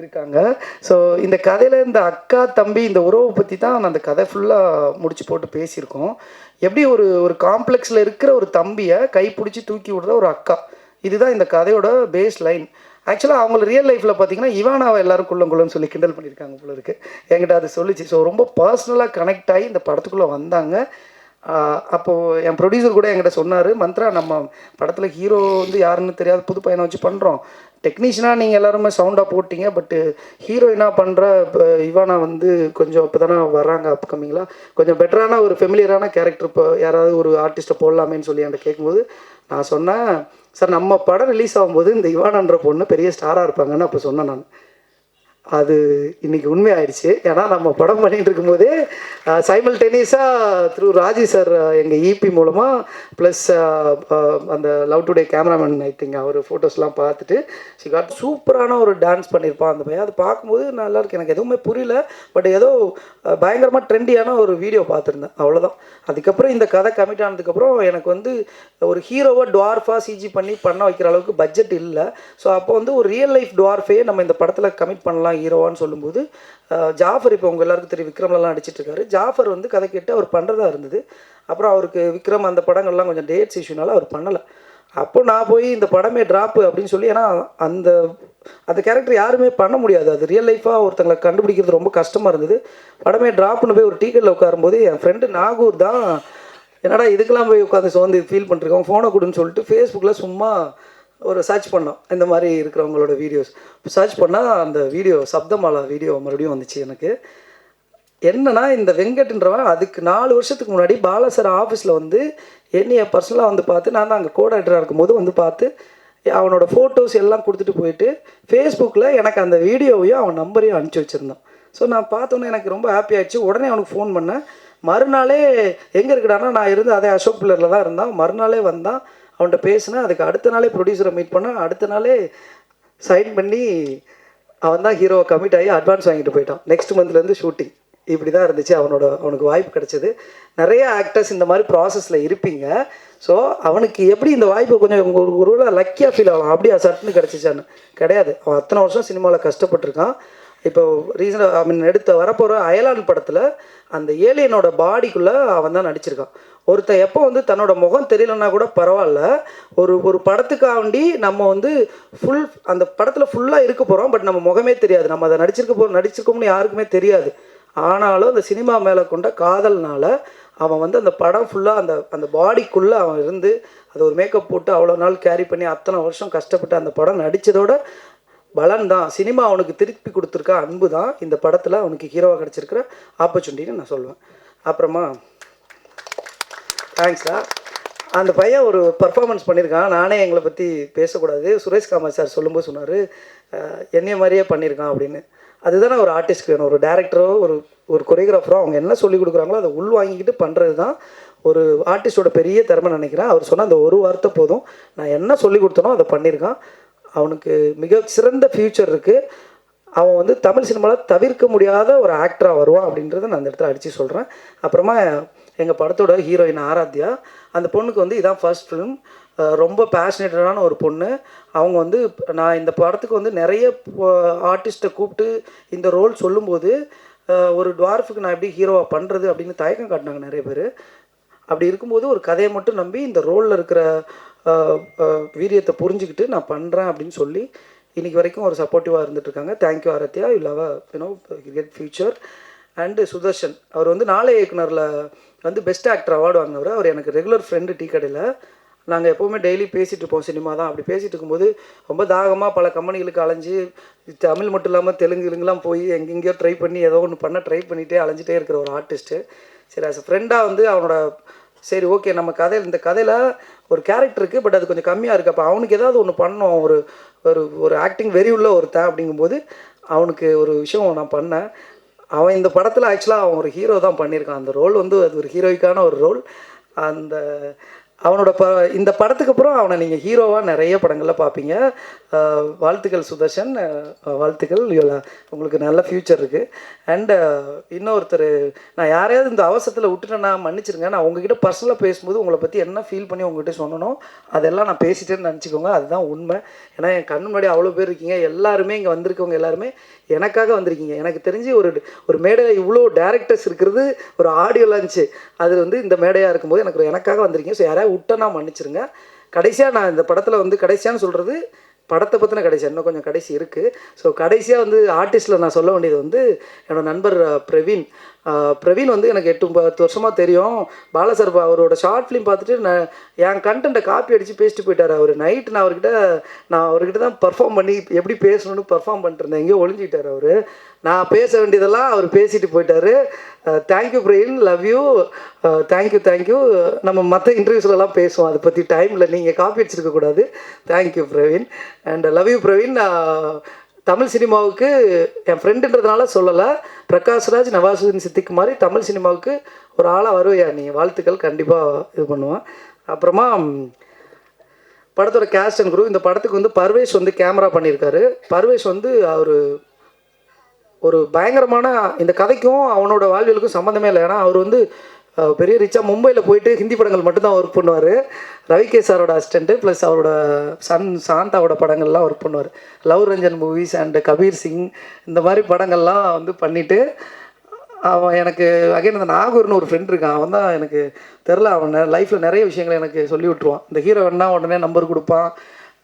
இருக்காங்க. ஸோ இந்த கதையில் இந்த அக்கா தம்பி இந்த உறவை பற்றி தான் நான் அந்த கதை ஃபுல்லாக முடிச்சு போட்டு பேசியிருக்கோம். எப்படி ஒரு காம்ப்ளெக்ஸில் இருக்கிற ஒரு தம்பியை கைப்பிடிச்சி தூக்கி விடுற ஒரு அக்கா, இதுதான் இந்த கதையோட பேஸ் லைன். ஆக்சுவலாக அவங்கள ரியல் லைஃப்பில் பார்த்தீங்கன்னா இவானாவை எல்லோரும் குள்ளன்னு சொல்லி கிண்டல் பண்ணியிருக்காங்க போல இருக்குது, என்கிட்ட அது சொல்லிச்சு. ஸோ ரொம்ப பர்சனலாக கனெக்ட் ஆகி இந்த படத்துக்குள்ளே வந்தாங்க. அப்போது என் ப்ரொடியூசர் கூட என்கிட்ட சொன்னார், மந்த்ரா நம்ம படத்தில் ஹீரோ வந்து யாருன்னு தெரியாத புது பையனை வச்சு பண்ணுறோம், டெக்னீஷியனாக நீங்கள் எல்லாருமே சவுண்டாக போட்டிங்க, பட்டு ஹீரோயினாக பண்ணுற இப்போ இவானா வந்து கொஞ்சம் இப்போ தானே வர்றாங்க அப்கமிங்லாம், கொஞ்சம் பெட்டரான ஒரு ஃபெமிலியரான கேரக்டர் இப்போ யாராவது ஒரு ஆர்டிஸ்ட்டை போடலாமேன்னு சொல்லி என்கிட்ட கேட்கும்போது நான் சொன்னேன், சார் நம்ம படம் ரிலீஸ் ஆகும்போது இந்த இவானான்ற பொண்ணு பெரிய ஸ்டாராக இருப்பாங்கன்னு அப்போ சொன்னேன் நான். அது இன்றைக்கி உண்மையாயிடுச்சு. ஏன்னா நம்ம படம் பண்ணிகிட்டு இருக்கும்போதே சைமல்டேனியஸாக த்ரூ ராஜி சார் எங்கள் இபி மூலமாக ப்ளஸ் அந்த Love Today cameraman I think அவர் ஃபோட்டோஸ்லாம் பார்த்துட்டு சிகாட் சூப்பரான ஒரு டான்ஸ் பண்ணியிருப்பான் அந்த பையன். அது பார்க்கும்போது நல்லா இருக்கு, எனக்கு எதுவுமே புரியல, பட் ஏதோ பயங்கரமாக ட்ரெண்டியான ஒரு வீடியோ பார்த்துருந்தேன், அவ்வளோதான். அதுக்கப்புறம் இந்த கதை கமிட் ஆனதுக்கப்புறம் எனக்கு வந்து ஒரு ஹீரோவை டுவார்ஃபாக சிஜி பண்ண வைக்கிற அளவுக்கு பட்ஜெட் இல்லை. ஸோ அப்போ வந்து ஒரு ரியல் லைஃப் டுவார்ஃபே நம்ம இந்த படத்தில் கமிட் பண்ணலாம் ஹீரோவான்னு சொல்லும்போது, ஜாஃபர் இப்போ உங்கள் எல்லாருக்கும் தெரியும் விக்ரம்லாம் நடிச்சிட்ருக்காரு, ஜாஃபர் வந்து கதை கேட்டு அவர் பண்ணுறதா இருந்தது. அப்புறம் அவருக்கு விக்ரம் அந்த படங்கள்லாம் கொஞ்சம் டேட்ஸ் இஷ்யூனால அவர் பண்ணலை. அப்போ நான் போய் இந்த படமே ட்ராப்பு அப்படின்னு சொல்லி, ஏன்னா அந்த கேரக்டர் யாருமே பண்ண முடியாது, அது ரியல் லைஃபாக ஒருத்தங்களை கண்டுபிடிக்கிறது ரொம்ப கஷ்டமாக இருந்தது. படமே ட்ராப்னு போய் ஒரு டீக்கெட்டில் உட்காரும்போது என் ஃப்ரெண்டு நாகூர் தான், என்னடா இதுக்கெல்லாம் போய் உட்காந்து சோர்ந்து ஃபீல் பண்ணிருக்கோம், ஃபோனை கொடுன்னு சொல்லிட்டு ஃபேஸ்புக்கில் சும்மா ஒரு சர்ச் பண்ணோம், இந்த மாதிரி இருக்கிறவங்களோட வீடியோஸ் சர்ச் பண்ணால் அந்த வீடியோ சப்தமாலா வீடியோ மறுபடியும் வந்துச்சு. எனக்கு என்னன்னா, இந்த வெங்கட்ன்றவன் அதுக்கு 4 வருஷத்துக்கு முன்னாடி பாலா சார் ஆஃபீஸில் வந்து என்னைய பர்சனலாக வந்து பார்த்து, நான் தான் அங்கே கோட் ரைட்டராக இருக்கும்போது வந்து பார்த்து அவனோட ஃபோட்டோஸ் எல்லாம் கொடுத்துட்டு போயிட்டு ஃபேஸ்புக்கில் எனக்கு அந்த வீடியோவையும் அவன் நம்பரையும் அனுப்பிச்சி வச்சுருந்தான். ஸோ நான் பார்த்தோன்னே எனக்கு ரொம்ப ஹாப்பி ஆகிடுச்சு. உடனே அவனுக்கு ஃபோன் பண்ணேன். மறுநாளே எங்கே இருக்கிறான்னா, நான் இருந்து அதே அசோக் பில்லரில் தான் இருந்தான். மறுநாளே வந்தான், அவன்கிட்ட பேசினேன். அதுக்கு அடுத்த நாளே ப்ரொடியூசரை மீட் பண்ணேன். அடுத்த நாளே சைன் பண்ணி அவன் தான் ஹீரோவை கமிட் ஆகி அட்வான்ஸ் வாங்கிட்டு போயிட்டான். நெக்ஸ்ட் மந்த்லேருந்து ஷூட்டிங். இப்படி தான் இருந்துச்சு அவனுக்கு வாய்ப்பு கிடச்சிது. நிறைய ஆக்டர்ஸ் இந்த மாதிரி ப்ராசஸில் இருப்பீங்க. ஸோ அவனுக்கு எப்படி இந்த வாய்ப்பு கொஞ்சம் ஒரு லக்கியாக ஃபீல் ஆகலாம், அப்படியே சட்டுன்னு கிடச்சிச்சான்னு கிடையாது. அவன் அத்தனை வருஷம் சினிமாவில் கஷ்டப்பட்டிருக்கான். இப்போ ரீசனாக எடுத்த வரப்போகிற அயலான் படத்தில் அந்த ஏலியனோட பாடிக்குள்ளே அவன் தான் நடிச்சிருக்கான். ஒருத்தன் எப்போ வந்து தன்னோட முகம் தெரியலன்னா கூட பரவாயில்ல, ஒரு படத்துக்காண்டி நம்ம வந்து அந்த படத்தில் ஃபுல்லாக இருக்க போகிறோம், பட் நம்ம முகமே தெரியாது, நம்ம அதை நடிச்சிருக்கோம்னு யாருக்குமே தெரியாது. ஆனாலும் அந்த சினிமா மேலே கொண்ட காதல்னால அவன் வந்து அந்த படம் ஃபுல்லாக அந்த பாடிக்குள்ளே அவன் இருந்து அதை ஒரு மேக்கப் போட்டு அவ்வளோ நாள் கேரி பண்ணி அத்தனை வருஷம் கஷ்டப்பட்டு அந்த படம் நடித்ததோட பலன் தான், சினிமா அவனுக்கு திருப்பி கொடுத்துருக்க அன்பு தான் இந்த படத்தில் அவனுக்கு ஹீரோவாக கிடச்சிருக்கிற ஆப்பர்ச்சுனிட்டின்னு நான் சொல்லுவேன். அப்புறமா தேங்க்ஸ்டா. அந்த பையன் ஒரு பர்ஃபார்மன்ஸ் பண்ணியிருக்கான். நானே எங்களை பற்றி பேசக்கூடாது, சுரேஷ் காமத் சார் சொல்லும்போது சொன்னார் என்னைய மாதிரியே பண்ணியிருக்கான் அப்படின்னு. அதுதானே ஒரு ஆர்டிஸ்ட்க்கு வேணும். ஒரு டேரக்டரோ ஒரு கொரியோகிராஃபரோ அவங்க என்ன சொல்லிக் கொடுக்குறாங்களோ அதை உள் வாங்கிக்கிட்டு பண்ணுறது தான் ஒரு ஆர்டிஸ்டோட பெரிய திறமை நினைக்கிறேன். அவர் சொன்ன அந்த ஒரு வார்த்தை போதும், நான் என்ன சொல்லிக் கொடுத்தனோ அதை பண்ணியிருக்கான். அவனுக்கு மிக சிறந்த ஃப்யூச்சர் இருக்குது. அவன் வந்து தமிழ் சினிமாவில் தவிர்க்க முடியாத ஒரு ஆக்டராக வருவான் அப்படின்றத நான் அந்த இடத்துல அடித்து சொல்கிறேன். அப்புறமா எங்கள் படத்தோட ஹீரோயின் ஆராத்யா, அந்த பொண்ணுக்கு வந்து இதான் ஃபர்ஸ்ட் ஃபிலிம். ரொம்ப பேஷனேட்டடான ஒரு பொண்ணு. அவங்க வந்து நான் இந்த படத்துக்கு வந்து நிறைய ஆர்டிஸ்ட்டை கூப்பிட்டு இந்த ரோல் சொல்லும்போது ஒரு டுவார்ஃபுக்கு நான் எப்படி ஹீரோவாக பண்ணுறது அப்படின்னு தயக்கம் காட்டினாங்க நிறைய பேர். அப்படி இருக்கும்போது ஒரு கதையை மட்டும் நம்பி இந்த ரோலில் இருக்கிற வீரியத்தை புரிஞ்சுக்கிட்டு நான் பண்ணுறேன் அப்படின்னு சொல்லி இன்றைக்கி வரைக்கும் ஒரு சப்போர்ட்டிவாக இருந்துகிட்ருக்காங்க. Thank you Aaradhya, you love great future. And Sudarshan, அவர் வந்து நாளை இயக்குனரில் வந்து பெஸ்ட் ஆக்டர் அவார்டு வாங்கினவர். அவர் எனக்கு ரெகுலர் ஃப்ரெண்டு டீ கடையில். நாங்கள் எப்போவுமே டெய்லி பேசிகிட்டு இருப்போம் சினிமா தான். அப்படி பேசிகிட்டு இருக்கும்போது ரொம்ப தாகமாக பல கம்பெனிகளுக்கு அலைஞ்சு, தமிழ் மட்டும் இல்லாமல் தெலுங்குலாம் போய் எங்கெங்கேயோ ட்ரை பண்ணி ஏதோ ஒன்று பண்ண ட்ரை பண்ணிகிட்டே அலைஞ்சிட்டே இருக்கிற ஒரு ஆர்டிஸ்ட்டு. சரி, ஆஸ் அ ஃப்ரெண்டாக வந்து அவனோட சரி ஓகே நம்ம இந்த கதையில் ஒரு கேரக்டர் இருக்குது, பட் அது கொஞ்சம் கம்மியாக இருக்குது, அப்போ அவனுக்கு ஏதாவது ஒன்று பண்ணோம், ஒரு ஒரு ஆக்டிங் வெறி உள்ள ஒருத்தன் அப்படிங்கும்போது அவனுக்கு ஒரு விஷயம் நான் பண்ணேன். அவன் இந்த படத்தில் ஆக்சுவலாக அவன் ஒரு ஹீரோ தான் பண்ணியிருக்கான். அந்த ரோல் வந்து அது ஒரு ஹீரோய்க்கான ஒரு ரோல். அந்த அவனோட இந்த படத்துக்கு அப்புறம் அவனை நீங்கள் ஹீரோவாக நிறைய படங்களில் பார்ப்பீங்க. வாழ்த்துக்கள் சுதர்ஷன், வாழ்த்துக்கள், உங்களுக்கு நல்ல ஃப்யூச்சர் இருக்குது. அண்டு இன்னொருத்தர், நான் யாரையாவது இந்த அவசரத்தில் விட்டுட்டேன்னா மன்னிச்சிருங்க. நான் உங்ககிட்ட பர்சனலாக பேசும்போது உங்களை பற்றி என்ன ஃபீல் பண்ணி உங்ககிட்ட சொன்னனோ அதெல்லாம் நான் பேசிட்டேன்னு நினச்சிக்கோங்க, அதுதான் உண்மை. ஏன்னா என் கண்ணு முன்னாடி அவ்வளோ பேர் இருக்கீங்க, எல்லாருமே இங்கே வந்திருக்கவங்க எல்லாருமே எனக்காக வந்திருக்கீங்க. எனக்கு தெரிஞ்சு ஒரு மேடையில் இவ்வளோ டேரக்டர்ஸ் இருக்கிறது ஒரு ஆடியோ லான்ச்சு, அது வந்து இந்த மேடையாக இருக்கும்போது எனக்காக வந்திருக்கீங்க. ஸோ யாராவது விட்டேன்னா மன்னிச்சிருங்க. கடைசியாக நான் இந்த படத்தில் வந்து கடைசியான்னு சொல்கிறது படத்தை பற்றின கடைசி, இன்னும் கொஞ்சம் கடைசி இருக்குது. ஸோ கடைசியாக வந்து ஆர்டிஸ்ட்டில் நான் சொல்ல வேண்டியது வந்து என்னோடய நண்பர் பிரவீன் வந்து எனக்கு 8-10 வருஷமாக தெரியும். பாலசார் அவரோட ஷார்ட் ஃபிலிம் பார்த்துட்டு நான் என் கண்டென்ட்டை காப்பி அடித்து பேசிட்டு போயிட்டார். அவர் நைட்டு நான் அவர்கிட்ட தான் பர்ஃபார்ம் பண்ணி எப்படி பேசணுன்னு பர்ஃபார்ம் பண்ணிட்டு இருந்தேன். எங்கேயோ ஒழிஞ்சிக்கிட்டார் அவர். நான் பேச வேண்டியதெல்லாம் அவர் பேசிட்டு போயிட்டார். Thank you Praveen, love you, thank you. நம்ம மற்ற இன்டர்வியூஸ்லாம் பேசுவோம், அதை பற்றி டைமில் நீங்கள் காப்பி அடிச்சிருக்கக்கூடாது. Thank you Praveen and love you Praveen. Tamil சினிமாவுக்கு என் ஃப்ரெண்டுன்றதுனால சொல்லலை, பிரகாஷ்ராஜ், நவாசுதீன் சித்திக் மாதிரி தமிழ் சினிமாவுக்கு ஒரு ஆளாக வருவையா நீ, வாழ்த்துக்கள், கண்டிப்பாக இது பண்ணுவேன். அப்புறமா படத்தோட கேஸ்ட் அண்ட் குரூ, இந்த படத்துக்கு வந்து பர்வேஷ் வந்து கேமரா பண்ணியிருக்காரு. பர்வேஷ் வந்து அவர் ஒரு பயங்கரமான, இந்த கதைக்கும் அவனோட வாழ்வியலுக்கும் சம்மந்தமே இல்லை. ஏன்னா அவர் வந்து பெரிய ரிச்சாக மும்பையில் போயிட்டு ஹிந்தி படங்கள் மட்டும்தான் ஒர்க் பண்ணுவார். ரவிகே சாரோட அசிஸ்டண்ட்டு ப்ளஸ் அவரோட சன் சாந்தாவோட படங்கள்லாம் ஒர்க் பண்ணுவார். Love Ranjan movies and Kabir Singh இந்த மாதிரி படங்கள்லாம் வந்து பண்ணிவிட்டு அவன் எனக்கு அகைன் அந்த நாகூர்னு ஒரு ஃப்ரெண்ட் இருக்கான். அவன் தான் எனக்கு தெரில, அவன் லைஃப்பில் நிறைய விஷயங்களை எனக்கு சொல்லி விட்ருவான். இந்த ஹீரோ வேணா உடனே நம்பர் கொடுப்பான்,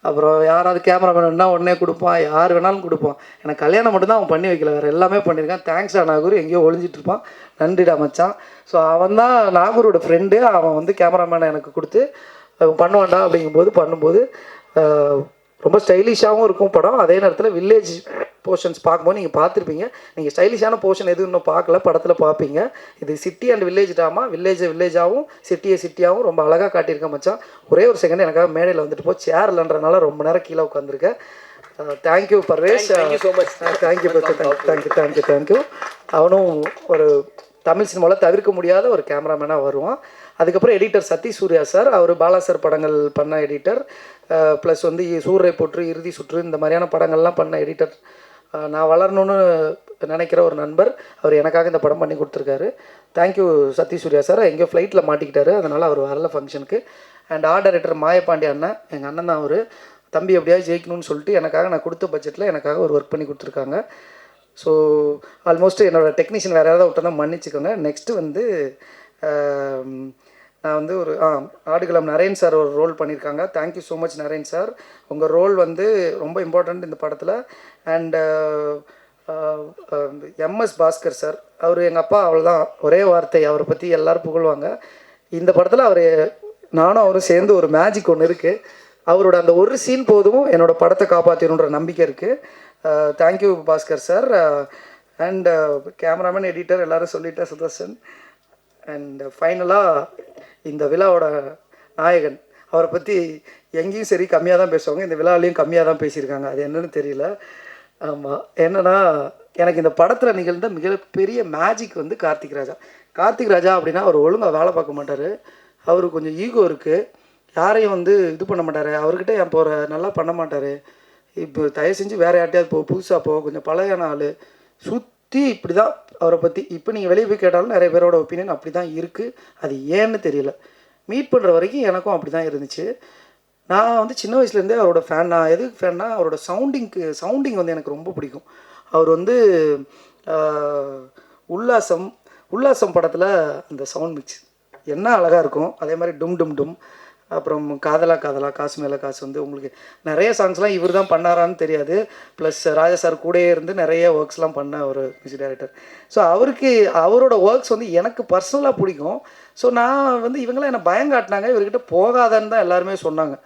அப்புறம் யாராவது கேமராமேன் வேணா உடனே கொடுப்பான், யார் வேணாலும் கொடுப்பான். எனக்கு கல்யாணம் மட்டும்தான் அவன் பண்ணி வைக்கல, வேறு எல்லாமே பண்ணியிருக்கான். தேங்க்ஸ்டா நாகூர், எங்கேயோ ஒழிஞ்சிட்டு இருப்பான், நன்றிடா மச்சான். ஸோ அவன் தான் நாகூரோட ஃப்ரெண்டு. அவன் வந்து கேமராமேனை எனக்கு கொடுத்து பண்ணுவான்டா பண்ணும்போது ரொம்ப ஸ்டைலிஷாகவும் இருக்கும் படம். அதே நேரத்தில் வில்லேஜ் போர்ஷன்ஸ் பார்க்கும்போது நீங்கள் பார்த்துருப்பீங்க. நீங்கள் ஸ்டைலிஷான போர்ஷன் எதுவும் இன்னும் பார்க்கல, படத்தில் பார்ப்பீங்க. இது சிட்டி அண்ட் வில்லேஜ் ட்ராமா, வில்லேஜாகவும் சிட்டியாகவும் ரொம்ப அழகாக காட்டியிருக்கேன் மச்சான். ஒரே ஒரு செகண்ட் எனக்காக மேடையில் வந்துட்டு போ, சேர்லன்றனால ரொம்ப நேரம் கீழே உட்காந்துருக்கேன். Thank you Parvesh, thank you. அவனும் ஒரு தமிழ் சினிமாவில் தவிர்க்க முடியாத ஒரு கேமராமேனாக வருவான். அதுக்கப்புறம் எடிட்டர் சதீஷ் சூர்யா சார், அவர் பாலா சார் படங்கள் பண்ண எடிட்டர், ப்ளஸ் வந்து சூர்ரை போற்று, இறுதி சுற்று இந்த மாதிரியான படங்கள்லாம் பண்ண எடிட்டர். நான் வளரணும்னு நினைக்கிற ஒரு நண்பர், அவர் எனக்காக இந்த படம் பண்ணி கொடுத்துருக்காரு. Thank you Sathish Suriya sir. எங்கேயோ ஃப்ளைட்டில் மாட்டிக்கிட்டாரு, அதனால் அவர் வரல ஃபங்க்ஷனுக்கு. அண்ட் ஆர்ட் டைரக்டர் மாயப்பாண்டி அண்ணன், எங்கள் அண்ணன் தான் அவர். தம்பி எப்படியாவது ஜெயிக்கணும்னு சொல்லிட்டு எனக்காக நான் கொடுத்த பட்ஜெட்டில் எனக்காக ஒரு ஒர்க் பண்ணி கொடுத்துருக்காங்க. ஸோ ஆல்மோஸ்ட் என்னோடய டெக்னீஷியன் வேறு யாராவது விட்டா மன்னிச்சுக்கோங்க. நெக்ஸ்ட்டு வந்து நான் வந்து ஒரு ஆடுகளம் நரேன் சார் ஒரு ரோல் பண்ணியிருக்காங்க. Thank you so much Naren sir. உங்கள் ரோல் வந்து ரொம்ப இம்பார்ட்டண்ட் இந்த படத்தில். அண்டு எம்எஸ் பாஸ்கர் சார், அவர் எங்கள் அப்பா, அவ்வளோதான், ஒரே வார்த்தை, அவரை பற்றி எல்லோரும் புகழ்வாங்க. இந்த படத்தில் அவர் நானும் அவரும் சேர்ந்து ஒரு மேஜிக் ஒன்று இருக்குது. அவரோட அந்த ஒரு சீன் போதும் என்னோடய படத்தை காப்பாற்றணுன்ற நம்பிக்கை இருக்குது. Thank you Bhaskar sir. And cameraman, editor எல்லோரும் சொல்லிட்டேன், சுதர்ஷன். அண்ட் ஃபைனலாக இந்த விழாவோட நாயகன், அவரை பற்றி எங்கேயும் சரி கம்மியாக தான் பேசுவாங்க, இந்த விழாலையும் கம்மியாக தான் பேசியிருக்காங்க. அது என்னன்னு தெரியல. ஆமாம், என்னென்னா எனக்கு இந்த படத்தில் நிகழ்ந்த மிகப்பெரிய மேஜிக் வந்து கார்த்திக் ராஜா. கார்த்திக் ராஜா அப்படின்னா அவர் ஒழுங்காக வேலை பார்க்க மாட்டார். அவருக்கு கொஞ்சம் ஈகோ இருக்குது. யாரையும் வந்து இது பண்ண மாட்டார். அவர்கிட்ட என் போகிற நல்லா பண்ண மாட்டார். இப்போ தயவு செஞ்சு வேறு யார்ட்டையாவது புதுசாக கொஞ்சம் பழையான ஆள் சுற்றி இப்படி தான் அவரை பற்றி. இப்போ நீங்கள் வெளியே போய் கேட்டாலும் நிறைய பேரோட ஒப்பீனியன் அப்படி தான் இருக்குது. அது ஏன்னு தெரியல. மீட் பண்ணுற வரைக்கும் எனக்கும் அப்படி தான் இருந்துச்சு. நான் வந்து சின்ன வயசுலேருந்தே அவரோட ஃபேன். நான் எதுக்கு ஃபேன்னா அவரோட சவுண்டிங் வந்து எனக்கு ரொம்ப பிடிக்கும். அவர் வந்து உல்லாசம் படத்தில் அந்த சவுண்ட் மிக்ஸ் என்ன அழகாக இருக்கும். அதே மாதிரி டும் டும் டும், அப்புறம் காதலா காசு மேலே காசு வந்து உங்களுக்கு நிறைய சாங்ஸ்லாம் இவர் தான் பண்ணாரான்னு தெரியாது. ப்ளஸ் ராஜா சார் கூடயே இருந்து நிறைய ஒர்க்ஸ்லாம் பண்ண ஒரு மியூசிக் டைரக்டர். ஸோ அவரோட ஒர்க்ஸ் வந்து எனக்கு பர்சனலாக பிடிக்கும். ஸோ நான் வந்து இவங்களாம் என்னை பயங்காட்டினாங்க, இவர்கிட்ட போகாதன்னு தான் எல்லாருமே சொன்னாங்க.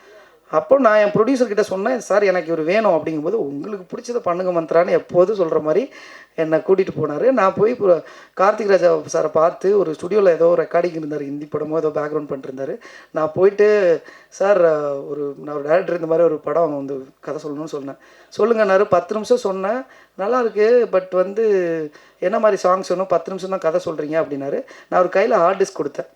அப்போ நான் என் ப்ரொடியூசர்கிட்ட சொன்னேன், சார் எனக்கு இவர் வேணும். அப்படிங்கும்போது உங்களுக்கு பிடிச்சதை பண்ணுங்க மந்த்ரான்னு எப்போதும் சொல்கிற மாதிரி என்னை கூட்டிகிட்டு போனார். நான் போய் கார்த்திக் ராஜா சாரை பார்த்து ஒரு ஸ்டுடியோவில் ஏதோ ரெக்கார்டிங் இருந்தார், ஹிந்தி படமோ ஏதோ பேக்ரவுண்ட் பண்ணிருந்தார். நான் போயிட்டு, சார் நான் ஒரு டேரக்டர் இந்த மாதிரி ஒரு படம் வந்து கதை சொல்லணும்னு சொன்னேன். சொல்லுங்கன்னாரு. 10 நிமிஷம் சொன்னேன், நல்லாயிருக்கு, பட் வந்து என்ன மாதிரி சாங்ஸ் வேணும், 10 நிமிஷம் தான் கதை சொல்கிறீங்க அப்படின்னாரு. நான் ஒரு கையில் ஹார்ட் டிஸ்க் கொடுத்தேன்.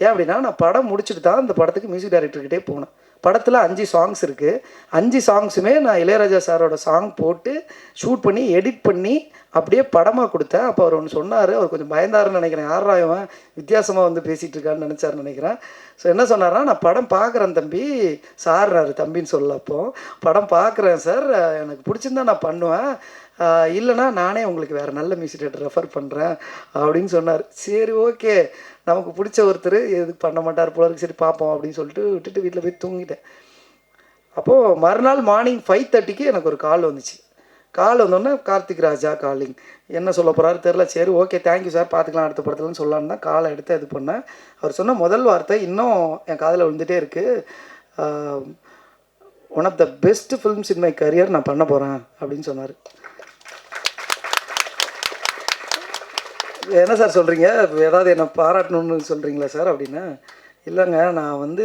ஏன் அப்படின்னா நான் படம் முடிச்சுட்டு தான் இந்த படத்துக்கு மியூசிக் டைரக்டர்கிட்டே போனேன். படத்தில் 5 சாங்ஸ் இருக்குது. 5 சாங்ஸுமே நான் இளையராஜா சாரோட சாங் போட்டு ஷூட் பண்ணி எடிட் பண்ணி அப்படியே படமாக கொடுத்தேன். அப்போ அவர் ஒன்று சொன்னார். அவர் கொஞ்சம் பயந்தாருன்னு நினைக்கிறேன். யாராயவன் வித்தியாசமாக வந்து பேசிகிட்டு இருக்கான்னு நினச்சாருன்னு நினைக்கிறேன். ஸோ என்ன சொன்னார்னா, நான் படம் பார்க்குறேன் தம்பி. சார்னாரு, தம்பின்னு சொல்ல. அப்போ படம் பார்க்குறேன் சார், எனக்கு பிடிச்சிருந்தா நான் பண்ணுவேன், இல்லைனா நானே உங்களுக்கு வேறு நல்ல மியூசிக் டைரக்டர் ரெஃபர் பண்ணுறேன் அப்படின்னு சொன்னார். சரி, ஓகே, நமக்கு பிடிச்ச ஒருத்தர் எதுக்கு பண்ண மாட்டார் போல இருக்கு, சரி பார்ப்போம் அப்படின்னு சொல்லிட்டு விட்டுட்டு வீட்டில் போய் தூங்கிட்டேன். அப்போது மறுநாள் மார்னிங் 5:30க்கு எனக்கு ஒரு கால் வந்துச்சு. கால் வந்தோடனே கார்த்திக் ராஜா காலிங், என்ன சொல்ல போகிறாரு தெரில. சரி, ஓகே, தேங்க்யூ சார், பார்த்துக்கலாம் அடுத்த படத்துலன்னு சொல்லலான்னு தான் காலை எடுத்து இது பண்ணேன். அவர் சொன்ன முதல் வார்த்தை இன்னும் என் காதில் விழுந்துகிட்டே இருக்குது. One of the best films in my career நான் பண்ண போகிறேன் அப்படின்னு சொன்னார். என்ன சார் சொல்கிறீங்க, ஏதாவது என்னை பாராட்டணும்னு சொல்கிறீங்களா சார் அப்படின்னு. இல்லைங்க, நான் வந்து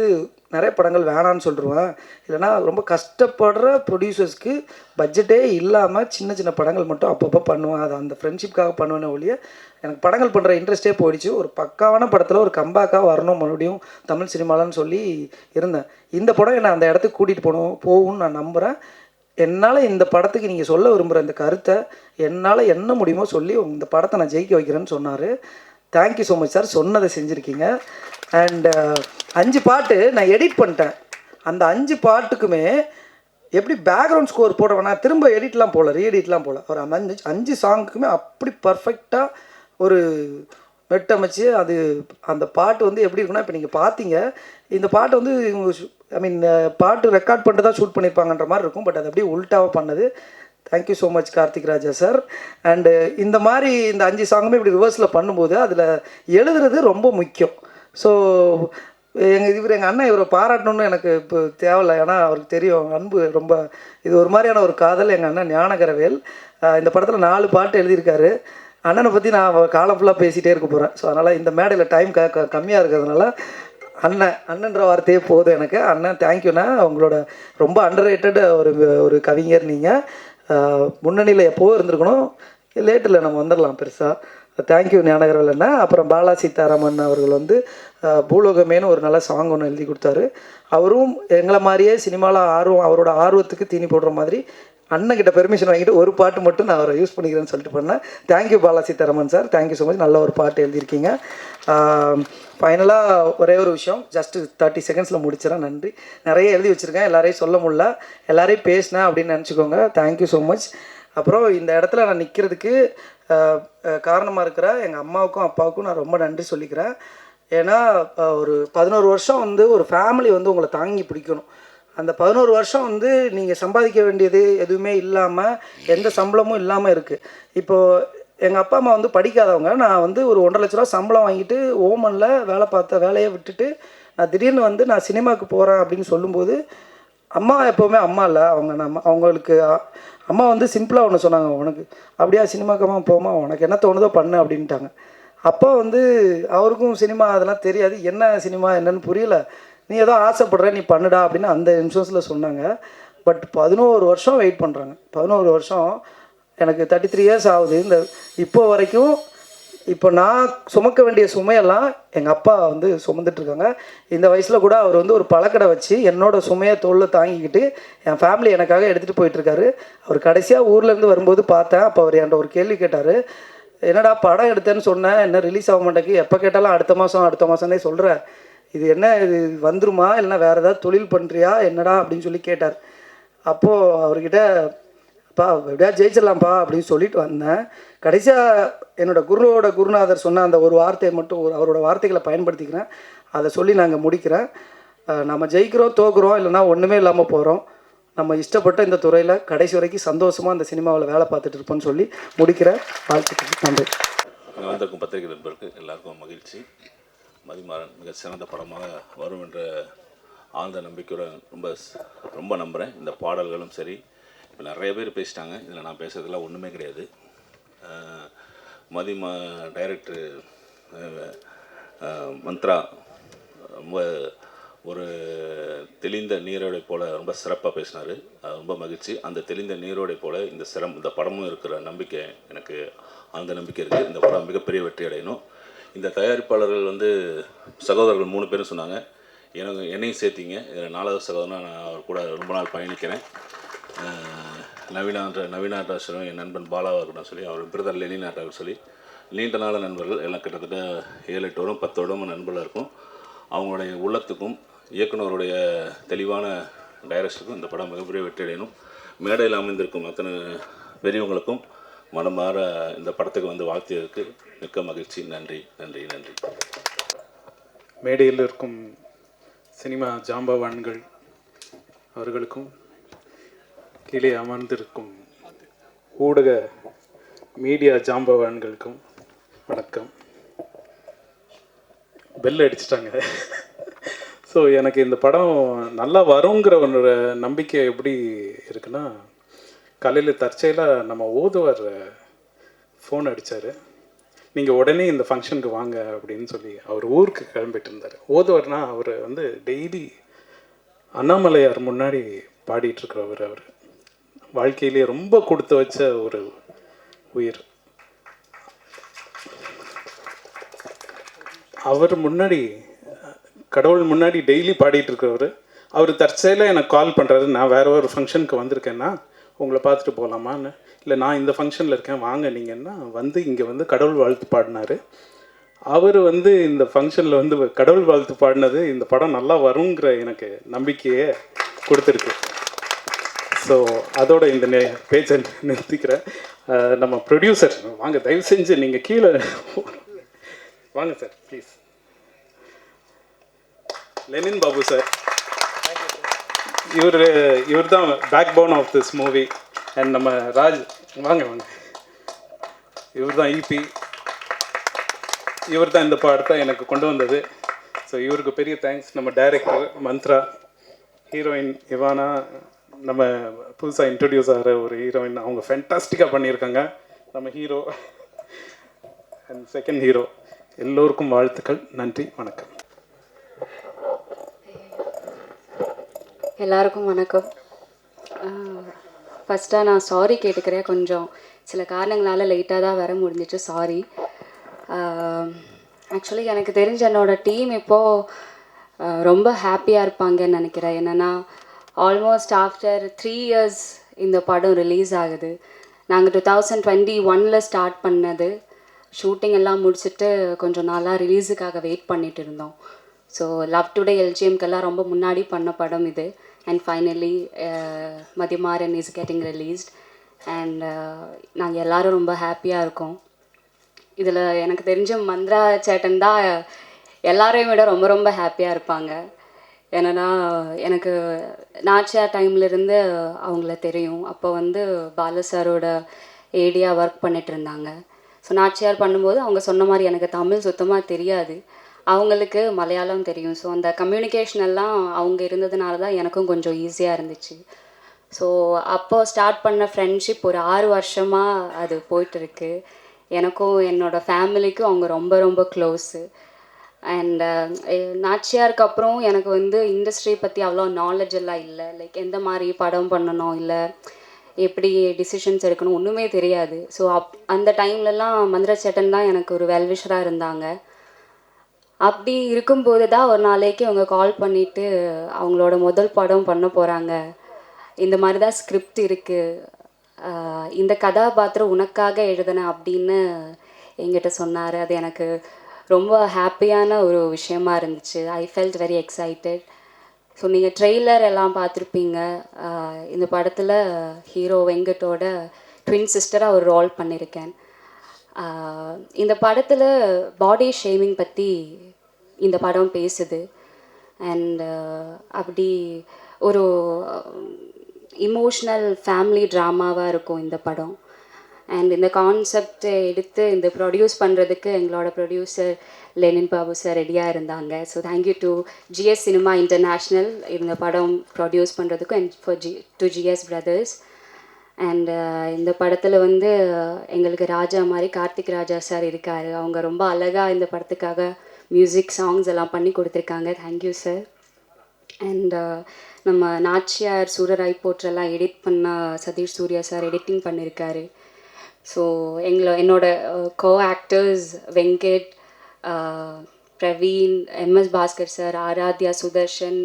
நிறைய படங்கள் வேணான்னு சொல்லிடுவேன். இல்லைனா ரொம்ப கஷ்டப்படுற ப்ரொடியூசர்ஸ்க்கு பட்ஜெட்டே இல்லாமல் சின்ன சின்ன படங்கள் மட்டும் அப்பப்போ பண்ணுவேன். அது அந்த ஃப்ரெண்ட்ஷிப்காக பண்ணுவேன்னு ஒழிய எனக்கு படங்கள் பண்ணுற இன்ட்ரெஸ்ட்டே போயிடுச்சு. ஒரு பக்காவான படத்தில் ஒரு கம்பேக்காக வரணும் மறுபடியும் தமிழ் சினிமாலன்னு சொல்லி இருந்தேன். இந்த படம் என்னை அந்த இடத்துக்கு கூட்டிகிட்டு போகும்னு நான் நம்புகிறேன். என்னால் இந்த படத்துக்கு நீங்கள் சொல்ல விரும்புகிற இந்த கருத்தை என்னால் என்ன முடியுமோ சொல்லி இந்த படத்தை நான் ஜெயிக்க வைக்கிறேன்னு சொன்னார். தேங்க்யூ ஸோ மச் சார், சொன்னதை செஞ்சுருக்கீங்க. அண்டு 5 பாட்டு நான் எடிட் பண்ணிட்டேன். அந்த 5 பாட்டுக்குமே எப்படி பேக்ரவுண்ட் ஸ்கோர் போட வேணா, திரும்ப எடிட்லாம் போகல, ரீஎடிட்லாம் போகல. ஒரு 5 சாங்குக்குமே அப்படி பர்ஃபெக்டாக ஒரு மெட்டமைச்சு அது அந்த பாட்டு வந்து எப்படி இருக்குன்னா, இப்போ நீங்கள் பார்த்தீங்க இந்த பாட்டு வந்து பாட்டு ரெக்கார்ட் பண்ணிட்டு தான் ஷூட் பண்ணியிருப்பாங்கன்ற மாதிரி இருக்கும். பட் அது அப்படியே உல்ட்டாவாக பண்ணது. Thank you so much Karthik Raja sir. And இந்த மாதிரி இந்த 5 சாங்குமே இப்படி ரிவர்ஸில் பண்ணும்போது அதில் எழுதுறது ரொம்ப முக்கியம். ஸோ எங்கள் அண்ணன் இவரை பாராட்டணுன்னு எனக்கு இப்போ தேவையில்லை. ஏன்னா அவருக்கு தெரியும் அன்பு ரொம்ப, இது ஒரு மாதிரியான ஒரு காதல். எங்கள் அண்ணன் ஞானகரவேல் இந்த படத்தில் 4 பாட்டு எழுதியிருக்காரு. அண்ணனை பற்றி நான் காலம் ஃபுல்லாக பேசிகிட்டே இருக்க போகிறேன். ஸோ அதனால் இந்த மேடையில் டைம் கம்மியாக இருக்கிறதுனால அண்ணன்ற வார்த்தையே போதும் எனக்கு. அண்ணன் தேங்க்யூண்ணா, உங்களோட ரொம்ப அண்டர்ரேட்டட் ஒரு கவிஞர் நீங்கள். முன்னணியில் எப்போவும் இருந்திருக்கணும், லேட்டில் நம்ம வந்துடலாம் பெருசாக. தேங்க்யூ ஞானகரவேல் அண்ணா. அப்புறம் பாலா சீதாராமன் அவர்கள் வந்து பூலோகமேனு ஒரு நல்ல சாங் ஒன்று எழுதி கொடுத்தாரு. அவரும் எங்களை மாதிரியே சினிமாவில் அவரோட ஆர்வத்துக்கு தீனி போடுற மாதிரி அண்ணன்கிட்ட பெர்மிஷன் வாங்கிட்டு ஒரு பாட்டு மட்டும் நான் அவரை யூஸ் பண்ணிக்கிறேன்னு சொல்லிட்டு பண்ணேன். Thank you Bala Sitharaman sir, thank you so much. நல்ல ஒரு பாட்டு எழுதியிருக்கீங்க. ஃபைனலாக ஒரே ஒரு விஷயம், ஜஸ்ட்டு 30 செகண்ட்ஸில் முடிச்சிடறேன். நன்றி. நிறைய எழுதி வச்சுருக்கேன், எல்லாரையும் சொல்ல முடியல, எல்லாரையும் பேசினேன் அப்படின்னு நினச்சிக்கோங்க. Thank you so much. அப்புறம் இந்த இடத்துல நான் நிற்கிறதுக்கு காரணமாக இருக்கிற எங்கள் அம்மாவுக்கும் அப்பாவுக்கும் நான் ரொம்ப நன்றி சொல்லிக்கிறேன். ஏன்னா ஒரு 11 வருஷம் வந்து ஒரு ஃபேமிலி வந்து உங்களை தாங்கி பிடிக்கணும். அந்த 11 வருஷம் வந்து நீங்கள் சம்பாதிக்க வேண்டியது எதுவுமே இல்லாமல், எந்த சம்பளமும் இல்லாமல் இருக்குது. இப்போது எங்கள் அப்பா அம்மா வந்து படிக்காதவங்க. நான் வந்து ஒரு 1,50,000 லட்ச ரூபா சம்பளம் வாங்கிட்டு ஓமனில் வேலை பார்த்த வேலையை விட்டுட்டு நான் திடீர்னு வந்து நான் சினிமாவுக்கு போகிறேன் அப்படின்னு சொல்லும்போது, அம்மா எப்போவுமே அம்மா இல்லை, அவங்களுக்கு அம்மா வந்து சிம்பிளாக ஒன்று சொன்னாங்க, உனக்கு அப்படியா சினிமாக்கம்மா போமா, உனக்கு என்ன தோணுதோ பண்ணு அப்படின்ட்டாங்க. அப்போ வந்து அவருக்கும் சினிமா அதெல்லாம் தெரியாது, என்ன சினிமா என்னன்னு புரியல. நீ ஏதோ ஆசைப்படுற நீ பண்ணுடா அப்படின்னு அந்த இன்சூரன்ஸில் சொன்னாங்க. பட் 11 வருஷம் வெயிட் பண்ணுறாங்க. 11 வருஷம் எனக்கு 33 இயர்ஸ் ஆகுது. இந்த இப்போ வரைக்கும் இப்போ நான் சுமக்க வேண்டிய சுமையெல்லாம் எங்கள் அப்பா வந்து சுமந்துட்டுருக்காங்க. இந்த வயசில் கூட அவர் வந்து ஒரு பழக்கடை வச்சு என்னோடய சுமையை தோளில் தாங்கிக்கிட்டு என் ஃபேமிலி எனக்காக எடுத்துகிட்டு போயிட்டுருக்காரு. அவர் கடைசியாக ஊர்லேருந்து வரும்போது பார்த்தேன். அப்போ அவர் என்கிட்ட ஒரு கேள்வி கேட்டார், என்னடா படம் எடுத்தேன்னு சொன்னேன், என்ன ரிலீஸ் ஆக மாட்டேக்கு, எப்போ கேட்டாலும் அடுத்த மாதம்னே சொல்கிறேன், இது என்ன இது வந்துருமா இல்லைன்னா வேறு ஏதாவது தொழில் பண்ணுறியா என்னடா அப்படின்னு சொல்லி கேட்டார். அப்போது அவர்கிட்ட அப்பா எப்படியா ஜெயிச்சிடலாம்ப்பா அப்படின்னு சொல்லிட்டு வந்தேன். கடைசியாக என்னோடய குருநாதர் சொன்ன அந்த ஒரு வார்த்தையை மட்டும் அவரோட வார்த்தைகளை பயன்படுத்திக்கிறேன், அதை சொல்லி நாங்கள் முடிக்கிறேன். நம்ம ஜெயிக்கிறோம் தோக்குறோம் இல்லைன்னா ஒன்றுமே இல்லாமல் போகிறோம், நம்ம இஷ்டப்பட்ட இந்த துறையில் கடைசி வரைக்கும் சந்தோஷமாக இந்த சினிமாவில் வேலை பார்த்துட்டு இருப்போம்னு சொல்லி முடிக்கிறேன். வாழ்த்துக்கள். நன்றி. இங்கே வந்திருக்கும் பத்திரிகை நண்பருக்கு எல்லாருக்கும் மகிழ்ச்சி. மதிமாறன் மிக சிறந்த படமாக வரும் என்ற ஆழ்ந்த நம்பிக்கையுடன் ரொம்ப நம்புகிறேன். இந்த பாடல்களும் சரி, இப்போ நிறைய பேர் பேசிட்டாங்க, இதில் நான் பேசுறதுலாம் ஒன்றுமே கிடையாது. டைரக்டர் மந்த்ரா ரொம்ப ஒரு தெளிந்த நீரோடை போல் ரொம்ப சிறப்பாக பேசினார். ரொம்ப மகிழ்ச்சி. அந்த தெளிந்த நீரோடை போல் இந்த படமும் இருக்கிற நம்பிக்கை எனக்கு அந்த நம்பிக்கை இருக்குது. இந்த படம் மிகப்பெரிய வெற்றி அடையணும். இந்த தயாரிப்பாளர்கள் வந்து சகோதரர்கள் 3 பேரும் சொன்னாங்க, என்னையும் சேர்த்திங்க. இதில் 4வது சகோதரனா நான் அவர் கூட ரொம்ப நாள் பயணிக்கிறேன். நவீனாட்டாசரும் என் நண்பன் பாலாவாக இருக்கட்டும் சொல்லி, அவர் பிரதர் லெனினாட்டாக சொல்லி நீண்ட நாள் நண்பர்கள் எல்லாம் கிட்டத்தட்ட 7-8 வருடம் 10 வருடம் நண்பர்களாக இருக்கும். அவங்களுடைய உள்ளத்துக்கும் இயக்குனருடைய தெளிவான டைரக்டருக்கும் இந்த படம் மிகப்பெரிய வெற்றி அடையணும். மேடையில் அமைந்திருக்கும் அத்தனை பெரியவங்களுக்கும் மனமாற இந்த படத்துக்கு வந்து வாழ்த்தியதற்கு மிக்க மகிழ்ச்சி. நன்றி நன்றி நன்றி. மேடையில் இருக்கும் சினிமா ஜாம்பவான்கள் அவர்களுக்கும், கீழே அமர்ந்திருக்கும் ஊடக மீடியா ஜாம்பவான்களுக்கும் வணக்கம். பெல் அடிச்சிட்டாங்க. ஸோ எனக்கு இந்த படம் நல்லா வருங்கிற ஒரு நம்பிக்கை எப்படி இருக்குன்னா, காலையில் தற்செயலாக நம்ம ஓதுவர் ஃபோன் அடித்தார், நீங்கள் உடனே இந்த ஃபங்க்ஷனுக்கு வாங்க அப்படின்னு சொல்லி. அவர் ஊருக்கு கிளம்பிட்டு இருந்தார். ஓதுவர்னா அவர் வந்து டெய்லி அண்ணாமலையார் முன்னாடி பாடிட்டுருக்கிறவர். அவர் வாழ்க்கையிலேயே ரொம்ப கொடுத்து வச்ச ஒரு உயிர். அவர் முன்னாடி, கடவுள் முன்னாடி டெய்லி பாடிட்டு இருக்கிறவர். அவர் தற்செயலாக எனக்கு கால் பண்ணுறாரு, நான் வேறு ஒரு ஃபங்க்ஷனுக்கு வந்திருக்கேன்னா உங்களை பார்த்துட்டு போகலாமான்னு. இல்லை நான் இந்த ஃபங்க்ஷனில் இருக்கேன் வாங்க நீங்கன்னா வந்து இங்கே வந்து கடவுள் வாழ்த்து பாடினார். அவர் வந்து இந்த ஃபங்க்ஷனில் வந்து கடவுள் வாழ்த்து பாடினது இந்த படம் நல்லா வருங்கிற எனக்கு நம்பிக்கையை கொடுத்துருக்கு. ஸோ அதோட இந்த பேச்சை நிறுத்திக்கிறேன். நம்ம ப்ரொடியூசர் வாங்க, தயவு செஞ்சு நீங்கள் கீழே வாங்க sir please. Lenin Babu sir, இவர் தான் backbone of this movie. And நம்ம ராஜ் வாங்க, இவர் தான் இபி, இவர் தான் இந்த படத்தை எனக்கு கொண்டு வந்தது. ஸோ இவருக்கு பெரிய தேங்க்ஸ். நம்ம டைரக்டர் மந்த்ரா, ஹீரோயின் இவானா, நம்ம புதுசாக இன்ட்ரடியூஸ் ஆகிற ஒரு ஹீரோயின், அவங்க ஃபேண்டாஸ்டிக்காக பண்ணியிருக்காங்க. நம்ம ஹீரோ அண்ட் செகண்ட் ஹீரோ, எல்லோருக்கும் வாழ்த்துக்கள். நன்றி, வணக்கம். எல்லாருக்கும் வணக்கம். ஃபஸ்ட்டாக நான் சாரி கேட்டுக்கிறேன். கொஞ்சம் சில காரணங்களால் லேட்டாக தான் வர முடிஞ்சிச்சு, சாரி. ஆக்சுவலி எனக்கு தெரிஞ்ச என்னோடய டீம் இப்போது ரொம்ப ஹாப்பியாக இருப்பாங்கன்னு நினைக்கிறேன். என்னென்னா ஆல்மோஸ்ட் ஆஃப்டர் 3 இயர்ஸ் இந்த படம் ரிலீஸ் ஆகுது. நாங்கள் 2021 ஸ்டார்ட் பண்ணது, ஷூட்டிங் எல்லாம் முடிச்சுட்டு கொஞ்சம் நாளாக ரிலீஸுக்காக வெயிட் பண்ணிகிட்டு இருந்தோம். ஸோ லவ் டுடே எல்ஜிஎம்க்கெல்லாம் ரொம்ப முன்னாடி பண்ண படம் இது. And finally Mathimaran is getting released. And நாங்கள் எல்லோரும் ரொம்ப ஹாப்பியாக இருக்கோம். இதில் எனக்கு தெரிஞ்ச மந்த்ரா சேட்டன் தான் எல்லாரையும் விட ரொம்ப ரொம்ப ஹாப்பியாக இருப்பாங்க. ஏன்னா எனக்கு நாச்சியார் டைம்லேருந்து அவங்கள தெரியும். அப்போ வந்து பாலு சாரோட ஏடியாக ஒர்க் பண்ணிட்டு இருந்தாங்க. ஸோ நாச்சியார் பண்ணும்போது அவங்க சொன்ன மாதிரி எனக்கு தமிழ் சுத்தமாக தெரியாது, அவங்களுக்கு மலையாளம் தெரியும். ஸோ அந்த கம்யூனிகேஷன் எல்லாம் அவங்க இருந்ததுனால தான் எனக்கும் கொஞ்சம் ஈஸியாக இருந்துச்சு. ஸோ அப்போது ஸ்டார்ட் பண்ண ஃப்ரெண்ட்ஷிப் ஒரு 6 வருஷமாக அது போயிட்டுருக்கு. எனக்கும் என்னோடய ஃபேமிலிக்கும் அவங்க ரொம்ப ரொம்ப க்ளோஸு. அண்ட் நாச்சியாருக்கு அப்புறம் எனக்கு வந்து இண்டஸ்ட்ரி பற்றி அவ்வளோ நாலேஜ் எல்லாம் இல்லை. லைக் எந்த மாதிரி படம் பண்ணணும், இல்லை எப்படி டிசிஷன்ஸ் எடுக்கணும், ஒன்றுமே தெரியாது. ஸோ அந்த டைம்லலாம் மந்த்ரா சேட்டன் தான் எனக்கு ஒரு வெல்விஷராக இருந்தாங்க. அப்படி இருக்கும்போது தான் ஒரு நாளைக்கு அவங்க கால் பண்ணிவிட்டு அவங்களோட முதல் படம் பண்ண போகிறாங்க, இந்த மாதிரி தான் ஸ்கிரிப்ட் இருக்குது, இந்த கதாபாத்திரம் உனக்காக எழுதினேன் அப்படின்னு என்கிட்ட சொன்னார். அது எனக்கு ரொம்ப ஹாப்பியான ஒரு விஷயமா இருந்துச்சு. I felt very excited. So நீங்கள் ட்ரெய்லர் எல்லாம் பார்த்துருப்பீங்க. இந்த படத்தில் ஹீரோ வெங்கட்டோட ட்வின் சிஸ்டராக ஒரு ரோல் பண்ணியிருக்கேன். இந்த படத்தில் பாடி ஷேமிங் பற்றி இந்த படம் பேசுது. அண்ட் அப்படி ஒரு இமோஷ்னல் ஃபேமிலி ட்ராமாவாக இருக்கும் இந்த படம். அண்ட் இந்த கான்செப்டை எடுத்து இந்த ப்ரொடியூஸ் பண்ணுறதுக்கு எங்களோட ப்ரொடியூசர் லெனின் பாபு சார் ரெடியாக இருந்தாங்க. So thank you to GS Cinema international இந்த படம் ப்ரொடியூஸ் பண்ணுறதுக்கும், and for to GS brothers. And இந்த படத்தில் வந்து எங்களுக்கு ராஜா மாதிரி கார்த்திக் ராஜா சார் இருக்கார். அவங்க ரொம்ப அழகாக இந்த படத்துக்காக மியூசிக் சாங்ஸ் எல்லாம் பண்ணி கொடுத்துருக்காங்க. Thank you sir. அண்ட் நம்ம நாச்சியார் சூரராய் போற்றெல்லாம் எடிட் பண்ண சதீஷ் சூர்யா சார் எடிட்டிங் பண்ணியிருக்காரு. ஸோ என்னோட co actors Venkat, Praveen, MS Bhaskar sir, Aaradhya, Sudarshan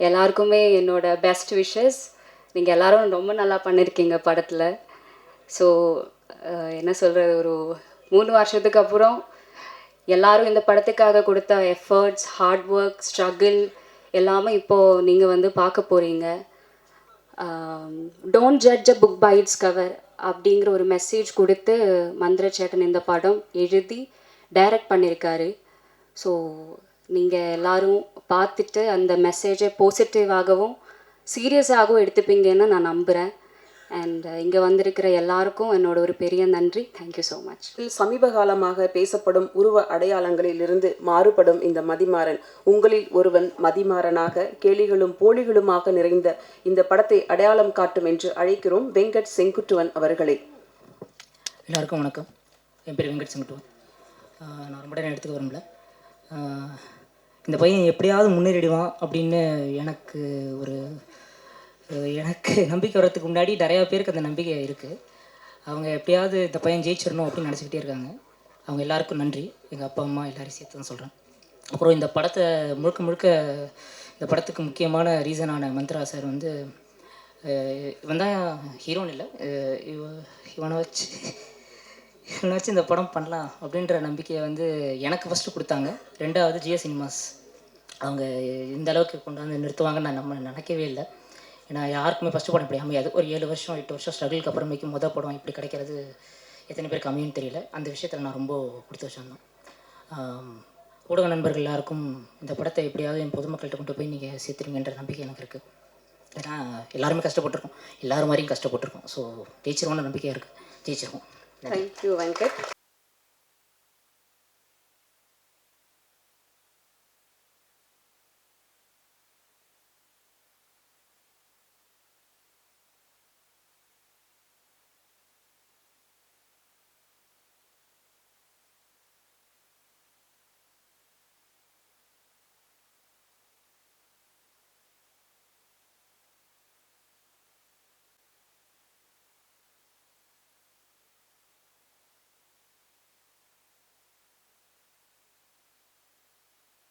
எல்லாருக்குமே என்னோட பெஸ்ட் விஷஸ். நீங்கள் எல்லோரும் ரொம்ப நல்லா பண்ணியிருக்கீங்க படத்தில். ஸோ என்ன சொல்கிறது, ஒரு 3 வருஷத்துக்கு அப்புறம் எல்லோரும் இந்த படத்துக்காக கொடுத்த எஃபர்ட்ஸ், ஹார்ட் ஒர்க், ஸ்ட்ரகிள் எல்லாமே இப்போது நீங்கள் வந்து பார்க்க போகிறீங்க. Don't judge a book by its cover அப்படிங்கிற ஒரு மெசேஜ் கொடுத்து மந்த்ரா சேட்டன் இந்த படம் எழுதி டைரக்ட் பண்ணியிருக்காரு. ஸோ நீங்கள் எல்லோரும் பார்த்துட்டு அந்த மெசேஜை பாசிட்டிவாகவும் சீரியஸாகவும் எடுத்துப்பீங்கன்னு நான் நம்புகிறேன். அண்ட் இங்கே வந்திருக்கிற எல்லாருக்கும் என்னோட ஒரு பெரிய நன்றி. Thank you so much. சமீப காலமாக பேசப்படும் உருவ அடையாளங்களிலிருந்து மாறுபடும் இந்த மதிமாறன் உங்களில் ஒருவன் மதிமாறனாக கேலிகளும் போலிகளுமாக நிறைந்த இந்த படத்தை அடையாளம் காட்டும் என்று அழைக்கிறோம் வெங்கட் செங்குட்டுவன் அவர்களை. எல்லாருக்கும் வணக்கம். என் பேர் வெங்கட் செங்குட்டுவன். நான் ரொம்ப நேரம் எடுத்துக்க விரும்பல. இந்த பையன் எப்படியாவது முன்னேறிடுவான் அப்படின்னு எனக்கு நம்பிக்கை வர்றதுக்கு முன்னாடி நிறையா பேருக்கு அந்த நம்பிக்கை இருக்குது. அவங்க எப்படியாவது இந்த பையன் ஜெயிச்சிடணும் அப்படின்னு நினச்சிக்கிட்டே இருக்காங்க. அவங்க எல்லாருக்கும் நன்றி. எங்கள் அப்பா அம்மா எல்லோரும் சேர்த்து தான் சொல்கிறேன். அப்புறம் இந்த படத்தை முழுக்க இந்த படத்துக்கு முக்கியமான ரீசனான மந்த்ரா சார் வந்து இவன் தான் ஹீரோன்னு இல்லை, இவனை வச்சு இந்த படம் பண்ணலாம் அப்படின்ற நம்பிக்கையை வந்து எனக்கு ஃபஸ்ட்டு கொடுத்தாங்க. 2வது ஜிஎஸ் சினிமாஸ் அவங்க இந்த அளவுக்கு கொண்டு வந்து நிறுத்துவாங்கன்னு நான் நினைக்கவே இல்லை. ஏன்னா யாருக்குமே ஃபஸ்ட்டு படம் இப்படி அமையாது. ஒரு 7 வருஷம் 8 வருஷம் ஸ்ட்ரகிளுக்கு அப்புறமேக்கு மொதல் படம் இப்படி கிடைக்கிறது எத்தனை பேருக்கு அமையும் தெரியல. அந்த விஷயத்தில் நான் ரொம்ப கொடுத்து வச்சிருந்தேன். ஊடக நண்பர்கள் எல்லாருக்கும் இந்த படத்தை எப்படியாவது என் பொதுமக்கள்கிட்ட கொண்டு போய் நீங்கள் சேர்த்துருங்கன்ற நம்பிக்கை எனக்கு இருக்குது. ஏன்னா எல்லாருமே கஷ்டப்பட்டுருக்கோம், எல்லோரும் மாதிரியும் கஷ்டப்பட்டுருக்கோம். ஸோ ஜெயிச்சிருவோம்னு நம்பிக்கையாக இருக்குது. ஜெயிச்சிருவோம். தேங்க்யூ வெங்கட்.